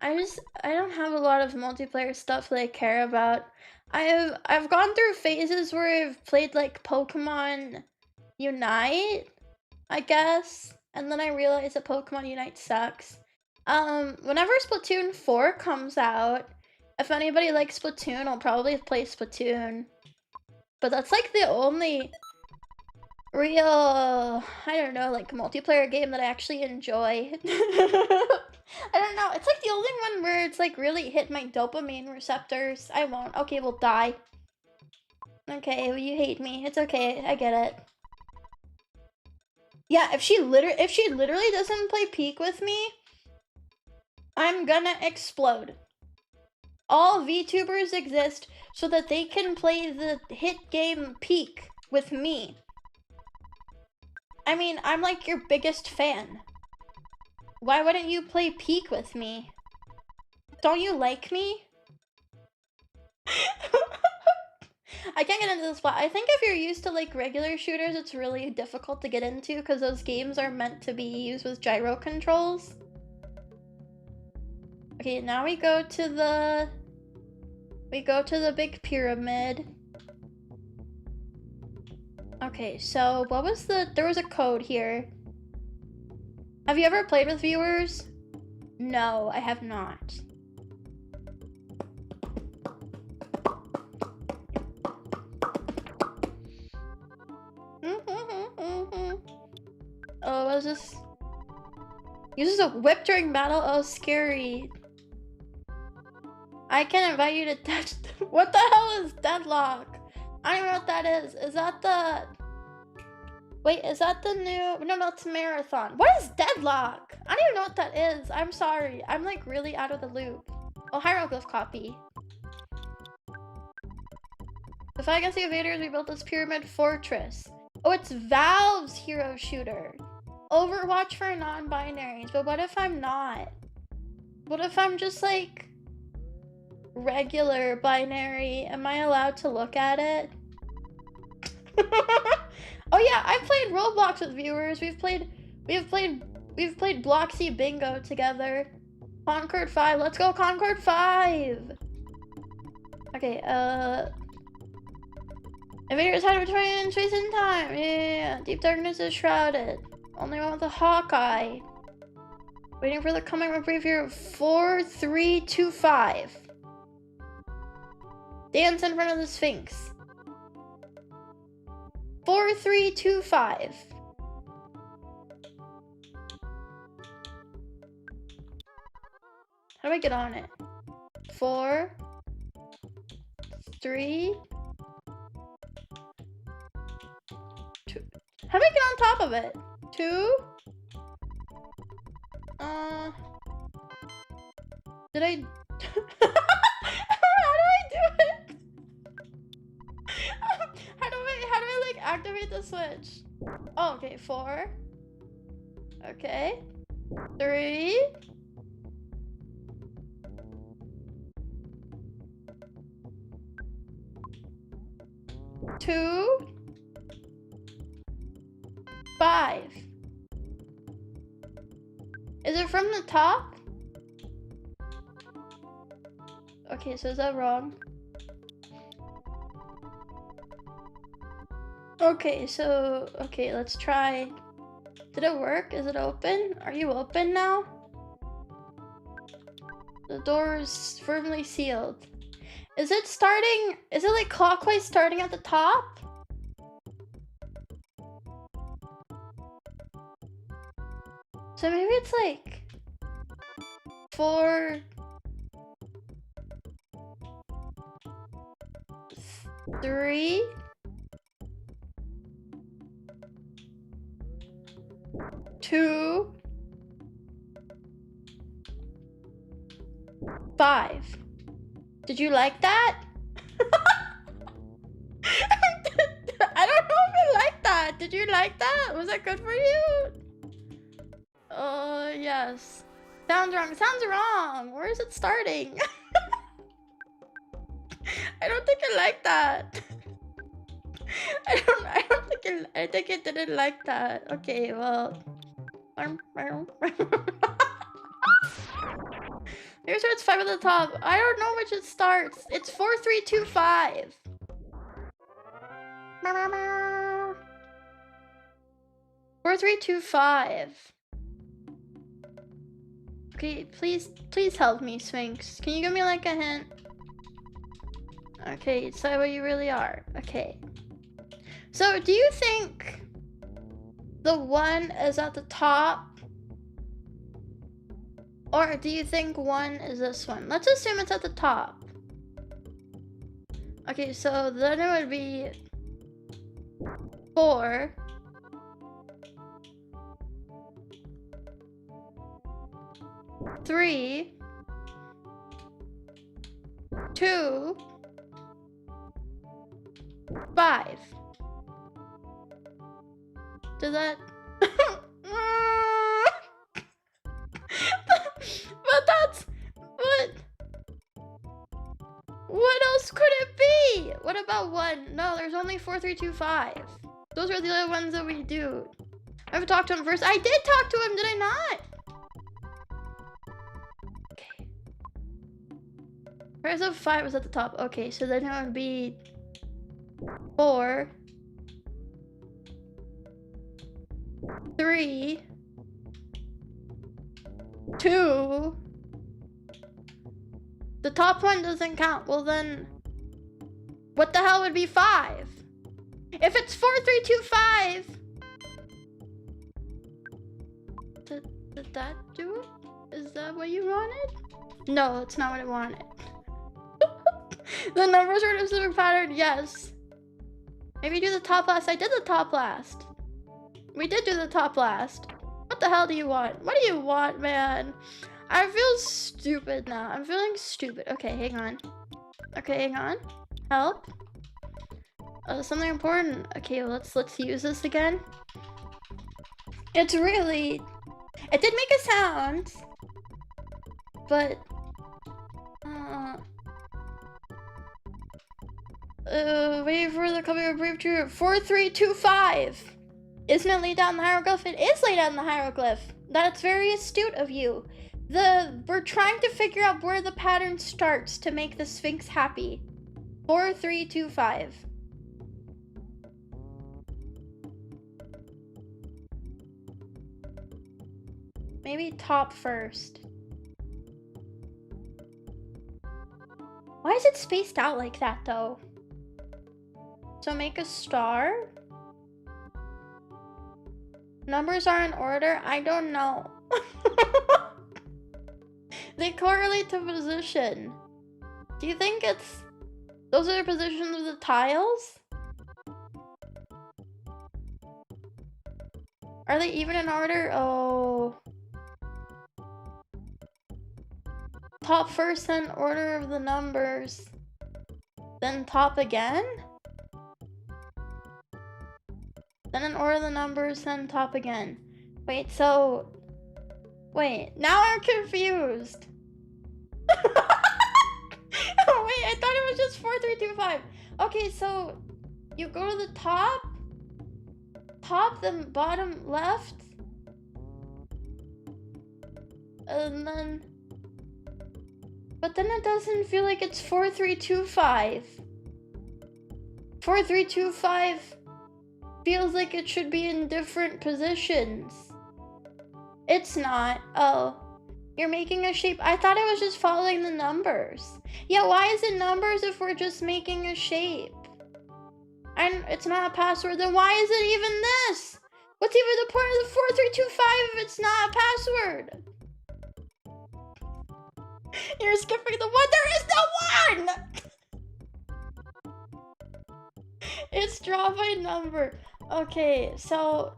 I don't have a lot of multiplayer stuff that I care about. I've gone through phases where I've played like Pokemon Unite, I guess. And then I realized that Pokemon Unite sucks. Whenever Splatoon 4 comes out, if anybody likes Splatoon, I'll probably play Splatoon. But that's like the only real, I don't know, like multiplayer game that I actually enjoy. I don't know, it's like the only one where it's like really hit my dopamine receptors. I won't. Okay, we'll die. Okay, well, you hate me. It's okay, I get it. Yeah, if she literally doesn't play Peak with me, I'm gonna explode. All VTubers exist so that they can play the hit game Peak with me. I mean, I'm like your biggest fan. Why wouldn't you play Peak with me? Don't you like me? I can't get into this spot. I think if you're used to like regular shooters, it's really difficult to get into because those games are meant to be used with gyro controls. Okay, now we go to the big pyramid. Okay, so what was there was a code here. Have you ever played with viewers? No, I have not. Oh, what is this? Uses a whip during battle? Oh, scary. I can invite you to touch. What the hell is deadlock? I don't even know what that is. Is that the... Wait, is that the new... No, it's marathon. What is deadlock? I don't even know what that is. I'm sorry. I'm like really out of the loop. Oh, hieroglyph copy. To fight against the invaders, we built this pyramid fortress. Oh, it's Valve's hero shooter. Overwatch for non-binaries. But what if I'm not? What if I'm just like... regular binary? Am I allowed to look at it? Oh yeah, I've played Roblox with viewers. We've played Bloxy Bingo together. Concord 5. Let's go, Concord 5. Okay, invaders had to return space in time. Yeah. Deep darkness is shrouded. Only one with a Hawkeye. Waiting for the coming reprieve here. 4325. Dance in front of the Sphinx. 4325. How do I get on it? 4, 3, 2. How do I get on top of it? 2. Did I? How do I do it? How do I like activate the switch? Oh, okay. 4. Okay. 3. 2. 5. Is it from the top? Okay, so is that wrong? Okay, so, okay, let's try. Did it work? Is it open? Are you open now? The door is firmly sealed. Is it starting? Is it like clockwise starting at the top? So maybe it's like 4, 3, 2, 5. Did you like that? I don't know if I like that. Did you like that? Was that good for you? Yes. Sounds wrong. Sounds wrong. Where is it starting? I don't think I like that. I think it didn't like that. Okay, well. Here's where it's 5 at the top. I don't know which it starts. It's 4325. 4325. Okay, please help me, Sphinx. Can you give me like a hint? Okay, say what you really are. Okay. So, do you think the 1 is at the top? Or do you think 1 is this one? Let's assume it's at the top. Okay, so then it would be 4. 3, 2, 5. Does that? But that's what else could it be? What about 1? No, there's only 4, 3, 2, 5. Those are the other ones that we do. I have to talk to him first. I did talk to him, did I not? Okay. Where's the 5 was at the top? Okay, so then it would be 4, 3, 2. The top one doesn't count. Well then, what the hell would be 5? If it's 4, 3, 2, 5. Did that do it? Is that what you wanted? No, it's not what I wanted. The numbers are in a specific pattern, yes. Maybe do the top last. I did the top last. We did do the top last. What the hell do you want? What do you want, man? I feel stupid now. I'm feeling stupid. Okay, hang on. Okay, hang on. Help. Something important. Okay, well, let's use this again. It's really... It did make a sound. But... wait for the coming of brave true. 4325. Isn't it laid down the hieroglyph? It is laid down the hieroglyph. That's very astute of you. We're trying to figure out where the pattern starts to make the Sphinx happy. 4, 3, 2, 5. Maybe top first. Why is it spaced out like that though? So make a star. Numbers are in order? I don't know. They correlate to position. Do you think those are the positions of the tiles? Are they even in order? Oh. Top first, then order of the numbers. Then top again? Then in order of the numbers, then top again. Wait, so... Wait, now I'm confused. Oh, wait, I thought it was just 4, 3, 2, 5. Okay, so you go to the top, then bottom left, and then... But then it doesn't feel like it's 4, 3, 2, 5. 4, 3, 2, 5 feels like it should be in different positions. It's not. Oh. You're making a shape. I thought it was just following the numbers. Yeah, why is it numbers if we're just making a shape? And it's not a password, then why is it even this? What's even the point of the 4325 if it's not a password? You're skipping the one. There is no one! It's draw by number. Okay, so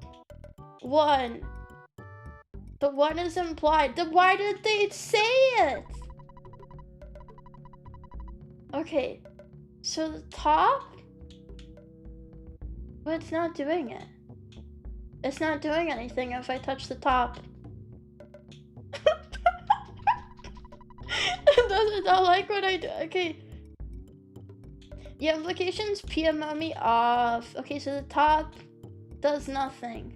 1. The 1 is implied. Then why did they say it? Okay, so the top? But it's not doing it. It's not doing anything if I touch the top. It doesn't like what I do. Okay. The implications PMO me off. Okay, so the top does nothing.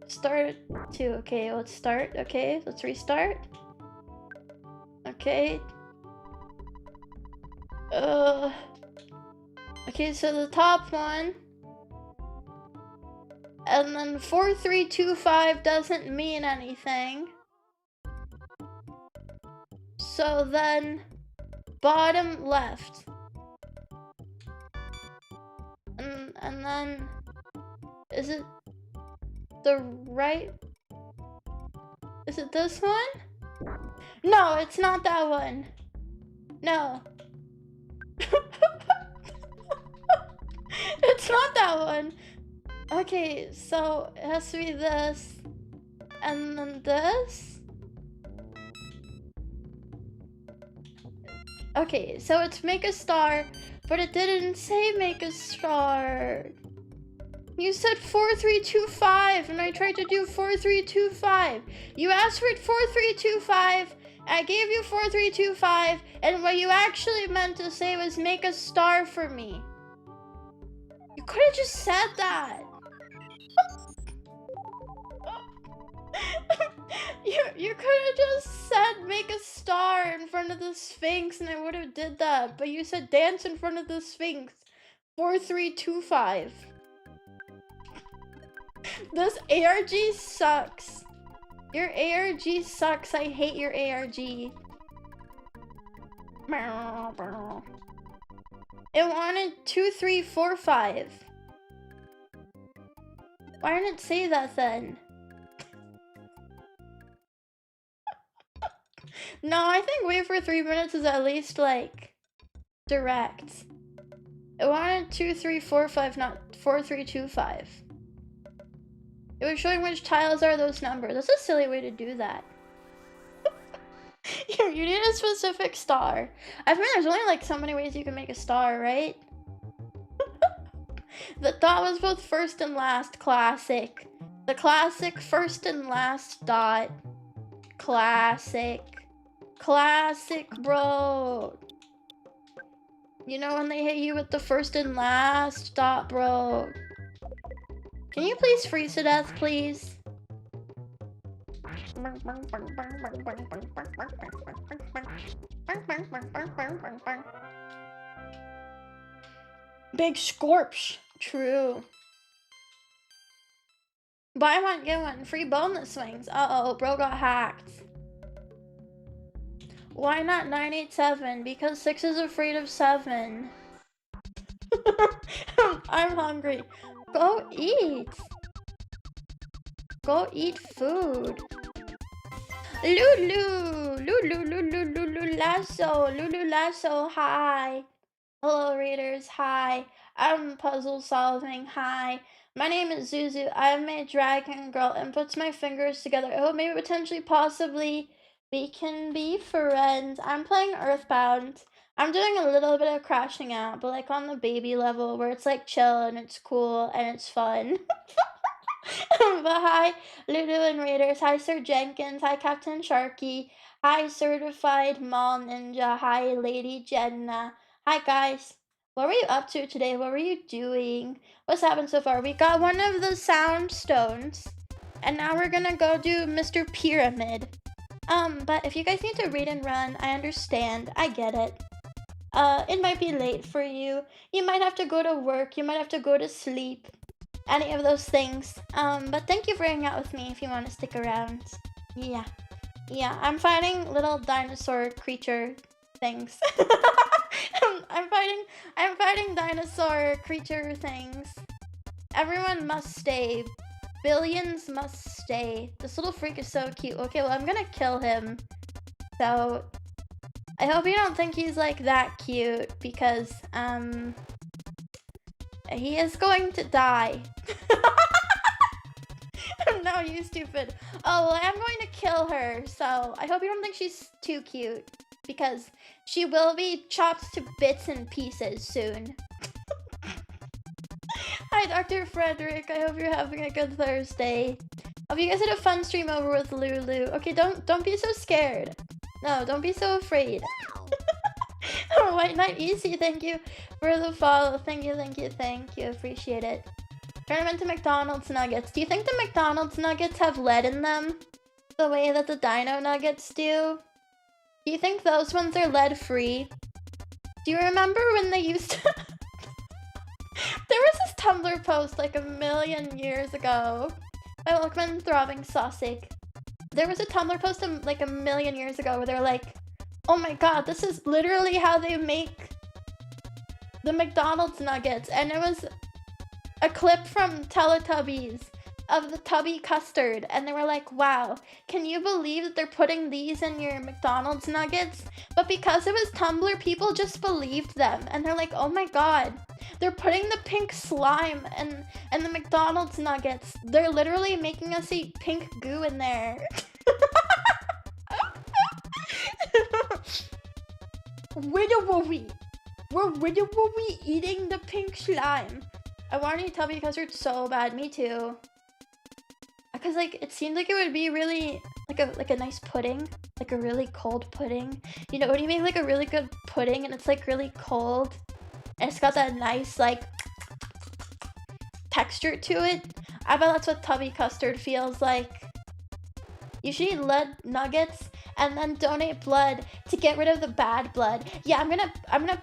Start 2. Okay, let's start. Okay, let's restart. Okay. Okay, so the top one. And then 4325 doesn't mean anything. So then bottom left. And then is it the right? Is it this one? No, it's not that one. No. It's not that one. Okay, so it has to be this. And then this. Okay, so it's make a star, but it didn't say make a star. You said 4325, and I tried to do 4325. You asked for 4325, I gave you 4325, and what you actually meant to say was make a star for me. You could have just said that. You could have just said make a star in front of the Sphinx and I would have did that, but you said dance in front of the Sphinx. 4325. This ARG sucks. Your ARG sucks. I hate your ARG. It wanted 2, 3, 4, 5. Why didn't it say that then? No, I think wait for 3 minutes is at least like direct. It wanted 2, 3, 4, 5, not 4, 3, 2, 5. It was showing which tiles are those numbers. That's a silly way to do that. You need a specific star. I mean, there's only like so many ways you can make a star, right? The dot was both first and last. Classic. The classic first and last dot. Classic. Classic, bro. You know when they hit you with the first and last dot, bro. Can you please freeze to death, please? Big scorch. True. Buy one, get one. Free boneless wings. Uh-oh, bro got hacked. Why not 987? Because 6 is afraid of 7. I'm hungry. Go eat. Go eat food. Lulu. Lulu Lasso. Lulu Lasso, hi. Hello, readers, hi. I'm puzzle solving, hi. My name is Zuzu. I'm a dragon girl and puts my fingers together. I hope maybe potentially possibly we can be friends. I'm playing Earthbound. I'm doing a little bit of crashing out, but like on the baby level where it's like chill and it's cool and it's fun. But hi, Lulu and Raiders. Hi, Sir Jenkins. Hi, Captain Sharky. Hi, Certified Mall Ninja. Hi, Lady Jenna. Hi, guys. What were you up to today? What were you doing? What's happened so far? We got one of the sound stones. And now we're gonna go do Mr. Pyramid. But if you guys need to read and run, I understand. I get it. It might be late for you. You might have to go to work. You might have to go to sleep. Any of those things. But thank you for hanging out with me if you want to stick around. Yeah. Yeah, I'm fighting little dinosaur creature things. I'm fighting dinosaur creature things. Everyone must stay. Billions must stay. This little freak is so cute. Okay, well, I'm gonna kill him. So, I hope you don't think he's like that cute because, he is going to die. No, you stupid. Oh, well, I'm going to kill her, so I hope you don't think she's too cute, because she will be chopped to bits and pieces soon. Hi, Dr. Frederick. I hope you're having a good Thursday. Hope you guys had a fun stream over with Lulu. Okay, don't be so scared. No, don't be so afraid. White Knight Easy, thank you for the follow. Thank you. Appreciate it. Turn them into McDonald's nuggets. Do you think the McDonald's nuggets have lead in them? The way that the Dino nuggets do? Do you think those ones are lead free? Do you remember when they used to... There was this Tumblr post like a million years ago by Lookman Throbbing Sausage. There was a Tumblr post like a million years ago where they're like, oh my god, this is literally how they make the McDonald's nuggets. And it was a clip from Teletubbies of the Tubby custard. And they were like, wow, can you believe that they're putting these in your McDonald's nuggets? But because it was Tumblr, people just believed them. And they're like, oh my god, they're putting the pink slime and the McDonald's nuggets. They're literally making us eat pink goo in there. We're eating the pink slime. I want to eat Tubby custard so bad. Me too. Because like it seemed like it would be really like a nice pudding, like a really cold pudding. You know when you make like a really good pudding and it's like really cold and it's got that nice like texture to it. I bet that's what Tubby custard feels like. You should eat lead nuggets and then donate blood to get rid of the bad blood. Yeah, I'm gonna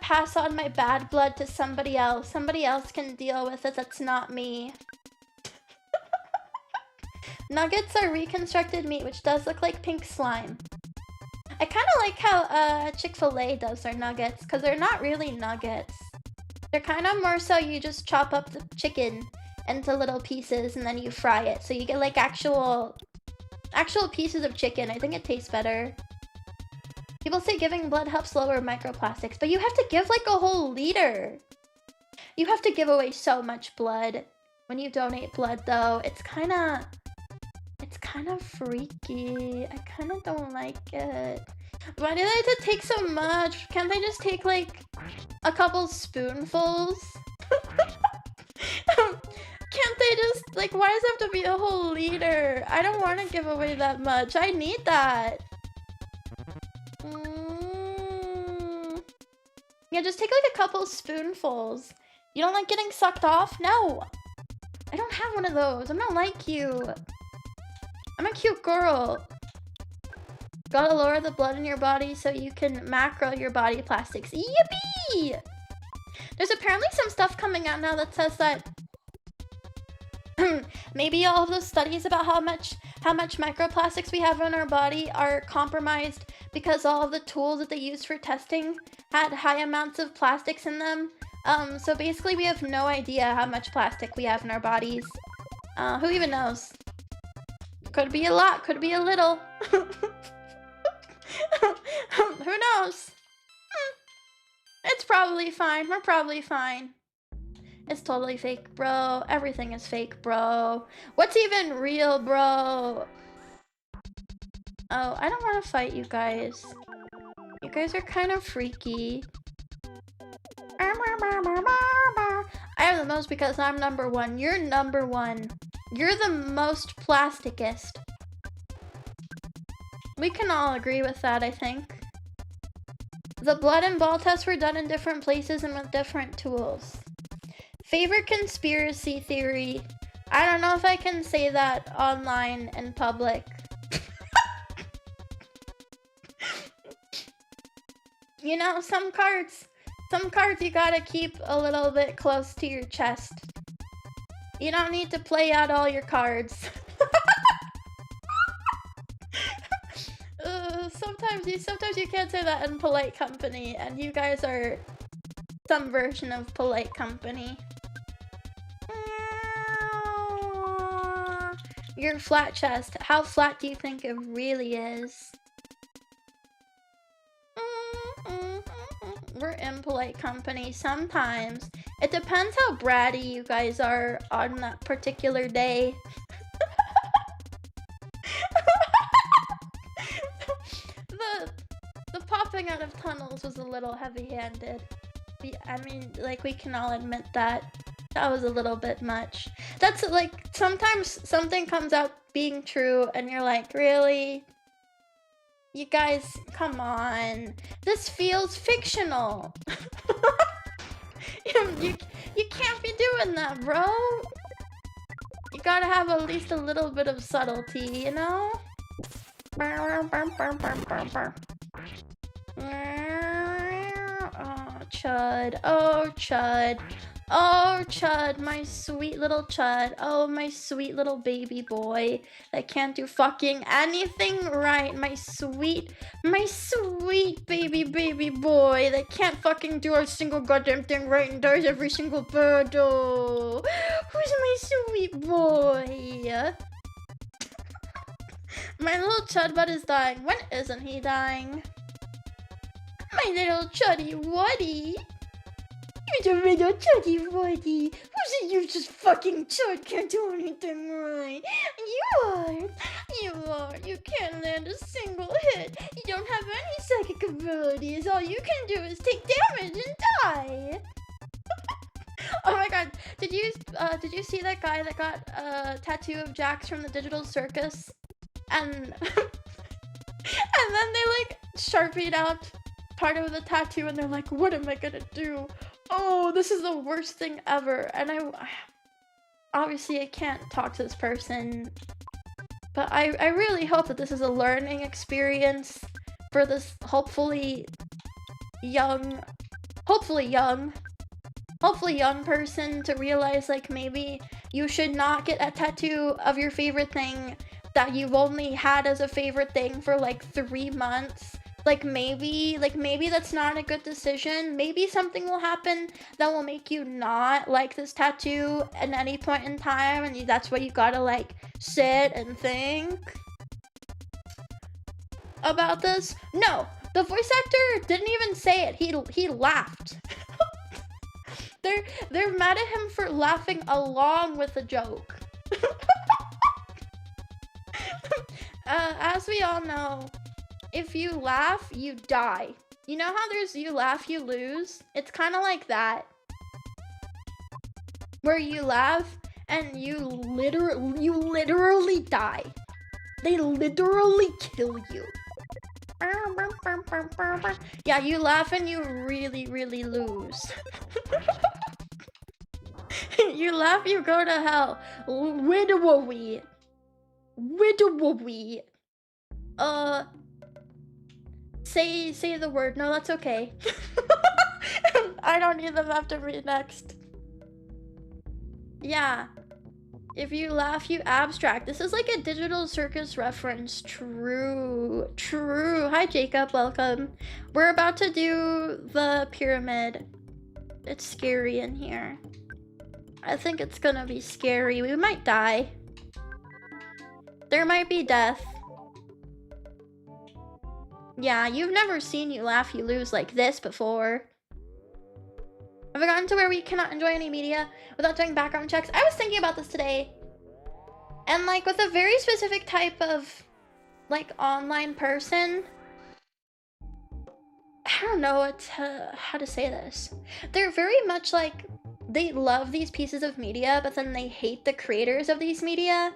pass on my bad blood to somebody else. Somebody else can deal with it. That's not me. Nuggets are reconstructed meat, which does look like pink slime. I kind of like how Chick-fil-A does their nuggets, because they're not really nuggets. They're kind of more so you just chop up the chicken into little pieces and then you fry it. So you get like actual pieces of chicken. I think it tastes better. People say giving blood helps lower microplastics, but you have to give like a whole liter. You have to give away so much blood when you donate blood though. It's kind of freaky. I kind of don't like it. Why do they have to take so much? Can't they just take like a couple spoonfuls? Can't they just, like, why does it have to be a whole liter? I don't want to give away that much. I need that. Yeah, just take like a couple spoonfuls. You don't like getting sucked off? No. I don't have one of those. I'm not like you. I'm a cute girl. Gotta lower the blood in your body so you can macro your body plastics. Yippee! There's apparently some stuff coming out now that says that maybe all of those studies about how much microplastics we have in our body are compromised because all of the tools that they used for testing had high amounts of plastics in them. So basically we have no idea how much plastic we have in our bodies. Who even knows? Could be a lot, could be a little. Who knows? It's probably fine. We're probably fine. It's totally fake, bro. Everything is fake, bro. What's even real, bro? Oh, I don't want to fight you guys. You guys are kind of freaky. I have the most because I'm number one. You're number one. You're the most plasticist. We can all agree with that, I think. The blood and ball tests were done in different places and with different tools. Favorite conspiracy theory? I don't know if I can say that online in public. You know, some cards you gotta keep a little bit close to your chest. You don't need to play out all your cards. Sometimes you can't say that in polite company, and you guys are some version of polite company. Your flat chest. How flat do you think it really is? We're in polite company sometimes. It depends how bratty you guys are on that particular day. The popping out of tunnels was a little heavy-handed. I mean, like, we can all admit that. That was a little bit much. That's like, sometimes something comes out being true and you're like, really? You guys, come on. This feels fictional. you can't be doing that, bro. You gotta have at least a little bit of subtlety, you know? Oh, Chud. Oh, Chud. Oh, Chud, my sweet little Chud. Oh, my sweet little baby boy that can't do fucking anything right. My sweet baby boy that can't fucking do a single goddamn thing right and does every single bird. Oh, who's my sweet boy? My little Chud bud is dying. When isn't he dying? My little Chuddy Wuddy. You're the little Chuddy Wuddy. Who said you're just fucking Chud, can't do anything right? You are. You can't land a single hit. You don't have any psychic abilities. All you can do is take damage and die. Oh my god, did you see that guy that got a tattoo of Jax from the Digital Circus? And and then they like sharpied out part of the tattoo and they're like, what am I gonna do? Oh, this is the worst thing ever. And I obviously I can't talk to this person, but I really hope that this is a learning experience for this hopefully young person to realize, like, maybe you should not get a tattoo of your favorite thing that you've only had as a favorite thing for like 3 months. Like maybe that's not a good decision. Maybe something will happen that will make you not like this tattoo at any point in time, and that's why you gotta like sit and think about this. No, the voice actor didn't even say it. He laughed. They're mad at him for laughing along with the joke. As we all know, if you laugh, you die. You know how there's you laugh, you lose? It's kind of like that. Where you laugh and you literally die. They literally kill you. Yeah, you laugh and you really lose. You laugh, you go to hell. Widowy. say the word. No, that's okay. I don't need them after me next. Yeah. If you laugh, you abstract. This is like a Digital Circus reference. True. True. Hi, Jacob. Welcome. We're about to do the pyramid. It's scary in here. I think it's gonna be scary. We might die. There might be death. Yeah, you've never seen You Laugh, You Lose like this before. Have I gotten to where we cannot enjoy any media without doing background checks? I was thinking about this today. And like with a very specific type of like online person, I don't know how to say this. They're very much like, they love these pieces of media, but then they hate the creators of these media.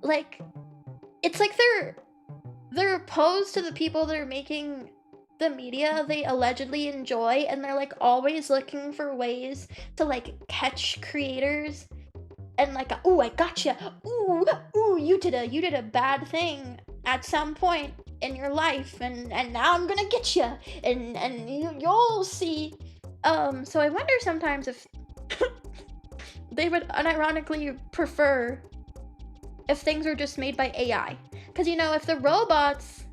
Like, it's like they're opposed to the people that are making the media they allegedly enjoy, and they're like always looking for ways to like catch creators and like, ooh, I gotcha, ooh, you did a bad thing at some point in your life, and now I'm gonna get you, and you'll see. So I wonder sometimes if they would unironically prefer if things were just made by AI, because you know, if the robots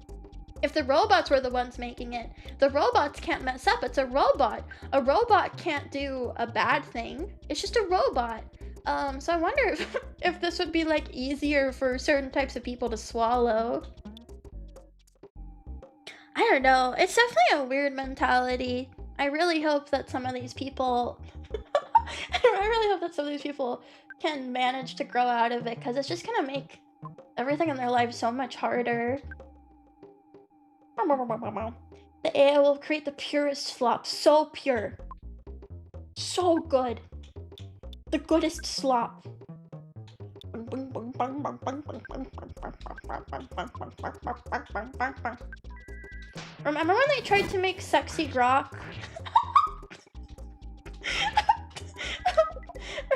were the ones making it, the robots can't mess up. It's a robot. A robot can't do a bad thing. It's just a robot. So I wonder if this would be like easier for certain types of people to swallow. I don't know. It's definitely a weird mentality. I really hope that some of these people I really hope that some of these people can manage to grow out of it, because it's just gonna make everything in their life so much harder. The AI will create the purest slop. So pure. So good. The goodest slop. Remember when they tried to make sexy grok?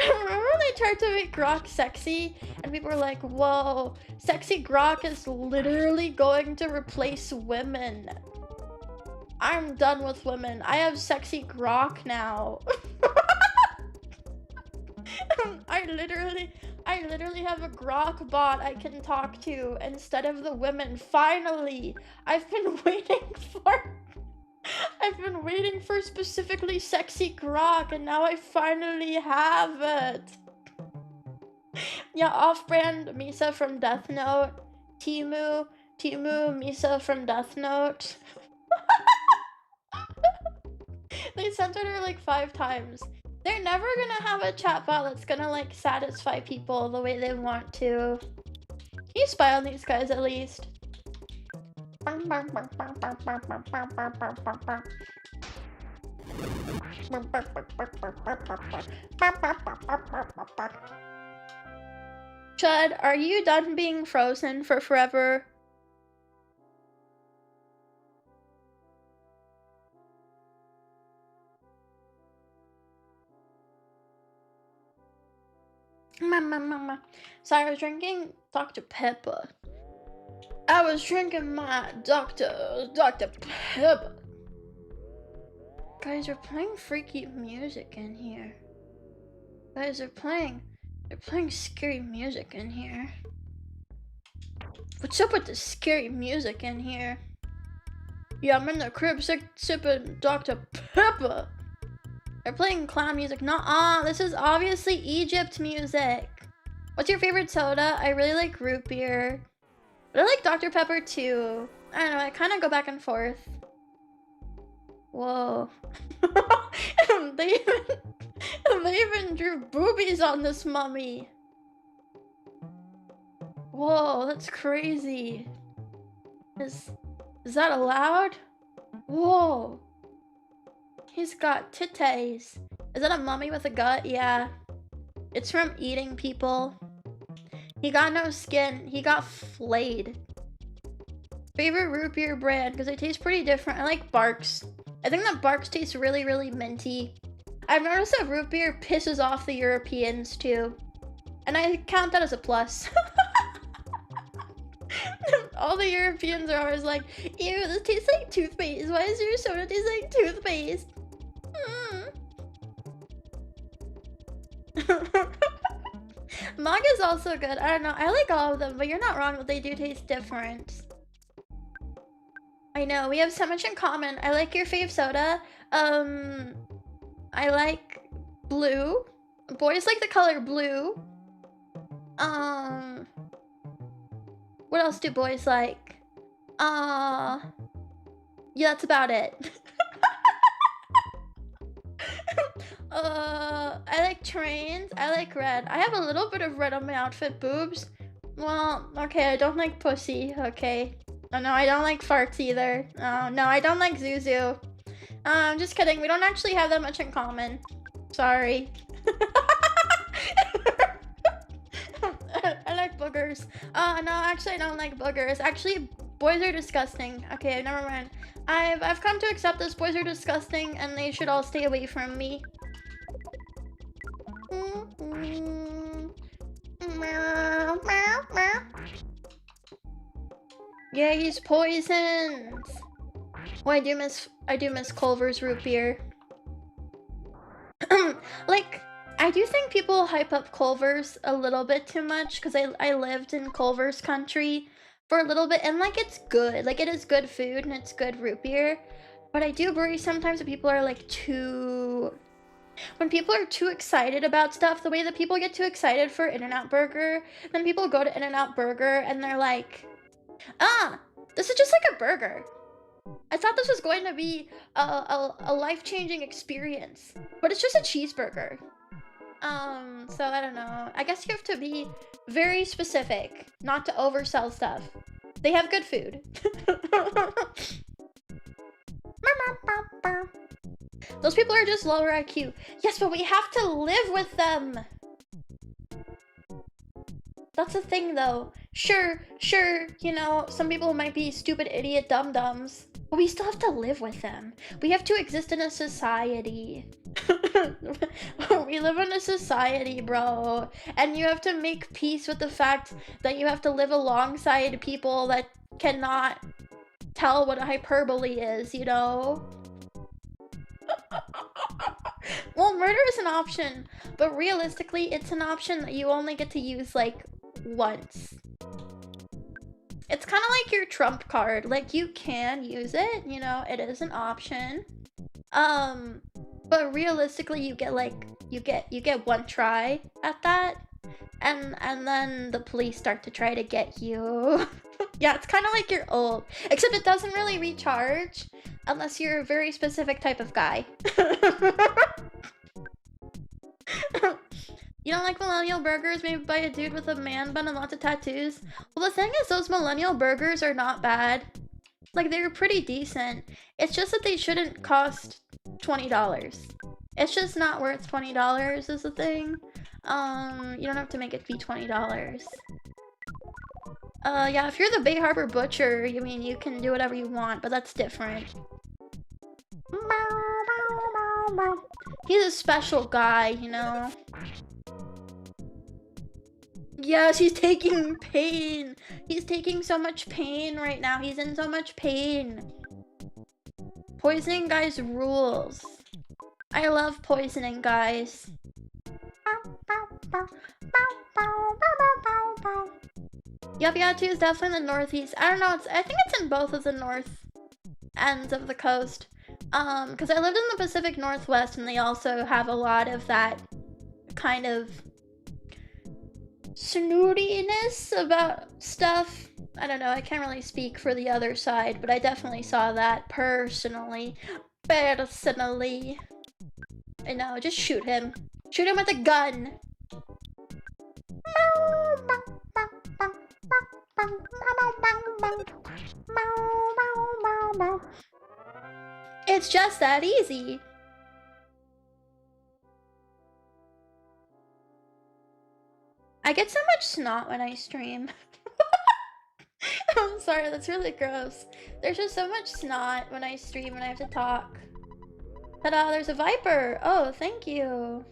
Remember when they tried to make grok sexy? And people were like, whoa, sexy grok is literally going to replace women. I'm done with women. I have sexy grok now. I literally have a grok bot I can talk to instead of the women. Finally, I've been waiting for specifically sexy grok, and now I finally have it. Yeah, off-brand Misa from Death Note. Timu Misa from Death Note. They censored her like 5 times. They're never gonna have a chatbot that's gonna like satisfy people the way they want to. Can you spy on these guys at least? Chud, are you done being frozen for forever? Sorry, I was drinking Dr. Pepper. I was drinking my Dr. Pepper. Guys are playing freaky music in here. Guys are playing scary music in here. What's up with the scary music in here? Yeah, I'm in the crib sipping Dr. Pepper. They're playing clown music. Nuh-uh, this is obviously Egypt music. What's your favorite soda? I really like root beer. But I like Dr. Pepper too. I don't know, I kind of go back and forth. Whoa. they even drew boobies on this mummy. Whoa, that's crazy. Is that allowed? Whoa. He's got titties. Is that a mummy with a gut? Yeah. It's from eating people. He got no skin. He got flayed. Favorite root beer brand? Because they taste pretty different. I like Barks. I think that Barks tastes really, really minty. I've noticed that root beer pisses off the Europeans too. And I count that as a plus. All the Europeans are always like, ew, this tastes like toothpaste. Why does your soda taste like toothpaste? Manga's also good. I don't know. I like all of them, but you're not wrong that they do taste different. I know, we have so much in common. I like your fave soda. I like blue. Boys like the color blue. What else do boys like? Yeah, that's about it. I like trains. I like red. I have a little bit of red on my outfit. Boobs. Well, okay, I don't like pussy. Okay. Oh no, I don't like farts either. Oh no, I don't like Zuzu. I'm just kidding. We don't actually have that much in common. Sorry. I like boogers. No, actually I don't like boogers. Actually, boys are disgusting. Okay, never mind. I've come to accept this. Boys are disgusting and they should all stay away from me. Yeah, he's poisoned. Oh, I do miss Culver's root beer. Like, I do think people hype up Culver's a little bit too much because I lived in Culver's country for a little bit, and like it's good. Like, it is good food and it's good root beer. But I do worry sometimes that people are like when people are too excited about stuff, the way that people get too excited for In-N-Out Burger, then people go to In-N-Out Burger and they're like, this is just like a burger. I thought this was going to be a life-changing experience, but it's just a cheeseburger. So I don't know. I guess you have to be very specific, not to oversell stuff. They have good food. Those people are just lower IQ. Yes, but we have to live with them. That's the thing, though. Sure, you know, some people might be stupid idiot dum-dums, but we still have to live with them. We have to exist in a society. We live in a society, bro. And you have to make peace with the fact that you have to live alongside people that cannot tell what a hyperbole is, you know? Well, murder is an option, but realistically, it's an option that you only get to use, like, once. It's kind of like your trump card. Like, you can use it, you know, it is an option. But realistically, you get one try at that, and then the police start to try to get you. Yeah, it's kind of like your ult, except it doesn't really recharge unless you're a very specific type of guy. You don't like millennial burgers made by a dude with a man bun and lots of tattoos? Well, the thing is, those millennial burgers are not bad. Like, they're pretty decent. It's just that they shouldn't cost $20. It's just not worth $20 is the thing. You don't have to make it be $20. Yeah, if you're the Bay Harbor Butcher, I mean, you can do whatever you want, but that's different. He's a special guy, you know? Yes, he's taking pain. He's taking so much pain right now. He's in so much pain. Poisoning guys rules. I love poisoning guys. Yup, Yatu is definitely in the northeast. I don't know, I think it's in both of the north ends of the coast. Because I lived in the Pacific Northwest and they also have a lot of that kind of snootiness about stuff. I don't know, I can't really speak for the other side, but I definitely saw that personally. I know, just shoot him. Shoot him with a gun. It's just that easy. I get so much snot when I stream. I'm sorry, that's really gross. There's just so much snot when I stream and I have to talk. Ta-da, there's a viper! Oh, thank you.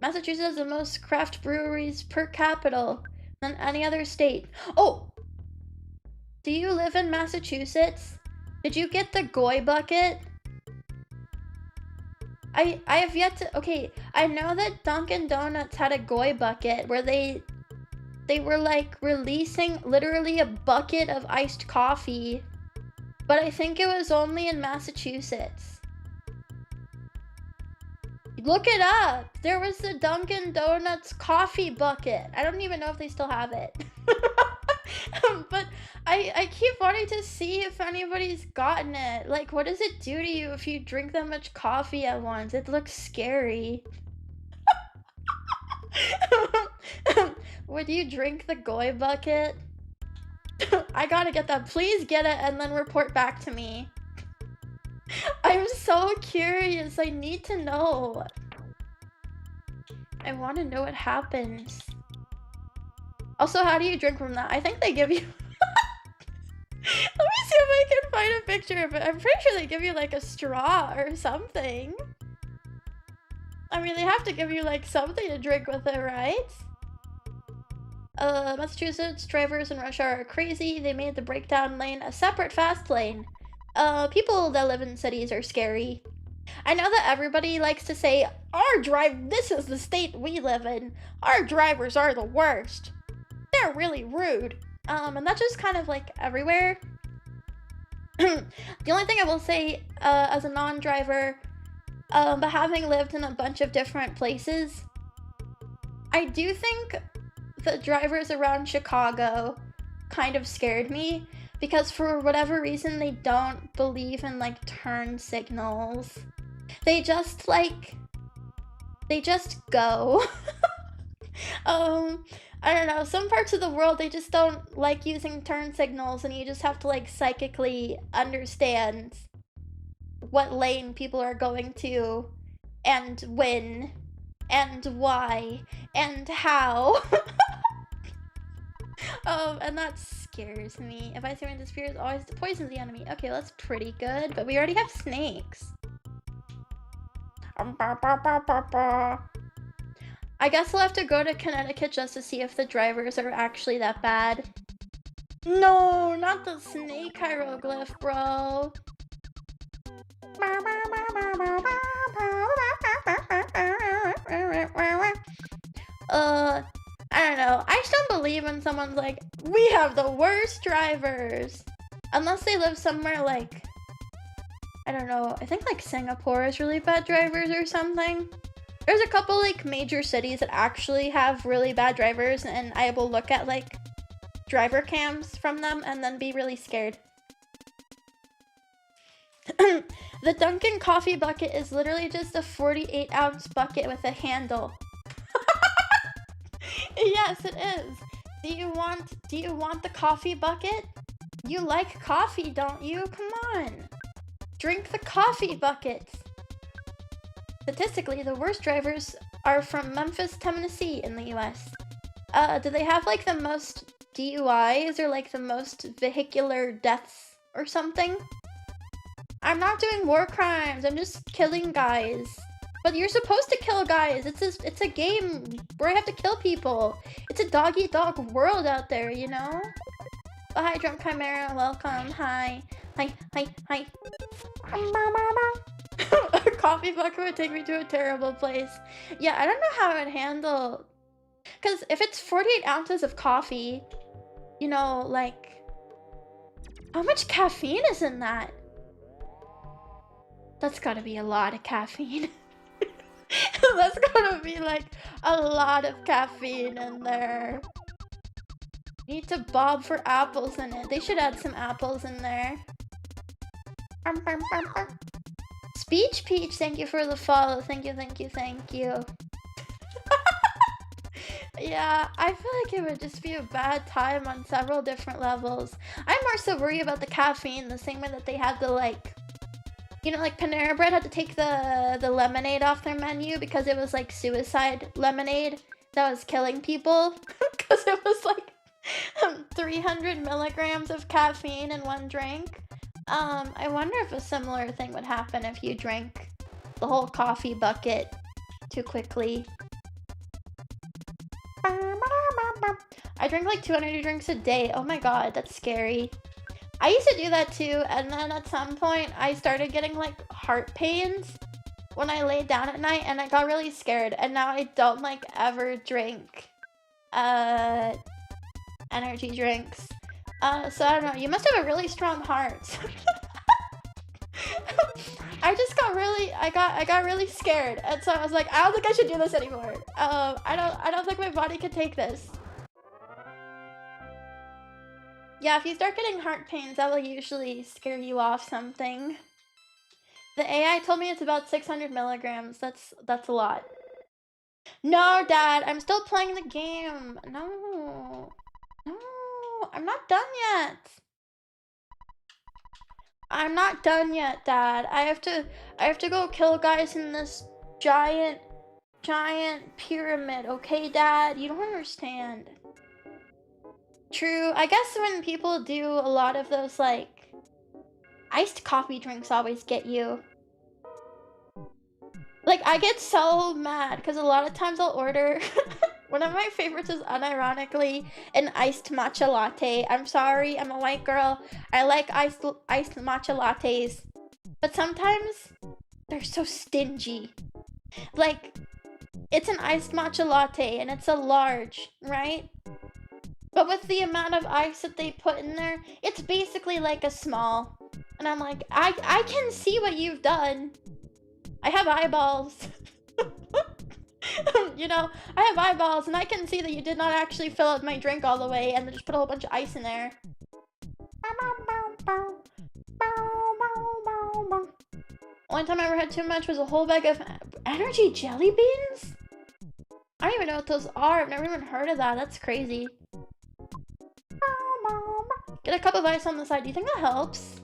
Massachusetts has the most craft breweries per capita than any other state. Oh! Do you live in Massachusetts? Did you get the Goy bucket? I have yet to. Okay, I know that Dunkin' Donuts had a Goy bucket where they were like releasing literally a bucket of iced coffee, but I think it was only in Massachusetts. Look it up. There was the Dunkin' Donuts coffee bucket. I don't even know if they still have it. But I keep wanting to see if anybody's gotten it. Like, what does it do to you if you drink that much coffee at once? It looks scary. Would you drink the Goy bucket? I gotta get that. Please get it and then report back to me. I'm so curious. I need to know. I want to know what happens. Also, how do you drink from that? I think they give you... Let me see if I can find a picture of it. I'm pretty sure they give you like a straw or something. I mean, they have to give you like something to drink with it, right? Massachusetts drivers in rush hour are crazy. They made the breakdown lane a separate fast lane. People that live in cities are scary. I know that everybody likes to say, this is the state we live in. Our drivers are the worst. They're really rude. And that's just kind of like everywhere. The only thing I will say, as a non-driver, but having lived in a bunch of different places, I do think the drivers around Chicago kind of scared me, because for whatever reason they don't believe in like turn signals. They just go. I don't know, some parts of the world they just don't like using turn signals, and you just have to like psychically understand what lane people are going to and when and why and how. And that scares me. If I see one disappears, always poisons the enemy. Okay, that's pretty good, but we already have snakes. I guess I'll have to go to Connecticut just to see if the drivers are actually that bad. No, not the snake hieroglyph, bro. I don't know. I just don't believe when someone's like, we have the worst drivers. Unless they live somewhere like, I don't know, I think like Singapore has really bad drivers or something. There's a couple like major cities that actually have really bad drivers, and I will look at like driver cams from them and then be really scared. The Dunkin' coffee bucket is literally just a 48-ounce bucket with a handle. Yes, it is. Do you want the coffee bucket? You like coffee, don't you? Come on. Drink the coffee bucket. Statistically, the worst drivers are from Memphis, Tennessee in the US. Do they have like the most DUIs or like the most vehicular deaths or something? I'm not doing war crimes, I'm just killing guys. But you're supposed to kill guys. It's a game where I have to kill people. It's a dog-eat-dog world out there, you know? Oh, hi, Drunk Chimera. Welcome. Hi. Hi. A coffee bucket would take me to a terrible place. Yeah, I don't know how I would handle... Because if it's 48 ounces of coffee, you know, like... How much caffeine is in that? That's gotta be a lot of caffeine. That's gotta be like a lot of caffeine in there. Need to bob for apples in it. They should add some apples in there. Speech Peach, thank you for the follow. Thank you. Yeah, I feel like it would just be a bad time on several different levels. I'm more so worried about the caffeine, the same way that they had the like... You know, like Panera Bread had to take the lemonade off their menu because it was like suicide lemonade that was killing people. Because it was like 300 milligrams of caffeine in one drink. I wonder if a similar thing would happen if you drank the whole coffee bucket too quickly. I drink like 200 drinks a day. Oh my god, that's scary. I used to do that too, and then at some point I started getting like heart pains when I laid down at night, and I got really scared, and now I don't like ever drink energy drinks. So I don't know, you must have a really strong heart. I got really scared, and so I was like, I don't think I should do this anymore. I don't think my body can take this. Yeah, if you start getting heart pains, that will usually scare you off something. The AI told me it's about 600 milligrams. That's a lot. No, Dad, I'm still playing the game. No. No, I'm not done yet. I'm not done yet, Dad. I have to go kill guys in this giant pyramid, okay, Dad? You don't understand. True, I guess when people do a lot of those, like, iced coffee drinks always get you. Like, I get so mad, because a lot of times I'll order... One of my favorites is unironically an iced matcha latte. I'm sorry, I'm a white girl. I like iced matcha lattes. But sometimes, they're so stingy. Like, it's an iced matcha latte, and it's a large, right? But with the amount of ice that they put in there, it's basically like a small. And I'm like, I can see what you've done. I have eyeballs. You know, I have eyeballs, and I can see that you did not actually fill up my drink all the way and then just put a whole bunch of ice in there. One time I ever had too much was a whole bag of energy jelly beans? I don't even know what those are. I've never even heard of that. That's crazy. Get a cup of ice on the side. Do you think that helps?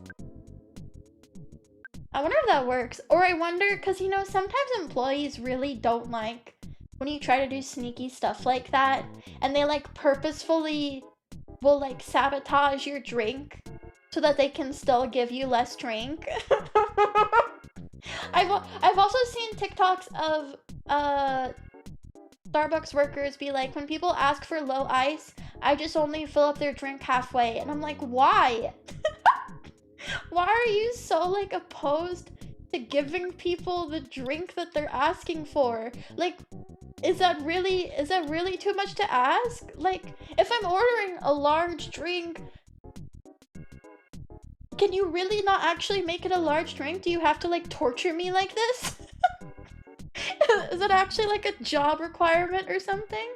I wonder if that works. Or I wonder, because, you know, sometimes employees really don't like when you try to do sneaky stuff like that, and they, like, purposefully will, like, sabotage your drink so that they can still give you less drink. I've also seen TikToks of, Starbucks workers be like, when people ask for low ice, I just only fill up their drink halfway. And I'm like, why? Why are you so, like, opposed to giving people the drink that they're asking for? Like, is that really too much to ask? Like, if I'm ordering a large drink, can you really not actually make it a large drink? Do you have to, like, torture me like this? Is it actually, like, a job requirement or something?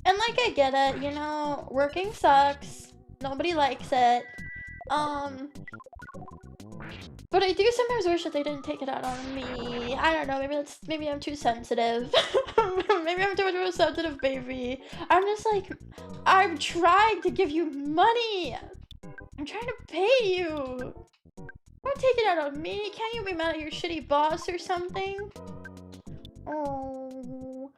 And, like, I get it, you know, working sucks. Nobody likes it. But I do sometimes wish that they didn't take it out on me. I don't know, maybe I'm too sensitive. Maybe I'm too much of a sensitive baby. I'm just like, I'm trying to give you money. I'm trying to pay you. Don't take it out on me. Can't you be mad at your shitty boss or something? Oh.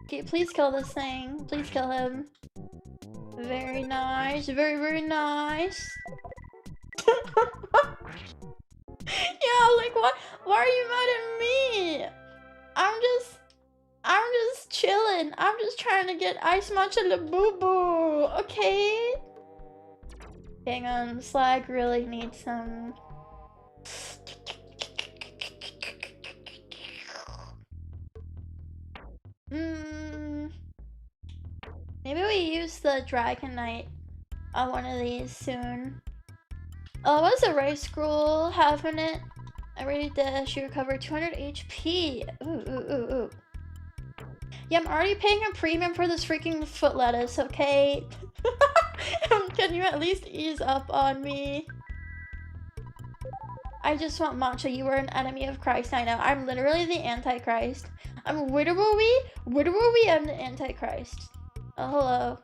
Okay, please kill this thing. Please kill him. Very nice. Very, very nice. Yeah, like, what? Why are you mad at me? I'm just chilling. I'm just trying to get ice matcha labubu, okay? Hang on, Slag really needs some... Maybe we use the Dragonite on one of these soon. Oh, what is the rice scroll? Half minute. I ready dish. You recover 200 HP. Ooh. Yeah, I'm already paying a premium for this freaking foot lettuce, okay? Can you at least ease up on me? I just want matcha. You are an enemy of Christ. I know. I'm literally the Antichrist. I'm literally the Antichrist. Oh, hello.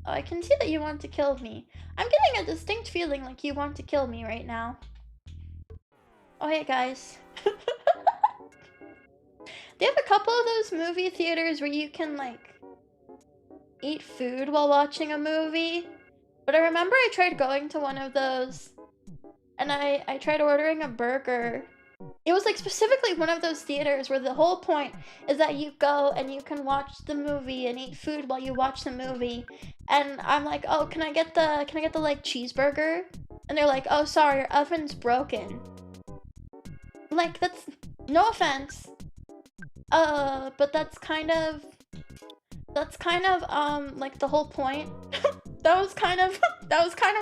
Oh, I can see that you want to kill me. I'm getting a distinct feeling like you want to kill me right now. Oh, hey, guys. They have a couple of those movie theaters where you can, like, eat food while watching a movie. But I remember I tried going to one of those, and I tried ordering a burger, It was like specifically one of those theaters where the whole point is that you go and you can watch the movie and eat food while you watch the movie. And I'm like, oh, can I get the like cheeseburger? And they're like, oh, sorry, your oven's broken. Like, that's no offense. But that's kind of like the whole point. that was kind of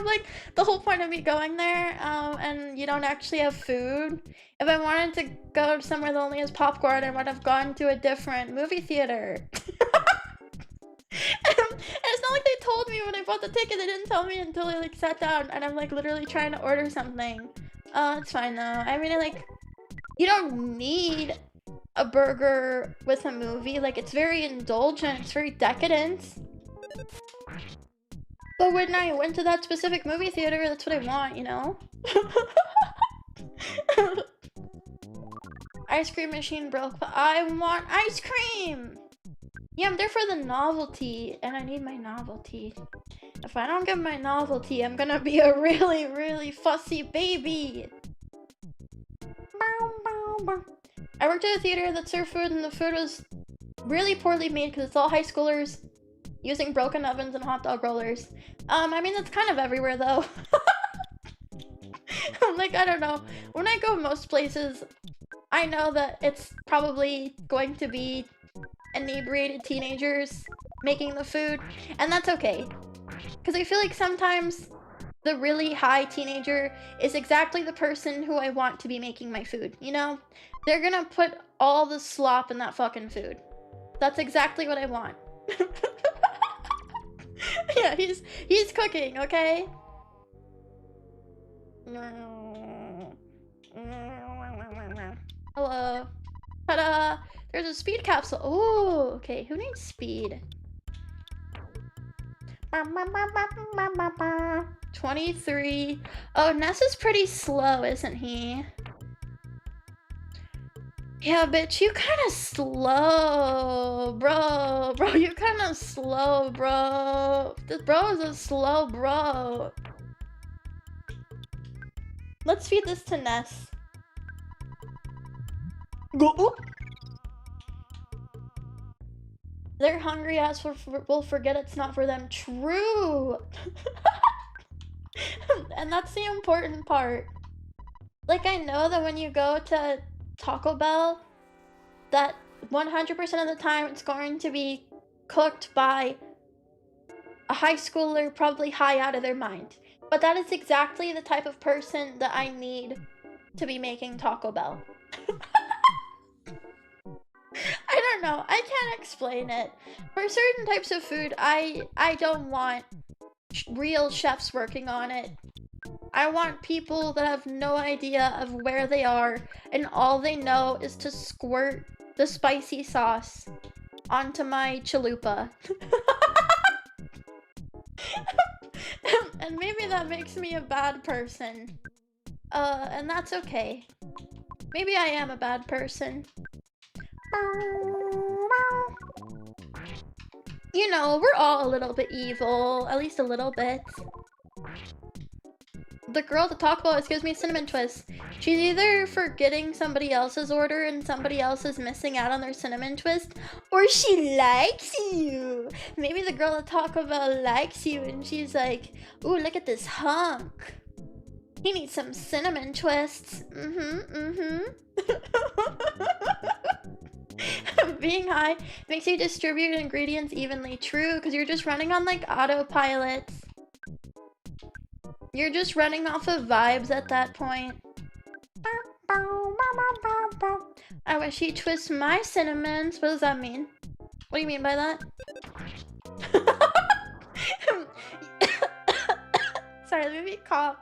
like the whole point of me going there. And you don't actually have food. If I wanted to go somewhere that only has popcorn, I would have gone to a different movie theater. And it's not like they told me when I bought the ticket. They didn't tell me until I like sat down and I'm like literally trying to order something. It's fine though. I mean, like, you don't need a burger with a movie. Like, it's very indulgent, it's very decadent. But when I went to that specific movie theater, that's what I want, you know? Ice cream machine broke, but I want ice cream! Yeah, I'm there for the novelty, and I need my novelty. If I don't get my novelty, I'm gonna be a really, really fussy baby! I worked at a theater that served food, and the food was really poorly made because it's all high schoolers using broken ovens and hot dog rollers. I mean, that's kind of everywhere, though. Like, I don't know. When I go most places, I know that it's probably going to be inebriated teenagers making the food, and that's okay. Because I feel like sometimes the really high teenager is exactly the person who I want to be making my food, you know? They're gonna put all the slop in that fucking food. That's exactly what I want. Yeah, he's cooking, okay? Hello. Ta-da! There's a speed capsule. Oh, okay. Who needs speed? 23. Oh, Ness is pretty slow, isn't he? Yeah, bitch, you kinda slow, bro. Bro, you kinda slow, bro. This bro is a slow bro. Let's feed this to Ness. Go. They're hungry ass will forget it's not for them. True. And that's the important part. Like, I know that when you go to Taco Bell, that 100% of the time it's going to be cooked by a high schooler, probably high out of their mind. But that is exactly the type of person that I need to be making Taco Bell. I don't know. I can't explain it. For certain types of food, I don't want real chefs working on it. I want people that have no idea of where they are, and all they know is to squirt the spicy sauce onto my chalupa. And maybe that makes me a bad person. And that's okay. Maybe I am a bad person. You know, we're all a little bit evil. At least a little bit. The girl at the Taco Bell gives me cinnamon twists. She's either forgetting somebody else's order and somebody else is missing out on their cinnamon twist, or she likes you. Maybe the girl at Taco Bell likes you and she's like, ooh, look at this hunk. He needs some cinnamon twists. Being high makes you distribute ingredients evenly. True, because you're just running on like autopilot. You're just running off of vibes at that point. I wish he twists my cinnamons. What does that mean? What do you mean by that? Sorry, that made me cough.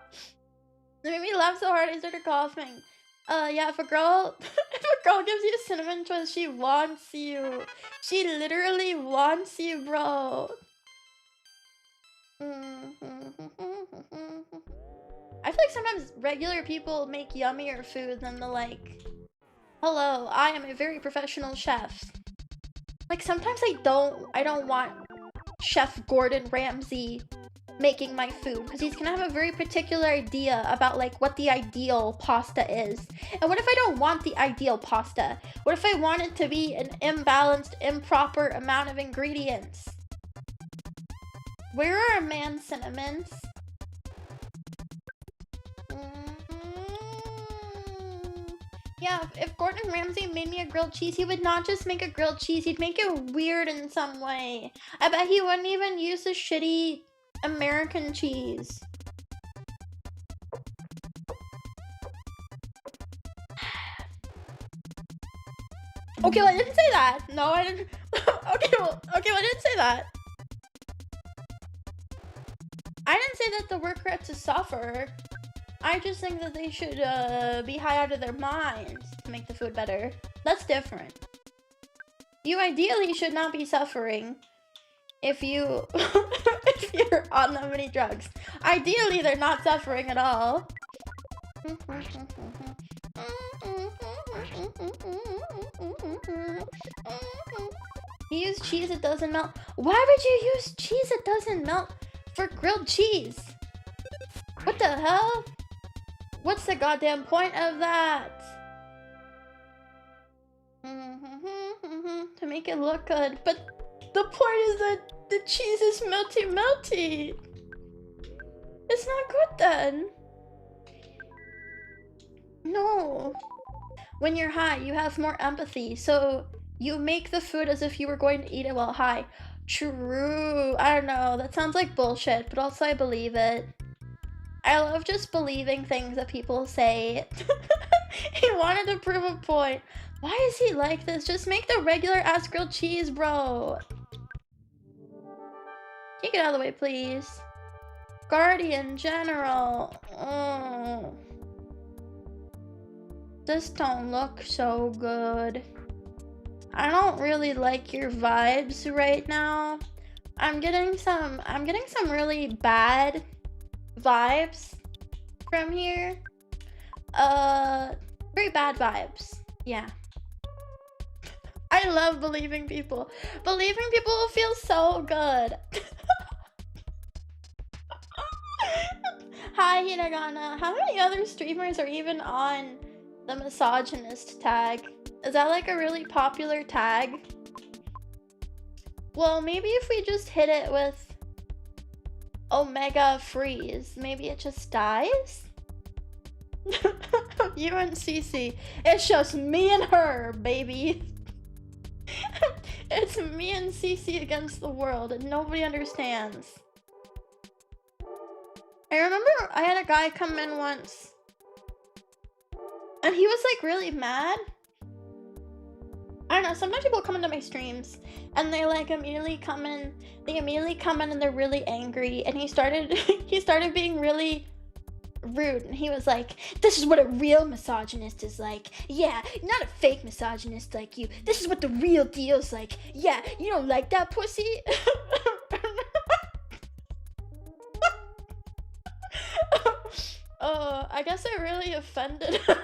That made me laugh so hard I started coughing. Yeah, if a girl gives you a cinnamon twist, she wants you. She literally wants you, bro. I feel like sometimes regular people make yummier food than the like, hello, I am a very professional chef. Like sometimes I don't want Chef Gordon Ramsay making my food, because he's gonna have a very particular idea about like what the ideal pasta is. And what if I don't want the ideal pasta? What if I want it to be an imbalanced, improper amount of ingredients? Where are man's cinnamons? Yeah, if Gordon Ramsay made me a grilled cheese, he would not just make a grilled cheese, he'd make it weird in some way. I bet he wouldn't even use the shitty American cheese. Okay, well, I didn't say that. No, I didn't. Okay, well, I didn't say that. I didn't say that the worker had to suffer. I just think that they should be high out of their minds to make the food better. That's different. You ideally should not be suffering if you if you're on that many drugs. Ideally, they're not suffering at all. You use cheese that doesn't melt. Why would you use cheese that doesn't melt for grilled cheese? What the hell? What's the goddamn point of that? To make it look good. But the point is that the cheese is melty. It's not good then. No. When you're high, you have more empathy. So you make the food as if you were going to eat it while high. True. I don't know. That sounds like bullshit, but also I believe it. I love just believing things that people say. He wanted to prove a point. Why is he like this? Just make the regular ass grilled cheese, bro. Can you get out of the way, please? Guardian General. Oh. This don't look so good. I don't really like your vibes right now. I'm getting some really bad vibes from here. Very bad vibes. Yeah. I love believing people. Believing people will feel so good. Hi, Hiragana. How many other streamers are even on the misogynist tag? Is that like a really popular tag? Well, maybe if we just hit it with Omega Freeze, maybe it just dies? You and Cece. It's just me and her, baby. It's me and Cece against the world, and nobody understands. I remember I had a guy come in once, and he was like really mad. I don't know, sometimes people come into my streams and they like immediately come in and they're really angry, and he started being really rude, and he was like, this is what a real misogynist is like. Yeah, not a fake misogynist like you. This is what the real deal's like. Yeah, you don't like that pussy? I guess I really offended him.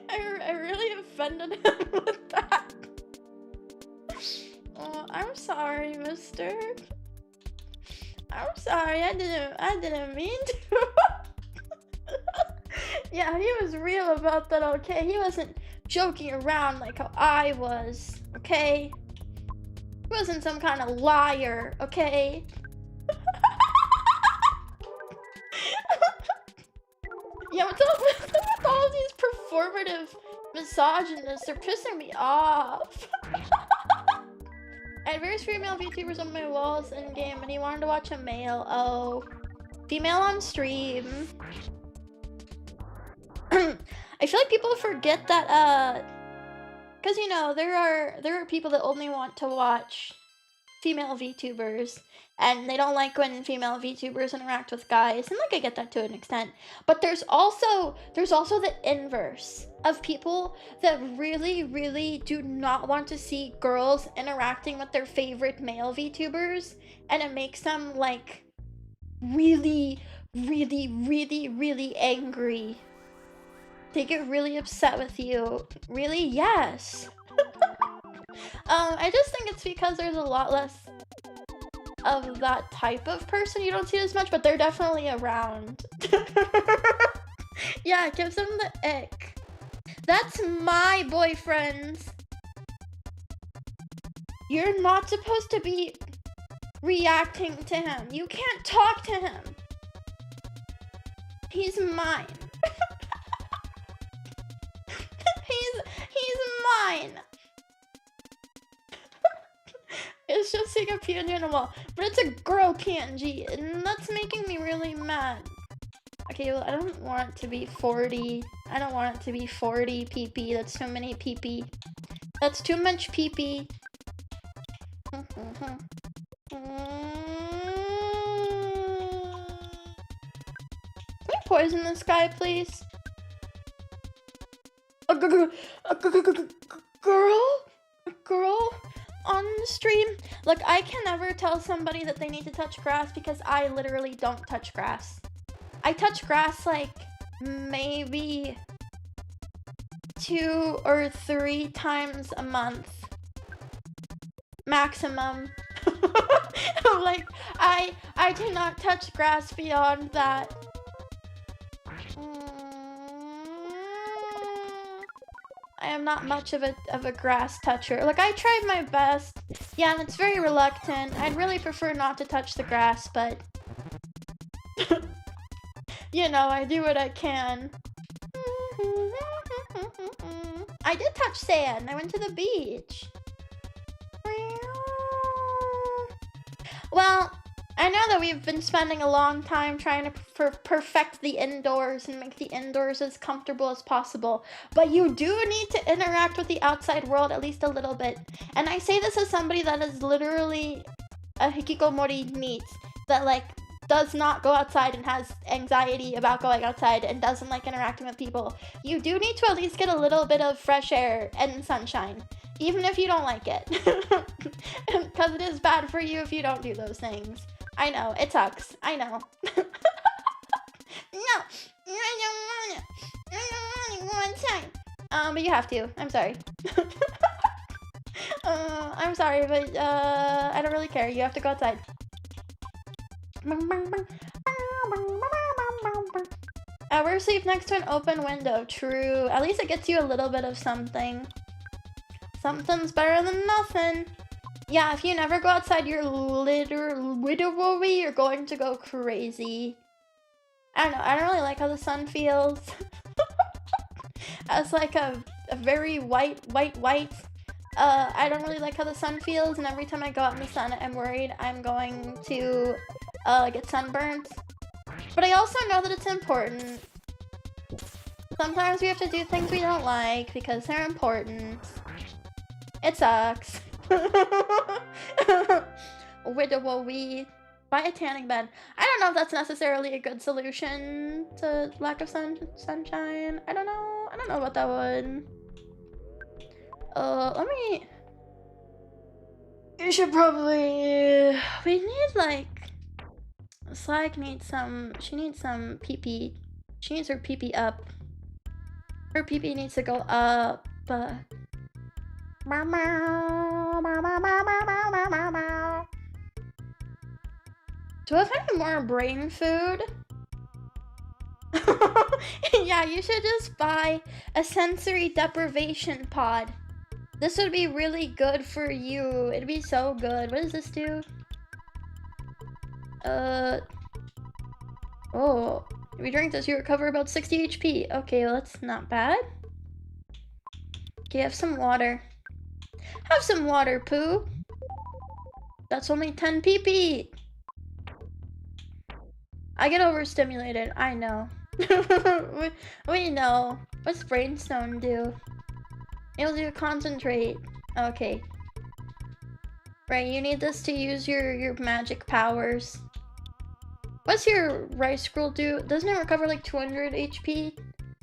I really offended him with that. Oh, I'm sorry, mister. I'm sorry, I didn't mean to. Yeah, he was real about that, okay? He wasn't joking around like how I was, okay? He wasn't some kind of liar, okay? Yeah, what's up with all these performative misogynists? They're pissing me off. I had various female VTubers on my walls in game, and he wanted to watch a male. Oh, female on stream. I feel like people forget that, cause you know there are people that only want to watch female VTubers, and they don't like when female VTubers interact with guys, and like I get that to an extent. But there's also the inverse of people that really do not want to see girls interacting with their favorite male VTubers, and it makes them like really angry. They get really upset with you. Really? Yes. I just think it's because there's a lot less of that type of person. You don't see it as much, but they're definitely around. Yeah, it gives them the ick. That's my boyfriend. You're not supposed to be reacting to him. You can't talk to him. He's mine. he's mine. It's just seeing a PNG on a wall, but it's a girl PNG, and that's making me really mad. Okay, well, I don't want it to be 40. I don't want it to be 40 PP. That's too many PP. That's too much PP. Can we poison this guy, please? A girl on the stream? Look, I can never tell somebody that they need to touch grass because I literally don't touch grass. I touch grass like maybe 2 or 3 times a month. Maximum. Like, I do not touch grass beyond that. I am not much of a grass toucher. Like, I tried my best. Yeah, and it's very reluctant. I'd really prefer not to touch the grass, but you know, I do what I can. I did touch sand. I went to the beach. Well, I know that we've been spending a long time trying to perfect the indoors and make the indoors as comfortable as possible, but you do need to interact with the outside world at least a little bit. And I say this as somebody that is literally a hikikomori NEET, that like does not go outside and has anxiety about going outside and doesn't like interacting with people. You do need to at least get a little bit of fresh air and sunshine, even if you don't like it. Because it is bad for you if you don't do those things. I know, it sucks. I know. No, I don't want it. I don't want it one time. But you have to. I'm sorry. I'm sorry, but I don't really care. You have to go outside. We're asleep next to an open window. True. At least it gets you a little bit of something. Something's better than nothing. Yeah, if you never go outside, you're literally you're going to go crazy. I don't know. I don't really like how the sun feels. As like a very white. I don't really like how the sun feels, and every time I go out in the sun, I'm worried I'm going to get sunburned. But I also know that it's important. Sometimes we have to do things we don't like because they're important. It sucks. We buy a tanning bed. I don't know if that's necessarily a good solution to lack of sunshine. I don't know. I don't know about that one. Let me... You should probably... We need, like... Slack needs some... She needs some pee-pee. She needs her pee-pee up. Her pee-pee needs to go up. Do I have any more brain food? Yeah, you should just buy a sensory deprivation pod. This would be really good for you. It'd be so good. What does this do? Oh. If you drink this, you recover about 60 HP. Okay, well, that's not bad. Okay, have some water. Have some water, Pooh. That's only 10 PP. I get overstimulated. I know. we know. What's Brainstone do? It'll do concentrate. Okay. Right, you need this to use your magic powers. What's your rice scroll do? Doesn't it recover like 200 HP?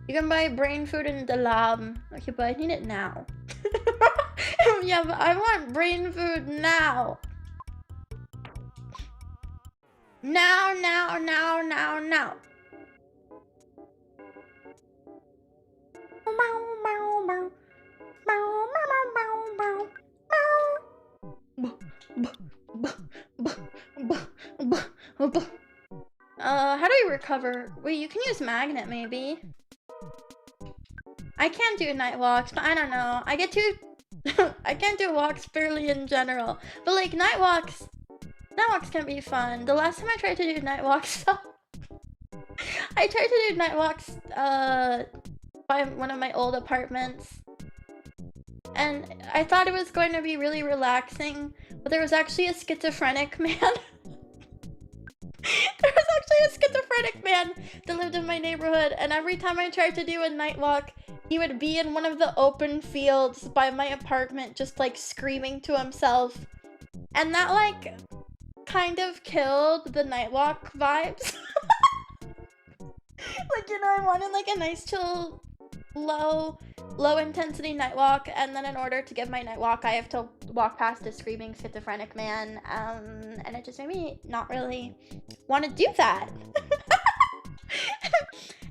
You can buy brain food in the lab. Okay, but I need it now. Yeah, but I want brain food now. Now. How do we recover? Wait, you can use magnet, maybe. I can't do night walks, but I don't know. I get too... I can't do walks barely in general. But, like, night walks can be fun. The last time I tried to do night walks, I tried to do night walks, by one of my old apartments. And I thought it was going to be really relaxing, but there was actually a schizophrenic man. There was actually a schizophrenic man that lived in my neighborhood, and every time I tried to do a night walk, he would be in one of the open fields by my apartment just like screaming to himself. And that like kind of killed the night walk vibes. Like, you know, I wanted like a nice chill, low intensity night walk, and then in order to give my night walk I have to walk past a screaming schizophrenic man, and it just made me not really want to do that.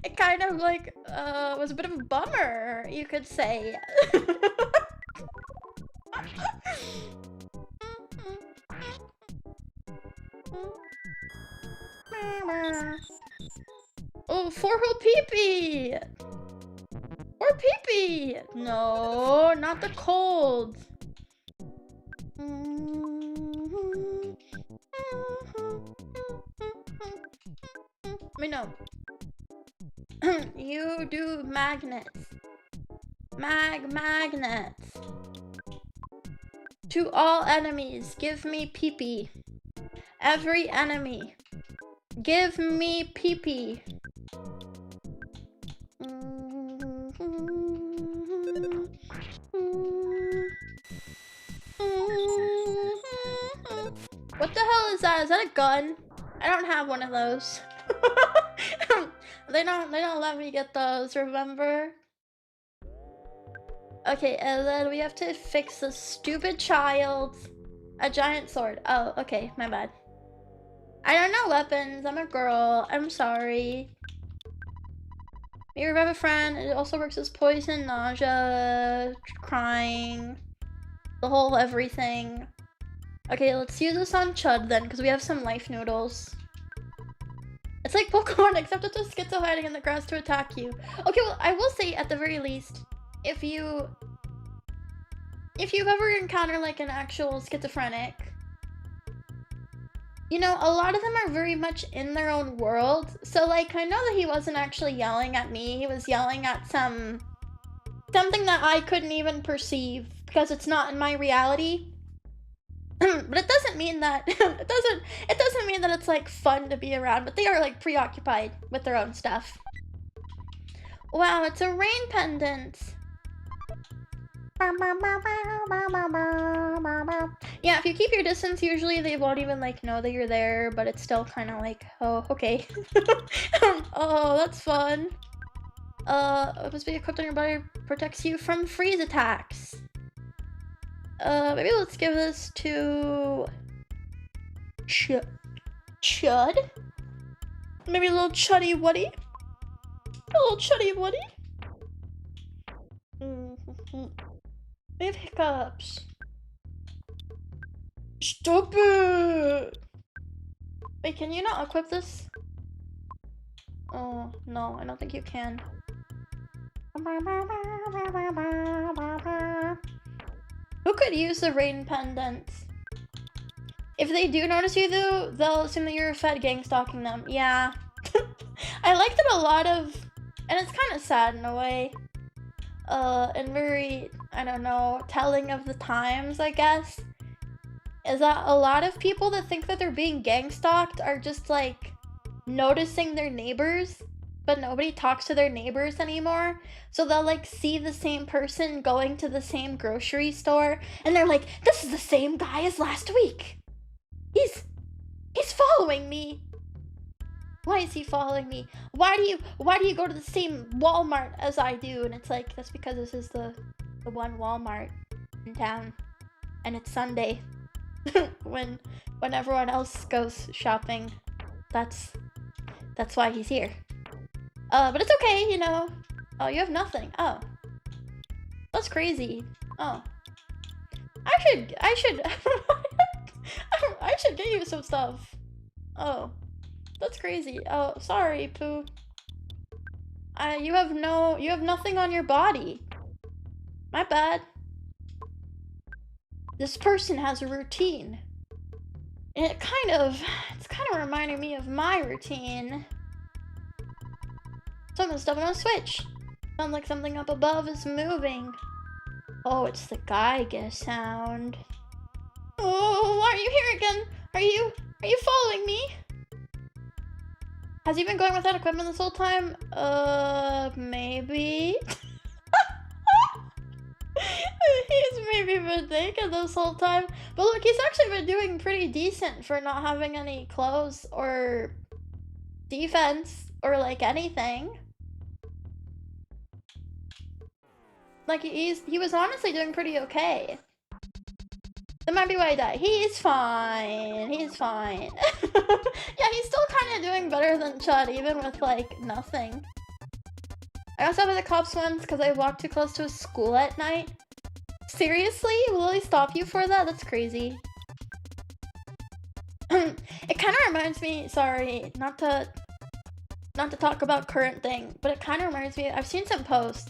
It kind of like was a bit of a bummer, you could say. Oh, four-hole pee-pee! Or pee-pee! No, not the cold. Wait, no. You do magnets. Magnets. To all enemies, give me pee-pee. Every enemy, give me pee-pee. What the hell is that? Is that a gun? I don't have one of those. They don't let me get those, remember? Okay, and then we have to fix this stupid child. A giant sword. Oh, okay, my bad. I don't know weapons. I'm a girl. I'm sorry. You revive a friend. It also works as poison, nausea, crying, the whole everything. Okay, let's use this on Chud then, because we have some life noodles. It's like Pokemon, except it's a schizo hiding in the grass to attack you. Okay, well, I will say, at the very least, if you've ever encountered, like, an actual schizophrenic, you know, a lot of them are very much in their own world. So, like, I know that he wasn't actually yelling at me. He was yelling at something that I couldn't even perceive, because it's not in my reality. But it doesn't mean that it doesn't mean that it's like fun to be around, but they are like preoccupied with their own stuff. Wow, it's a rain pendant. Yeah, if you keep your distance, usually they won't even like know that you're there, but it's still kind of like, oh, okay. Oh, that's fun. It must be equipped on your body, protects you from freeze attacks. Maybe let's give this to Chud. Maybe a little Chuddy Woody. A little Chuddy Woody. We have hiccups. Stop it! Wait, can you not equip this? Oh, no, I don't think you can. Who could use the rain pendant? If they do notice you though, they'll assume that you're fed gang stalking them. Yeah. I liked it a lot of, and it's kind of sad in a way. And very, I don't know, telling of the times, I guess. Is that a lot of people that think that they're being gang stalked are just like noticing their neighbors, but nobody talks to their neighbors anymore. So they'll like see the same person going to the same grocery store, and they're like, this is the same guy as last week. He's following me. Why is he following me? Why do you go to the same Walmart as I do? And it's like, that's because this is the one Walmart in town, and it's Sunday. when everyone else goes shopping. That's why he's here. But it's okay, you know. Oh, you have nothing. Oh, that's crazy. Oh, I should I should get you some stuff. Oh, that's crazy. Oh, sorry, Pooh. You have nothing on your body. My bad. This person has a routine. And it's kind of reminding me of my routine. So I'm gonna step on a switch. Sounds like something up above is moving. Oh, it's the Geiger sound. Oh, why are you here again? Are you following me? Has he been going without equipment this whole time? Maybe. He's maybe been thinking this whole time. But look, he's actually been doing pretty decent for not having any clothes or defense or like anything. Like he was honestly doing pretty okay. That might be why he died. He's fine. He's fine. Yeah, he's still kind of doing better than Chud, even with like nothing. I got stopped by the cops once because I walked too close to a school at night. Seriously? Will they stop you for that? That's crazy. It kind of reminds me, sorry, not to talk about current thing, but it kind of reminds me, I've seen some posts.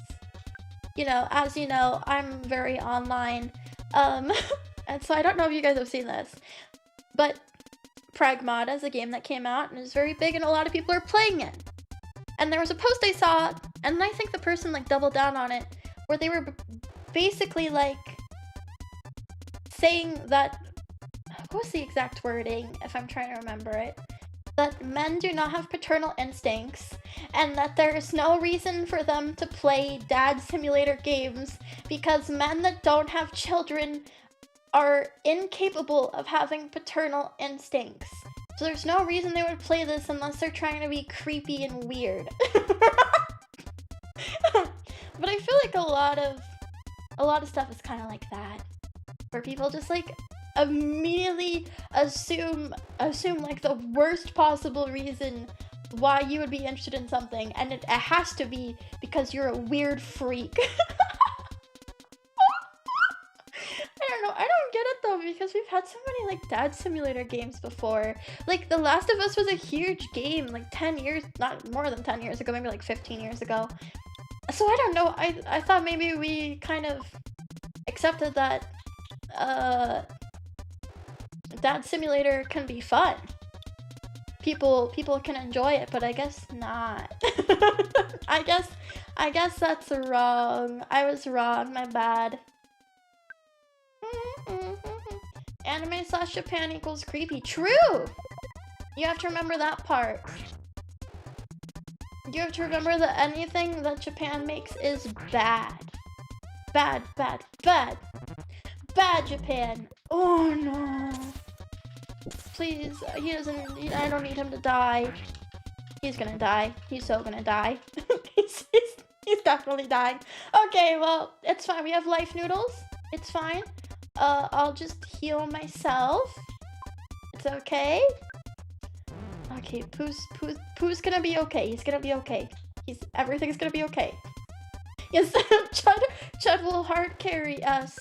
You know, as you know, I'm very online. And so I don't know if you guys have seen this, but Pragmata is a game that came out and is very big and a lot of people are playing it. And there was a post I saw, and I think the person like doubled down on it, where they were basically like saying that, what was the exact wording, if I'm trying to remember it, that men do not have paternal instincts, and that there is no reason for them to play dad simulator games because men that don't have children are incapable of having paternal instincts. So there's no reason they would play this unless they're trying to be creepy and weird. But I feel like a lot of stuff is kind of like that, where people just like immediately assume like the worst possible reason why you would be interested in something, and it has to be because you're a weird freak. I don't get it though, because we've had so many like dad simulator games before. Like The Last of Us was a huge game like 10 years, not more than 10 years ago, maybe like 15 years ago. So I don't know, I thought maybe we kind of accepted that dad simulator can be fun. People can enjoy it, but I guess not. I guess that's wrong. I was wrong, my bad. Anime / Japan equals creepy. True! You have to remember that part. You have to remember that anything that Japan makes is bad. Bad, bad, bad. Bad Japan. Oh no. Please, I don't need him to die. He's gonna die. He's so gonna die. he's definitely dying. Okay, well, it's fine. We have life noodles. It's fine. I'll just heal myself. It's okay. Okay, Pooh's gonna be okay. He's gonna be okay. Everything's gonna be okay. Yes, Chud will hard carry us.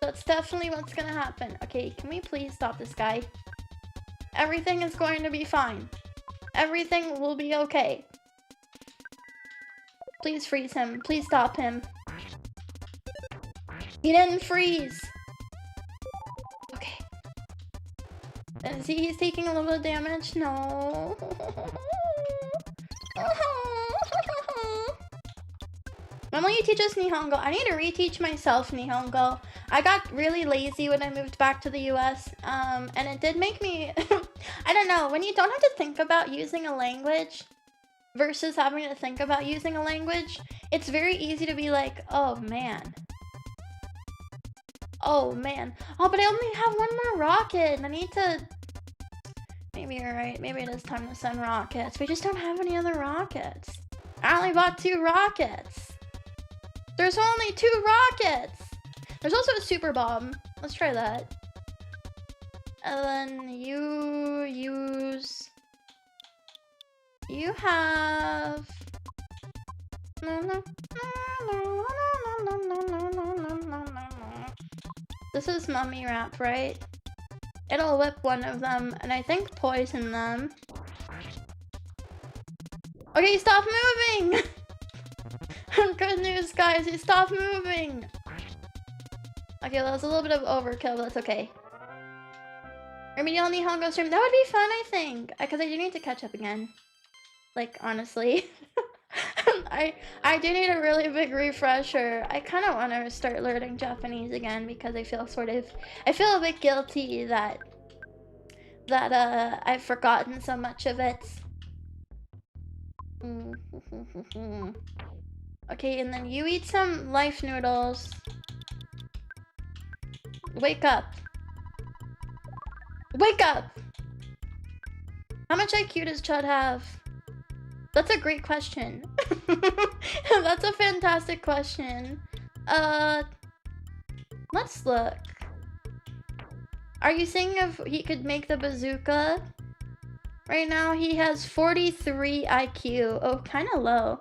That's definitely what's gonna happen. Okay, can we please stop this guy? Everything is going to be fine. Everything will be okay. Please freeze him. Please stop him. He didn't freeze. Okay. And see, he's taking a little bit of damage. No. When will you teach us Nihongo? I need to reteach myself Nihongo. I got really lazy when I moved back to the US, and it did make me... I don't know, when you don't have to think about using a language versus having to think about using a language, it's very easy to be like, oh man. Oh man. Oh, but I only have one more rocket, and I need to... Maybe you're right, maybe it is time to send rockets. We just don't have any other rockets. I only bought 2 rockets. There's only 2 rockets! There's also a super bomb. Let's try that. And then you use... You have... This is mummy rap, right? it'll whip one of them and I think poison them. Okay, stop moving! Good news, guys, he stopped moving! Okay, well, that was a little bit of overkill, but that's okay. Remedial Nihongo stream, that would be fun, I think! Because I do need to catch up again. Like, honestly. I do need a really big refresher. I kind of want to start learning Japanese again because I feel a bit guilty that I've forgotten so much of it. Okay, and then you eat some life noodles. Wake up. Wake up! How much IQ does Chud have? That's a great question. That's a fantastic question. Let's look. Are you saying if he could make the bazooka? Right now he has 43 IQ. Oh, kind of low.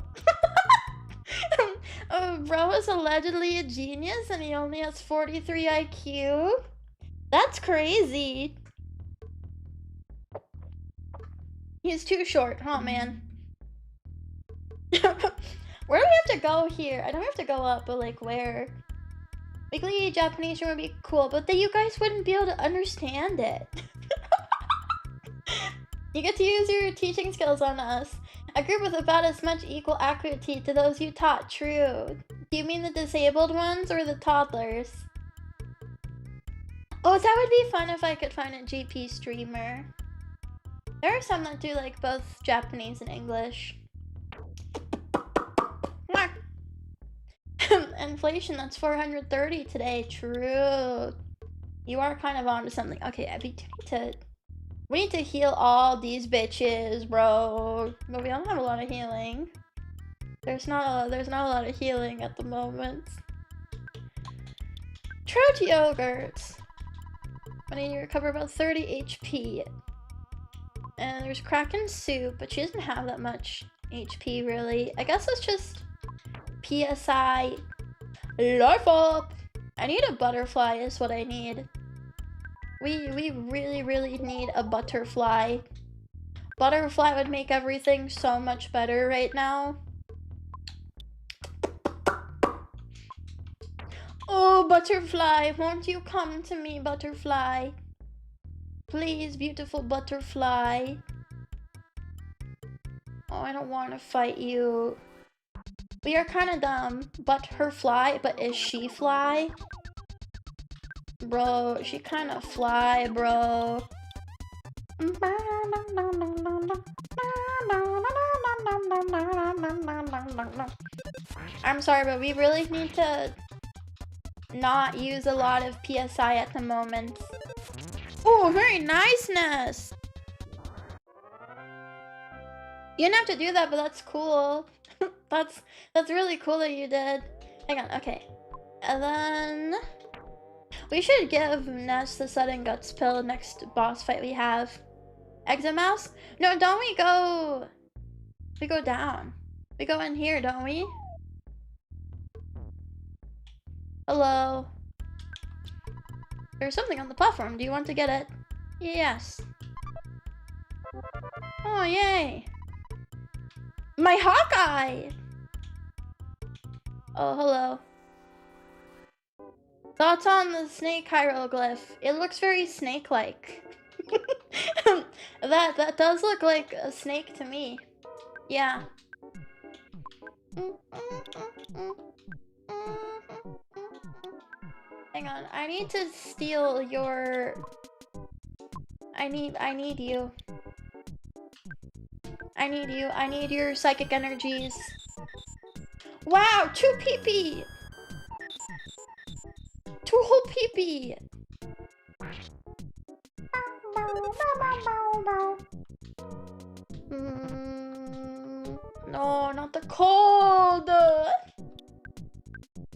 Oh, bro is allegedly a genius and he only has 43 IQ? That's crazy. He's too short, huh, man? Where do we have to go here? I don't have to go up, but like where? Weekly Japanese room would be cool, but then you guys wouldn't be able to understand it. You get to use your teaching skills on us. A group with about as much equal accuracy to those you taught. True. Do you mean the disabled ones or the toddlers? Oh, that would be fun if I could find a GP streamer. There are some that do like both Japanese and English. Inflation, that's 430 today. True. You are kind of onto something. Okay, we need to heal all these bitches, bro. But we don't have a lot of healing. There's not a lot of healing at the moment. Trout yogurt. I need to recover about 30 HP. And there's Kraken soup, but she doesn't have that much HP really. I guess it's just PSI. Life up! I need a butterfly is what I need. We really need a butterfly. Butterfly would make everything so much better right now. Oh, butterfly, won't you come to me, butterfly? Please, beautiful butterfly. Oh, I don't want to fight you. We are kind of dumb. But her fly, but is she fly? Bro, she kind of fly, bro. I'm sorry, but we really need to not use a lot of PSI at the moment. Oh, very niceness! You didn't have to do that, but that's cool. That's really cool that you did. Hang on, okay. And then we should give Ness the sudden guts pill next boss fight we have. Exit mouse? No, don't we go... We go down. We go in here, don't we? Hello? There's something on the platform. Do you want to get it? Yes. Oh, yay. My Hawkeye! Oh, hello. Thoughts on the snake hieroglyph? It looks very snake-like. That does look like a snake to me. Yeah. Hang on, I need to steal your... I need you. I need you. I need your psychic energies. Wow, 2 PP! 2 whole PP! No, not the cold!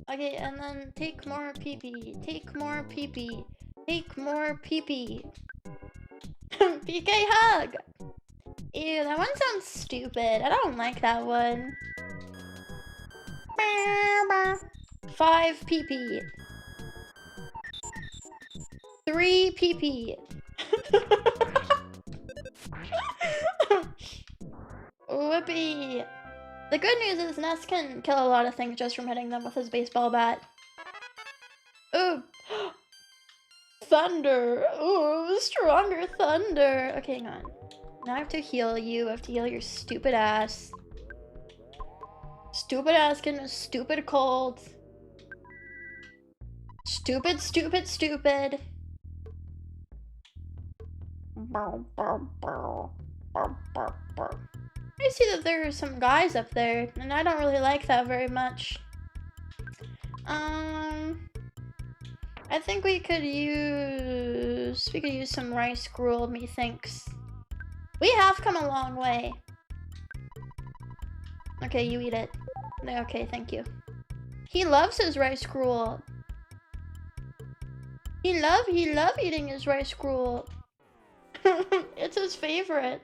Okay, and then take more PP. Take more PP. Take more PP. PK hug! Ew, that one sounds stupid. I don't like that one. 5 PP. 3 PP. Whoopee! The good news is Ness can kill a lot of things just from hitting them with his baseball bat. Ooh! Thunder! Ooh, stronger thunder! Okay, hang on. Now I have to heal you. I have to heal your stupid ass. Stupid ass getting a stupid cold. Stupid, stupid, stupid. I see that there are some guys up there, and I don't really like that very much. I think we could use some rice gruel, methinks. We have come a long way. Okay, you eat it. Okay, thank you. He loves his rice gruel. He love eating his rice gruel. It's his favorite.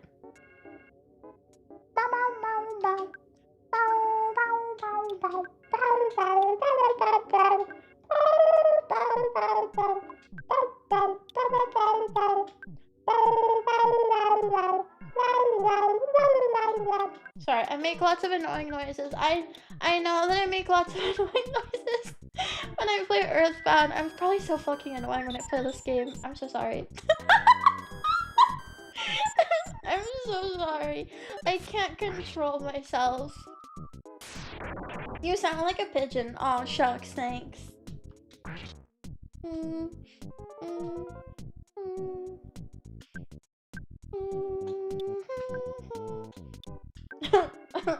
Sorry, I make lots of annoying noises. I know that I make lots of annoying noises when I play Earthbound. I'm probably so fucking annoying when I play this game. I'm so sorry. I'm so sorry. I can't control myself. You sound like a pigeon. Aw, shucks, thanks.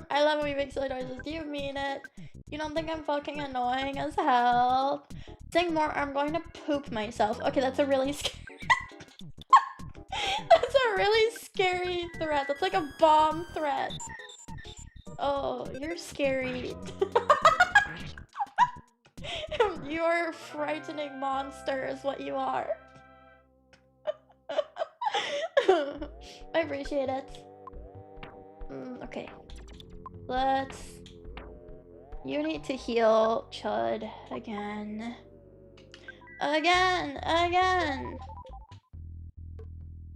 I love when we make silly noises. Do you mean it? You don't think I'm fucking annoying as hell? Sing more or I'm going to poop myself. Okay, that's a really scary... That's a really scary threat. That's like a bomb threat. Oh, you're scary. You're a frightening monster is what you are. I appreciate it. Okay. You need to heal Chud again. Again!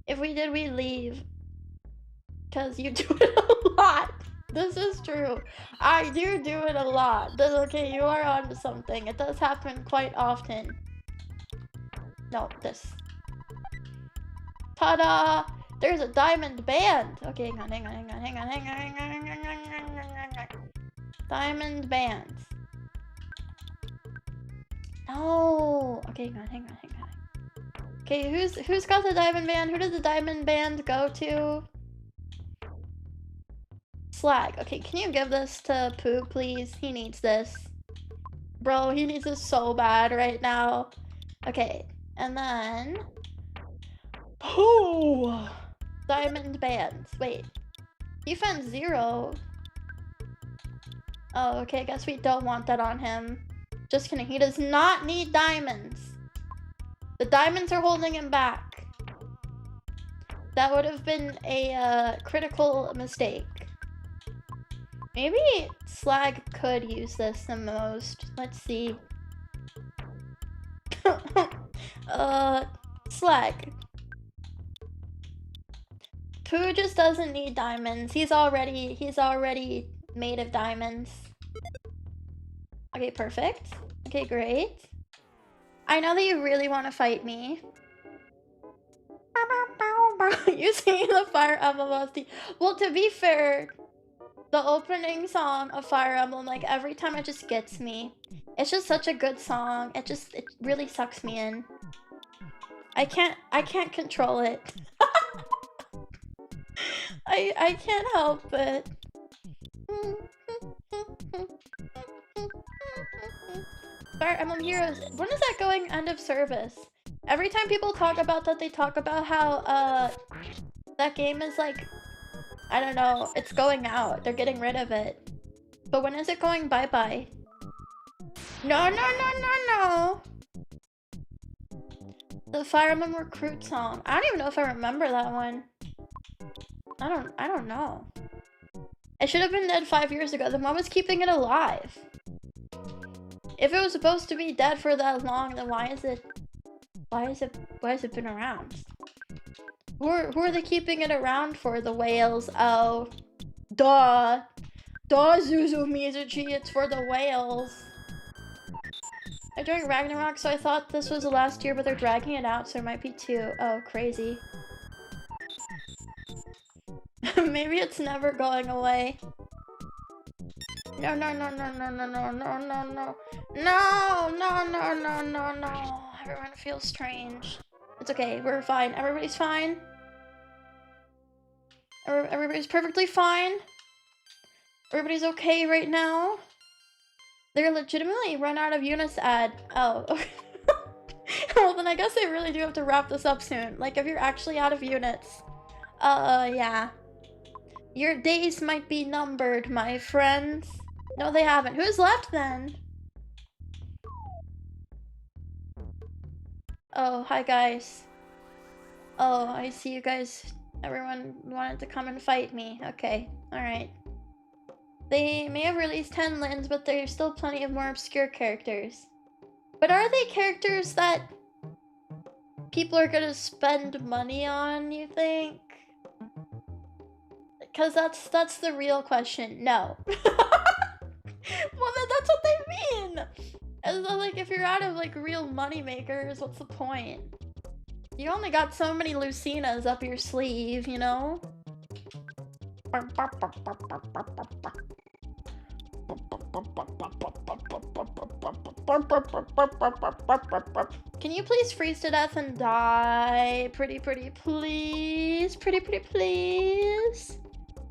If we did, we'd leave. Because you do it a lot. This is true. I do it a lot. Okay, you are onto something. It does happen quite often. No, this. Ta-da! There's a diamond band! Okay, hang on. Diamond bands. No! Okay, hang on. Okay, who's got the diamond band? Who does the diamond band go to? Slag. Okay, can you give this to Pooh, please? He needs this. Bro, he needs this so bad right now. Okay, and then... Oh! Diamond bands. Wait. You found 0. Oh, okay, I guess we don't want that on him. Just kidding, he does not need diamonds. The diamonds are holding him back. That would have been a critical mistake. Maybe Slag could use this the most. Let's see. Slag. Pooh just doesn't need diamonds. He's already made of diamonds. Okay, perfect. Okay, great. I know that you really want to fight me. You singing the Fire Emblem OST. Well, to be fair, the opening song of Fire Emblem, like every time it just gets me. It's just such a good song. It really sucks me in. I can't control it. I can't help it. Fire Emblem Heroes. When is that going end of service? Every time people talk about that, they talk about how that game is like, I don't know, it's going out. They're getting rid of it. But when is it going bye-bye? No. The Fire Emblem Recruit song. I don't even know if I remember that one. I don't know. It should have been dead 5 years ago. Then why was keeping it alive? If it was supposed to be dead for that long, then why has it been around? Who are they keeping it around for? The whales? Oh, duh. Duh, Zuzu Mizuchi, it's for the whales. I joined Ragnarok, so I thought this was the last year, but they're dragging it out, so there might be 2. Oh, crazy. Maybe it's never going away. No, no, no, no, no, no, no, no, no, no. No, no, no, no, no, no. Everyone feels strange. It's okay, we're fine. Everybody's fine. Everybody's perfectly fine. Everybody's okay right now. They're legitimately run out of units to add. Oh. Well, then I guess they really do have to wrap this up soon. Like, if you're actually out of units. Yeah. Your days might be numbered, my friends. No, they haven't. Who's left, then? Oh, hi, guys. Oh, I see you guys. Everyone wanted to come and fight me. Okay, alright. They may have released 10 lands, but there's still plenty of more obscure characters. But are they characters that people are gonna spend money on, you think? Because that's the real question. No. Well, then that's what they mean! And so, like, if you're out of, like, real money makers, what's the point? You only got so many Lucinas up your sleeve, you know? Can you please freeze to death and die? Pretty please. Pretty please.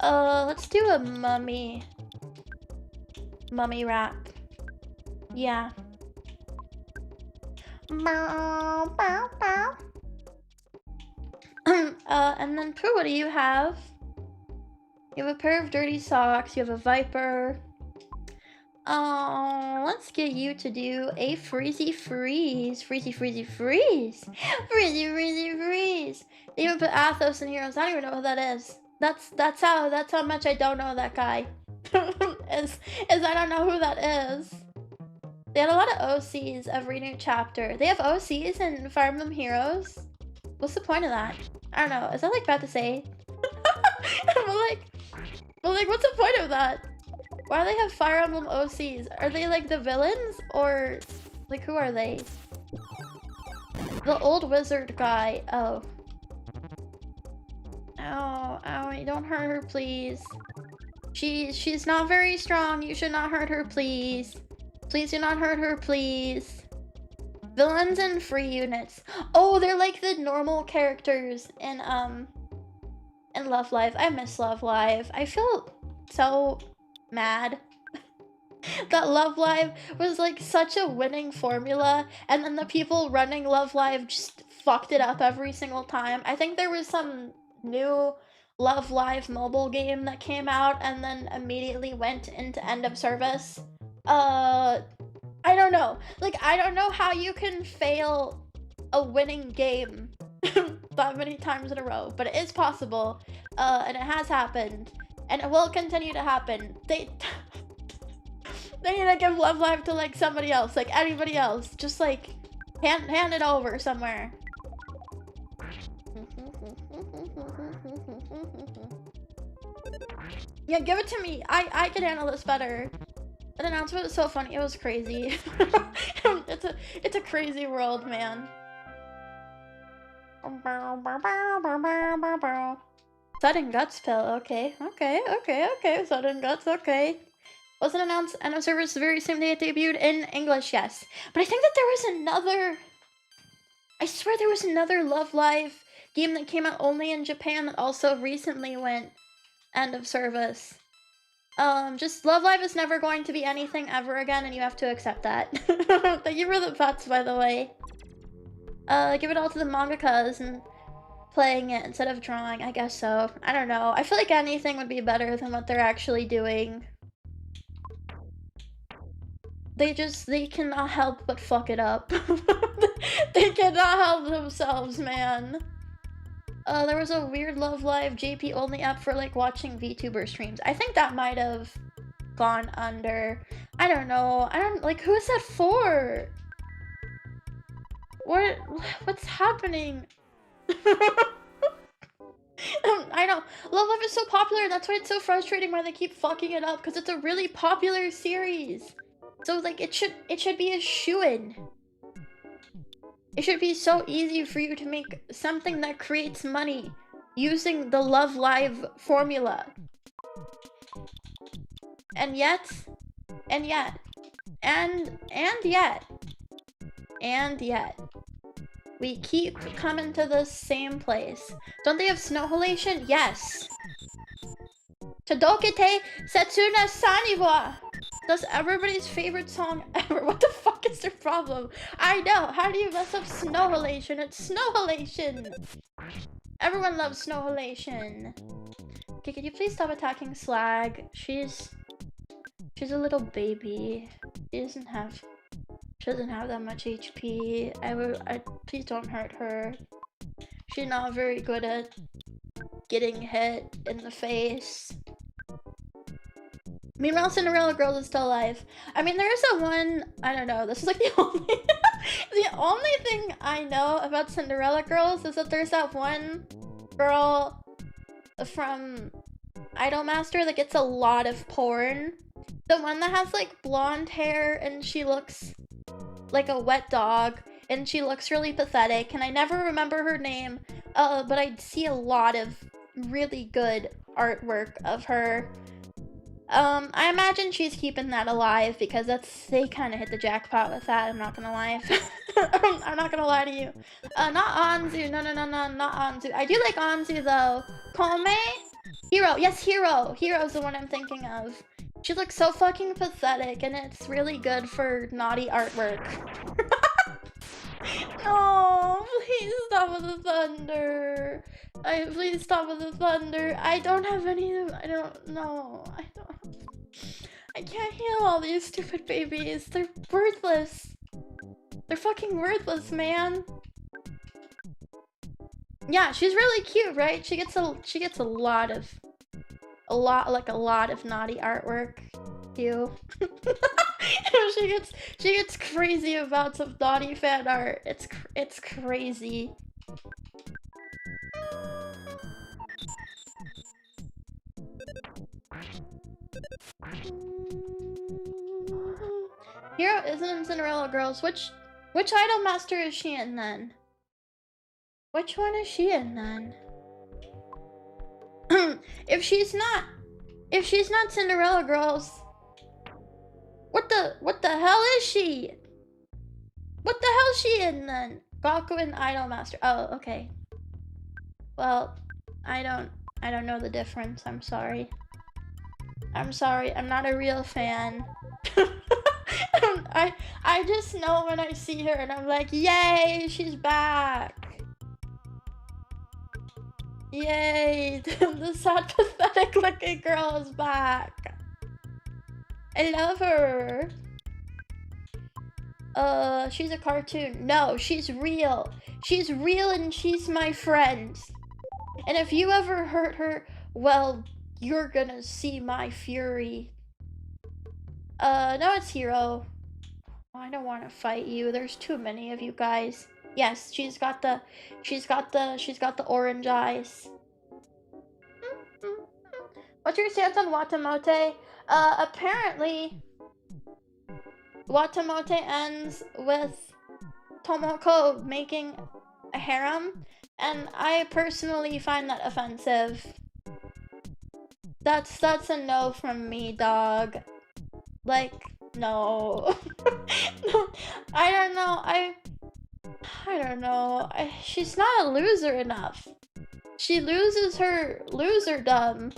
Let's do a mummy rap. Yeah. And then Pooh, what do you have? You have a pair of dirty socks, you have a viper. Oh, let's get you to do a freezy freeze. Freezy freezy freeze. Freezy freezy freeze. They even put Athos in Heroes. I don't even know who that is. That's how much I don't know that guy. is I don't know who that is. They had a lot of OCs every new chapter. They have OCs in Fire Emblem Heroes? What's the point of that? I don't know. Is that like bad to say? But like, what's the point of that? Why do they have Fire Emblem OCs? Are they like the villains? Or like, who are they? The old wizard guy. Oh. Ow, ow, don't hurt her, please. She's not very strong. You should not hurt her, please. Please do not hurt her, please. Villains and free units. Oh, they're like the normal characters in Love Live. I miss Love Live. I feel so mad that Love Live was like such a winning formula, and then the people running Love Live just fucked it up every single time. I think there was some new Love Live mobile game that came out and then immediately went into end of service. I don't know. Like, I don't know how you can fail a winning game that many times in a row, but it is possible, and it has happened, and it will continue to happen. They need to give Love Live to, like, somebody else, like, anybody else. Just, like, hand it over somewhere. Yeah, give it to me. I can handle this better. That announcement was so funny. It was crazy. It's a crazy world, man. Sudden Guts pill. Okay. Sudden Guts. Okay. Wasn't announced end of service the very same day it debuted in English. Yes, but I think that there was another. I swear there was another Love Live game that came out only in Japan that also recently went end of service. Just Love Live is never going to be anything ever again, and you have to accept that. Thank you for the pets, by the way. Give it all to the mangakas and playing it instead of drawing, I guess so. I don't know. I feel like anything would be better than what they're actually doing. They cannot help but fuck it up. They cannot help themselves, man. There was a weird Love Live JP only app for like watching VTuber streams. I think that might have gone under. I don't know. Like, who is that for? What's happening? I know. Love Live is so popular, that's why it's so frustrating why they keep fucking it up, because it's a really popular series. So like it should be a shoo-in. It should be so easy for you to make something that creates money using the Love Live formula. And yet, we keep coming to the same place. Don't they have snow halation? Yes. Todokete Setsuna Saniwa! That's everybody's favorite song ever. What the fuck is their problem? I know. How do you mess up snow halation? It's snow halation! Everyone loves snow halation. Okay, could you please stop attacking Slag? She's a little baby. She doesn't have that much HP. Please don't hurt her. She's not very good at getting hit in the face. Meanwhile, Cinderella Girls is still alive. I mean, there's that one, I don't know, this is like the only thing I know about Cinderella Girls is that there's that one girl from Idolmaster that gets a lot of porn. The one that has like blonde hair and she looks like a wet dog and she looks really pathetic, and I never remember her name, but I see a lot of really good artwork of her. I imagine she's keeping that alive because they kind of hit the jackpot with that, I'm not gonna lie. I'm not gonna lie to you. Not Anzu, no, not Anzu. I do like Anzu though. Kome? Hero, yes, Hero. Hero's the one I'm thinking of. She looks so fucking pathetic, and it's really good for naughty artwork. Oh, please stop with the thunder. Please stop with the thunder. I don't have any. I don't know. I can't heal all these stupid babies. They're worthless. They're fucking worthless, man. Yeah, she's really cute, right? She gets a lot of naughty artwork too. she gets crazy amounts of naughty fan art. It's crazy. Hero isn't in Cinderella Girls. Which Idolmaster is she in then? Which one is she in then? If she's not Cinderella Girls, what the hell is she? What the hell is she in then? Gaku and Idolmaster. Oh, okay. Well, I don't know the difference. I'm sorry. I'm not a real fan. I just know when I see her and I'm like, yay, she's back. Yay, the sad, pathetic looking girl is back. I love her. She's a cartoon. No, she's real. She's real and she's my friend. And if you ever hurt her, well, you're gonna see my fury. No, it's Hero. Oh, I don't want to fight you. There's too many of you guys. Yes, she's got the orange eyes. What's your stance on Watamote? Apparently, Watamote ends with Tomoko making a harem, and I personally find that offensive. That's a no from me, dog. Like, no. No, I don't know. I don't know. She's not a loser enough. She loses her loserdom.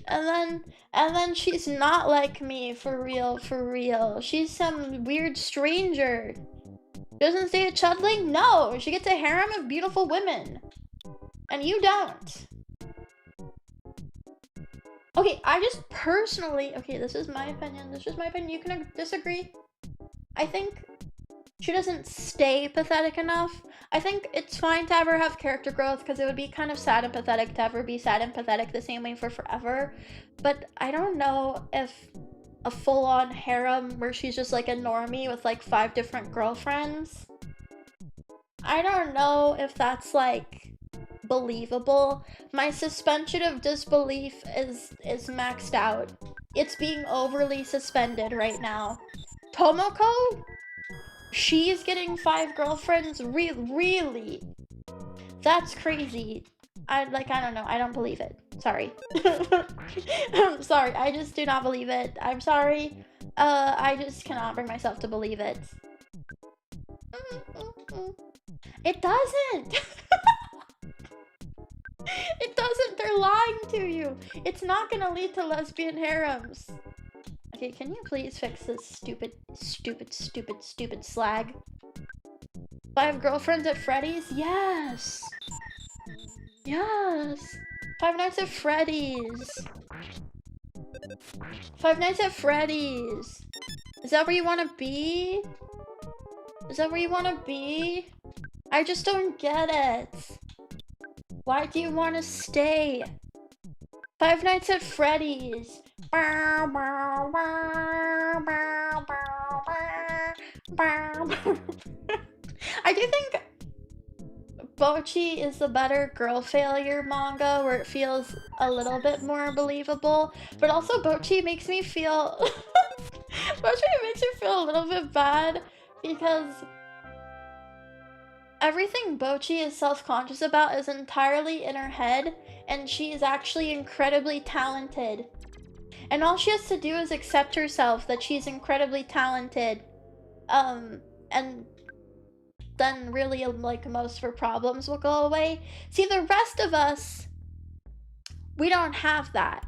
And then she's not like me, for real. She's some weird stranger. Doesn't stay a chudling? No, she gets a harem of beautiful women. And you don't. Okay, I just personally, okay, this is my opinion. You can disagree. I think she doesn't stay pathetic enough. I think it's fine to ever have character growth because it would be kind of sad and pathetic to ever be sad and pathetic the same way for forever. But I don't know if a full-on harem where she's just like a normie with like 5 different girlfriends. I don't know if that's like believable. My suspension of disbelief is maxed out. It's being overly suspended right now. Tomoko? She's getting 5 girlfriends? Really? That's crazy. I don't know. I don't believe it. Sorry. I'm sorry. I just do not believe it. I'm sorry. I just cannot bring myself to believe it. It doesn't! It doesn't! They're lying to you! It's not gonna lead to lesbian harems. Okay, can you please fix this stupid slag? 5 girlfriends at Freddy's? Yes! Yes! 5 Nights at Freddy's! 5 Nights at Freddy's! Is that where you want to be? Is that where you want to be? I just don't get it. Why do you want to stay? 5 Nights at Freddy's. I do think Bocchi is the better girl failure manga, where it feels a little bit more believable, but also Bocchi makes me feel Bocchi makes me feel a little bit bad because everything Bocchi is self-conscious about is entirely in her head, and she is actually incredibly talented. And all she has to do is accept herself that she's incredibly talented, and then really, like, most of her problems will go away. See, the rest of us, we don't have that.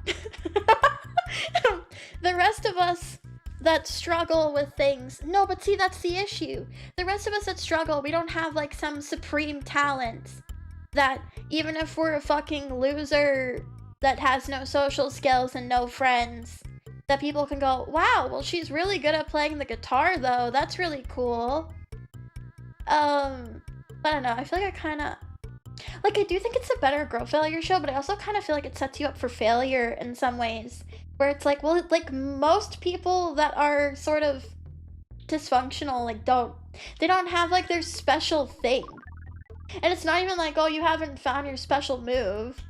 The rest of us that struggle with things, no, but see, that's the issue. The rest of us that struggle, we don't have, like, some supreme talent that even if we're a fucking loser that has no social skills and no friends, that people can go, wow, well, she's really good at playing the guitar, though. That's really cool. I don't know. I feel like I do think it's a better girl failure show, but I also kind of feel like it sets you up for failure in some ways, where it's like, well, like, most people that are sort of dysfunctional, like, they don't have, like, their special thing. And it's not even like, oh, you haven't found your special move.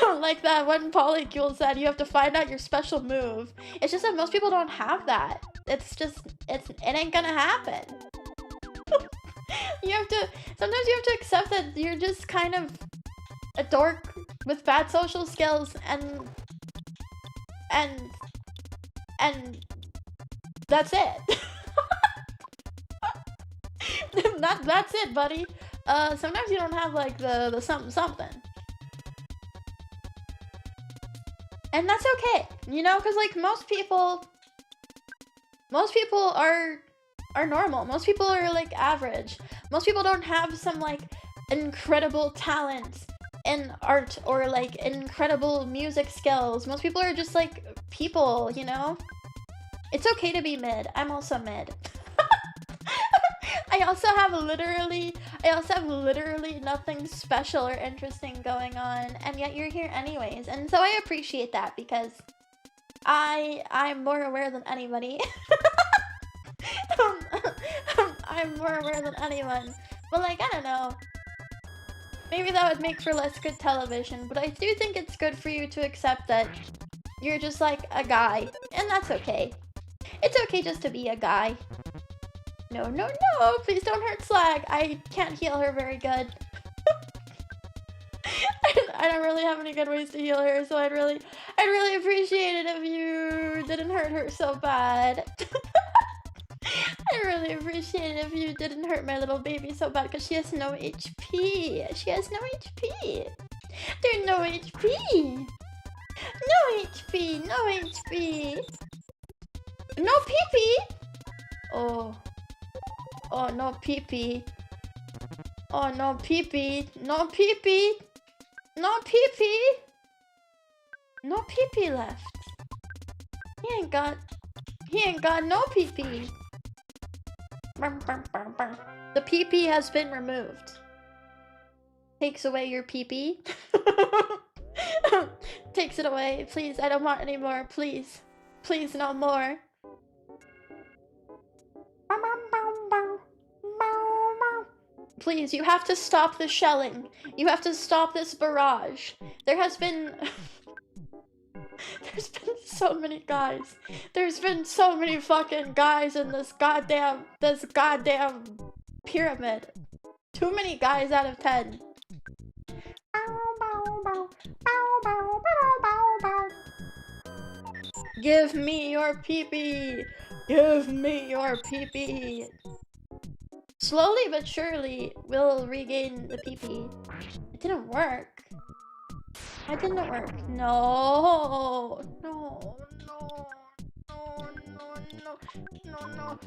Like that one Polycule said, you have to find out your special move. It's just that most people don't have that. It ain't gonna happen. Sometimes you have to accept that you're just kind of a dork with bad social skills, and that's it. That's it, buddy. Sometimes you don't have, like, the something. And that's okay, you know, because, like, most people are normal. Most people are, like, average. Most people don't have some, like, incredible talent in art or, like, incredible music skills. Most people are just, like, people, you know? It's okay to be mid. I'm also mid. I also have literally nothing special or interesting going on, and yet you're here anyways. And so I appreciate that, because I'm more aware than anybody. I'm more aware than anyone. But, like, I don't know. Maybe that would make for less good television, but I do think it's good for you to accept that you're just, like, a guy, and that's okay. It's okay just to be a guy. No, please don't hurt Slag. I can't heal her very good. I don't really have any good ways to heal her, so I'd really appreciate it if you didn't hurt her so bad. I'd really appreciate it if you didn't hurt my little baby so bad, because she has no HP. She has no HP. There's no HP. No HP. No HP. No pee-pee. Oh, no pee-pee. Oh, no pee-pee. No pee-pee. No pee-pee. No pee-pee left. He ain't got no pee-pee. The pee-pee has been removed. Takes away your pee-pee. Takes it away. Please, I don't want any more. Please. Please, no more. Please, you have to stop the shelling. You have to stop this barrage. There has been... There's been so many guys. There's been so many fucking guys in this goddamn pyramid. Too many guys out of 10. Give me your pee-pee. Give me your pee-pee. Slowly but surely, we'll regain the pee-pee. It didn't work. It didn't work. No. No. No. No. No. No. No. No.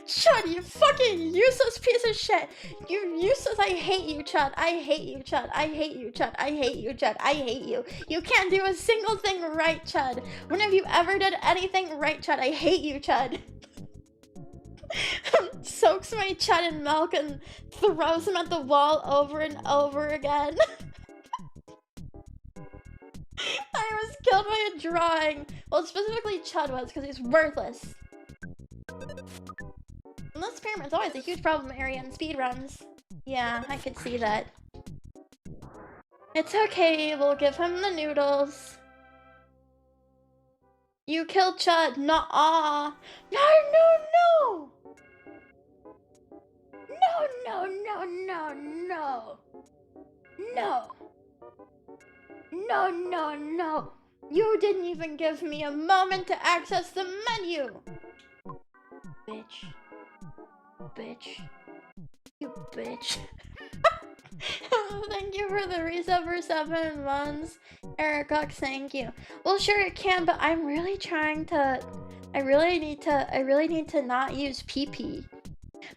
Chud, you fucking useless piece of shit. You're useless. I hate you, Chud. I hate you, Chud. I hate you, Chud. I hate you, Chud. I hate you. You can't do a single thing right, Chud. When have you ever done anything right, Chud? I hate you, Chud. Soaks my Chud in milk and throws him at the wall over and over again. I was killed by a drawing. Well, specifically Chud was, because he's worthless. And this pyramid's always a huge problem area in speedruns. Yeah, I could see that. It's okay, we'll give him the noodles. You killed Chud. Nuh-uh. No, no, no! No, no, no, no, no. No. No, no, no. You didn't even give me a moment to access the menu. Bitch. Bitch. You bitch. Thank you for the resub for 7 months. Eric Cox, thank you. Well, sure it can, but I'm really trying to... I really need to not use PP.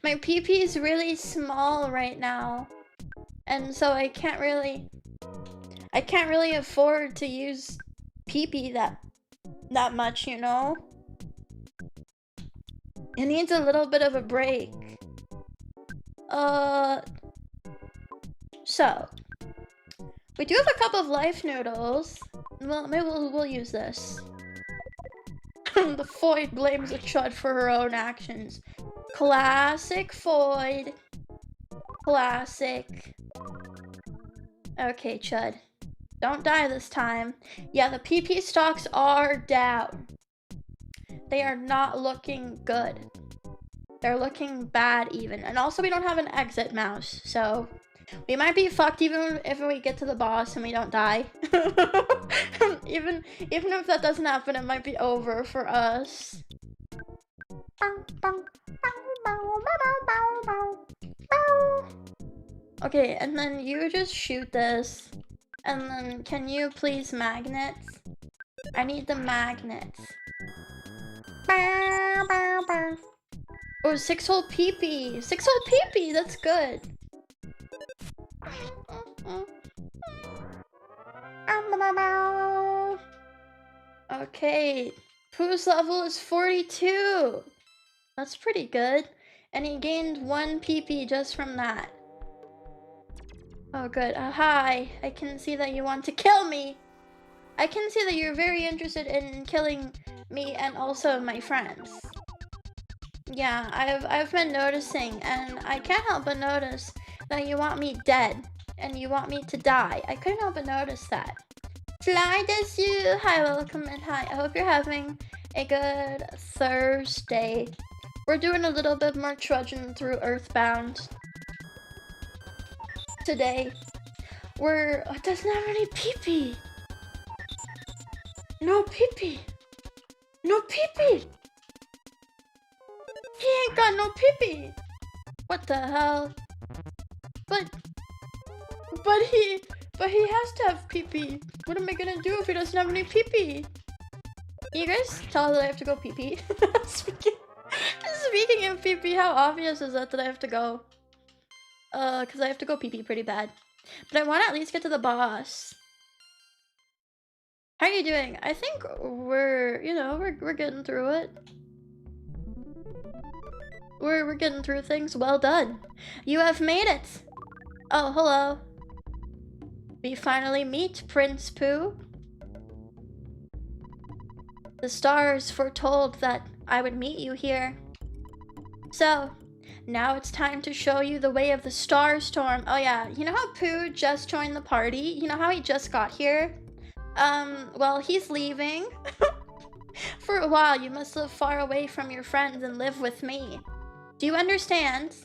My PP is really small right now. And so I can't really afford to use PP that much, you know? It needs a little bit of a break. So we do have a cup of life noodles. Well, maybe we'll use this. The Foyd blames a Chud for her own actions. Classic Foyd. Classic. Okay, Chud. Don't die this time. Yeah, the PP stocks are down. They are not looking good. They're looking bad even. And also we don't have an exit mouse, so we might be fucked even if we get to the boss and we don't die. even if that doesn't happen, it might be over for us. Okay, and then you just shoot this. And then can you please magnets? I need the magnets. Oh, 6-hole peepee. 6-hole peepee, that's good. Okay, Pooh's level is 42. That's pretty good. And he gained 1 PP just from that. Oh good, hi. I can see that you want to kill me. I can see that you're very interested in killing me and also my friends. Yeah, I've been noticing, and I can't help but notice that you want me dead, and you want me to die. I couldn't help but notice that. Fly this you. Hi, welcome, and hi. I hope you're having a good Thursday. We're doing a little bit more trudging through Earthbound today. It doesn't have any pee-pee. No pee-pee. No pee-pee. He ain't got no pee-pee. What the hell? But he has to have pee-pee. What am I gonna do if he doesn't have any pee-pee? You guys tell that I have to go pee-pee? Speaking of pee-pee, how obvious is that I have to go? Cause I have to go pee-pee pretty bad. But I want to at least get to the boss. How are you doing? I think we're getting through it. We're getting through things. Well done. You have made it. Oh, hello. We finally meet Prince Pooh. The stars foretold that I would meet you here. So, now it's time to show you the way of the star storm. Oh yeah, you know how Pooh just joined the party? You know how he just got here? Well, he's leaving. For a while, you must live far away from your friends and live with me. Do you understand?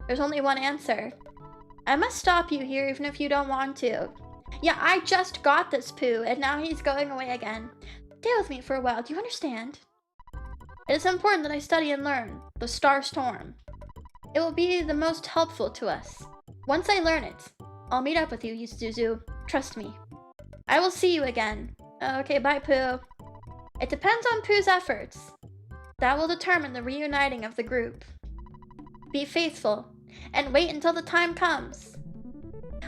There's only one answer. I must stop you here even if you don't want to. Yeah, I just got this Pooh, and now he's going away again. Stay with me for a while, do you understand? It is important that I study and learn the star storm. It will be the most helpful to us. Once I learn it, I'll meet up with you, Zuzu. Trust me. I will see you again. Okay, bye, Pooh. It depends on Pooh's efforts. That will determine the reuniting of the group. Be faithful, and wait until the time comes.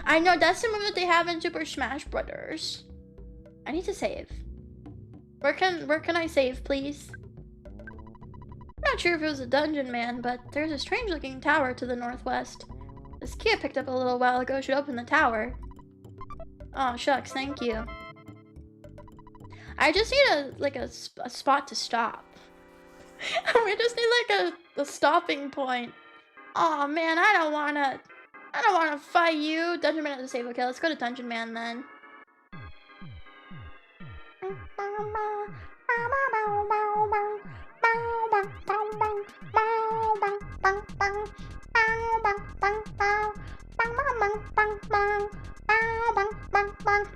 I know, that's the move that they have in Super Smash Brothers. I need to save. Where can I save, please? I'm not sure if it was a dungeon man, but there's a strange looking tower to the northwest. This key I picked up a little while ago should open the tower. Oh, shucks, thank you. I just need a spot to stop. We just need a stopping point. Oh man, I don't wanna fight you. Dungeon Man has to save. Okay, let's go to Dungeon Man then.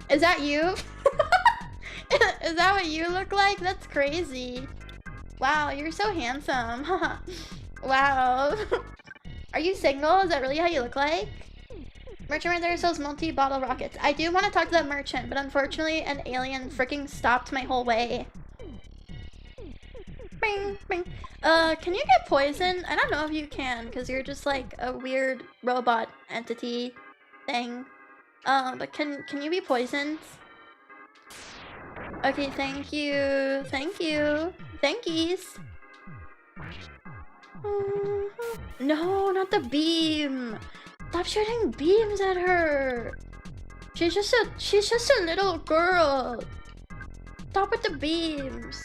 Is that you? Is that what you look like? That's crazy. Wow, you're so handsome. Wow. Are you single? Is that really how you look like? Merchant right there sells multi-bottle rockets. I do want to talk to that merchant, but unfortunately an alien freaking stopped my whole way. Bing, bing. Can you get poisoned? I don't know if you can, because you're just like a weird robot entity thing. But can you be poisoned? Okay, thank you. Thank you. Thankies. No, not the beam. Stop shooting beams at her. She's just a little girl. Stop with the beams.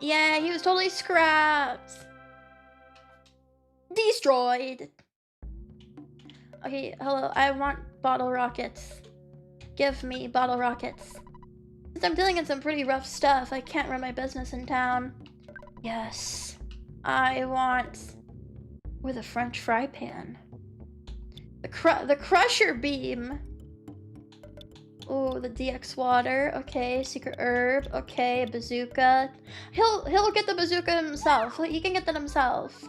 Yeah, he was totally scrapped. Destroyed. Okay, hello. I want bottle rockets. Give me bottle rockets. Since I'm dealing in some pretty rough stuff, I can't run my business in town. Yes. I want... with a French fry pan. The crusher beam. Oh, the DX water. Okay, secret herb. Okay, bazooka. He'll get the bazooka himself. He can get that himself.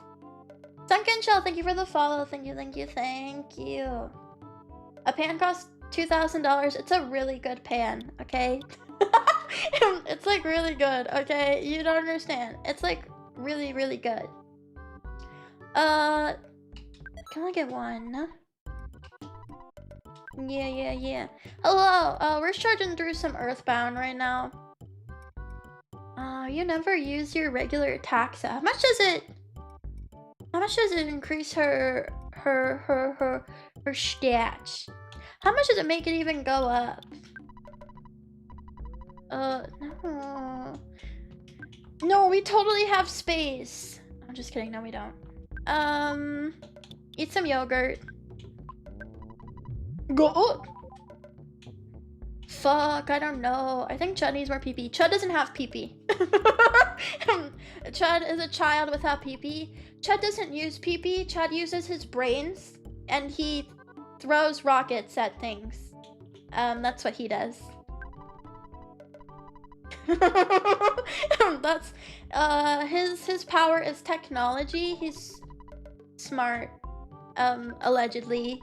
Sunken Shell, thank you for the follow. Thank you, thank you, thank you. A pan costs $2,000. It's a really good pan, okay? It's like really good, okay? You don't understand. It's like really, really good. Can I get one? Yeah. Hello, we're charging through some Earthbound right now. You never use your regular attack set. How much does it increase her stats? How much does it make it even go up? No. No, we totally have space. I'm just kidding, no we don't. Eat some yogurt. Go! Fuck, I don't know. I think Chud needs more pee-pee. Chud doesn't have pee-pee. Chud is a child without pee-pee. Chud doesn't use pee-pee. Chud uses his brains, and he throws rockets at things. That's what he does. That's, his power is technology. He's smart, allegedly.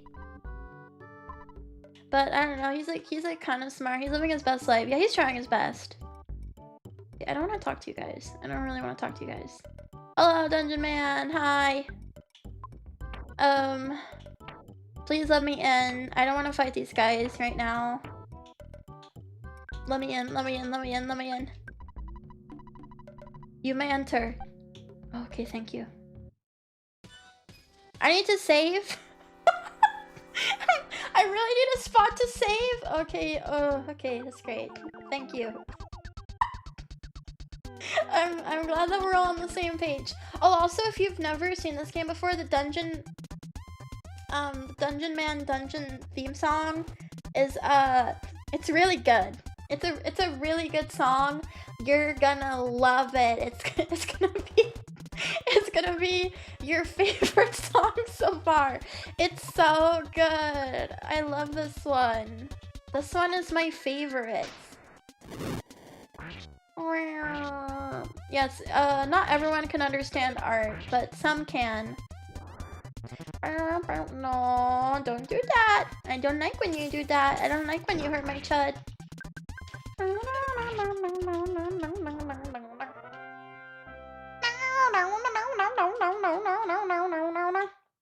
But I don't know, he's like kind of smart. He's living his best life. Yeah, he's trying his best. Yeah, I don't want to talk to you guys. I don't really want to talk to you guys. Hello, Dungeon Man. Hi. Please let me in. I don't want to fight these guys right now. Let me in, let me in, let me in, let me in. You may enter. Okay, thank you. I need to save. I I really need a spot to save. Okay, okay, that's great. Thank you. I'm glad that we're all on the same page. Oh, also, if you've never seen this game before, the Dungeon Man dungeon theme song is it's really good. It's a really good song. You're gonna love it. It's gonna be your favorite song so far. It's so good. I love this one. This one is my favorite. Yes, not everyone can understand art, but some can. No, don't do that. I don't like when you do that. I don't like when you hurt my chud.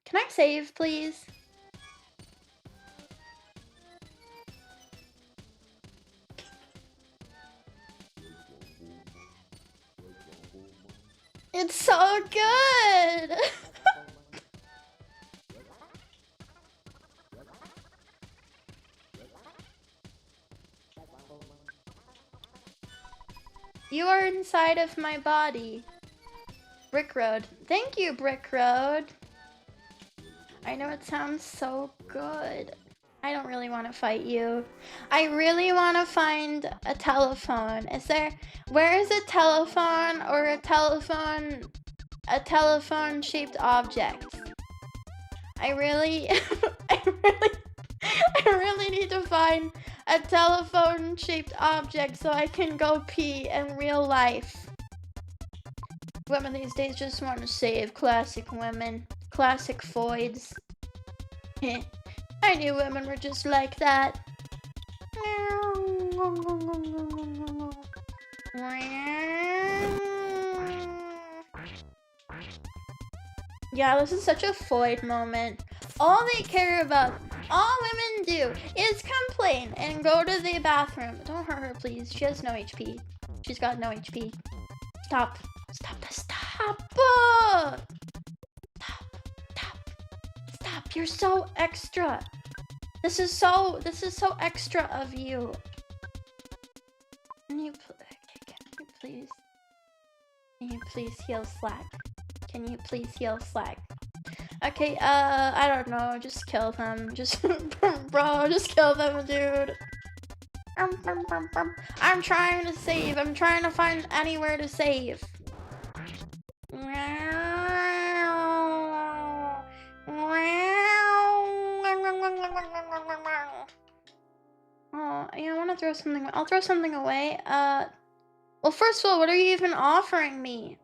Can I save, please? It's so good! You are inside of my body. Brick Road. Thank you, Brick Road. I know it sounds so good. I don't really want to fight you. I really want to find a telephone. Where is a telephone or a telephone shaped object? I really, I really need to find a telephone shaped object so I can go pee in real life. Women these days just want to save. Classic women. Classic foids. I knew women were just like that. Yeah, this is such a foid moment. All they care about, all women do, is complain and go to the bathroom. Don't hurt her, please. She has no HP. She's got no HP. Stop. Stop this. Stop. Stop. You're so extra. This is so extra of you. Can you please heal Slack? Can you please heal Slack? Okay, I don't know, just kill them. Just, bro, just kill them, dude. I'm trying to save. I'm trying to find anywhere to save. Oh, yeah, I want to throw something. I'll throw something away. Well, first of all, what are you even offering me?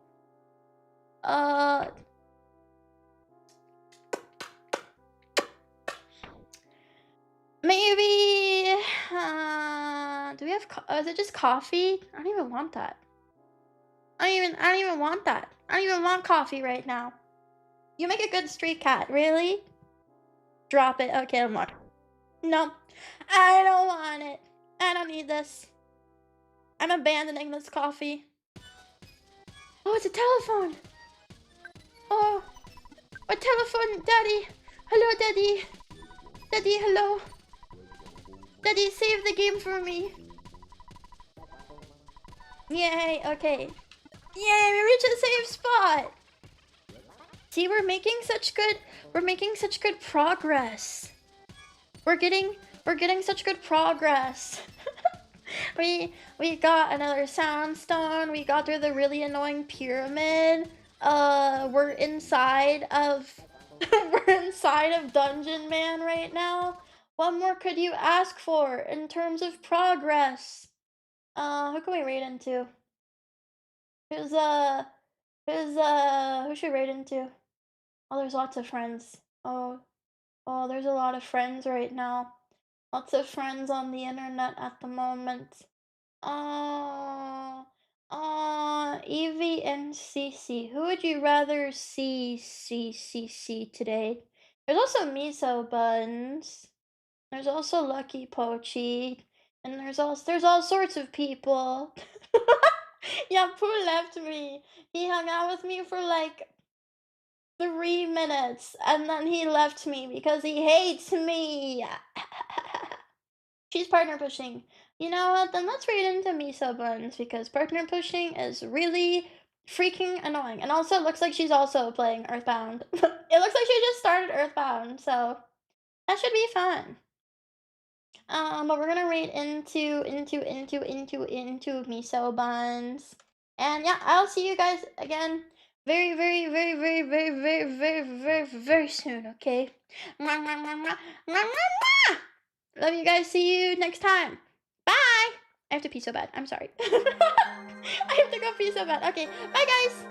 Maybe, do we have, is it just coffee? I don't even want that. I don't even want that. I don't even want coffee right now. You make a good street cat, really? Drop it. Okay, I'm not. No, I don't want it. I don't need this. I'm abandoning this coffee. Oh, it's a telephone. Oh, a telephone, Daddy. Hello, Daddy. Daddy, hello. Daddy, save the game for me. Yay, okay. Yay, we reached a safe spot. See, we're making such good progress. We're getting such good progress. we got another soundstone. We got through the really annoying pyramid. We're inside of Dungeon Man right now. What more could you ask for in terms of progress? Who can we raid into? Who should raid into? Oh, there's lots of friends. Oh, there's a lot of friends right now. Lots of friends on the internet at the moment. Evie and Cece. Who would you rather see today? There's also Miso Buns. There's also Lucky Pochi. And there's all sorts of people. Yeah, Pooh left me. He hung out with me for like 3 minutes, and then he left me because he hates me. She's partner pushing. You know what? Then let's read into miso buns because partner pushing is really freaking annoying. And also, it looks like she's also playing Earthbound. It looks like she just started Earthbound, so that should be fun. But we're gonna read into miso buns. And yeah, I'll see you guys again very, very, very, very, very, very, very, very, very soon, okay? Mwah, mwah, mwah, mwah, mwah, mwah, mwah! Love you guys. See you next time. Bye! I have to pee so bad. I'm sorry. I have to go pee so bad. Okay, bye guys!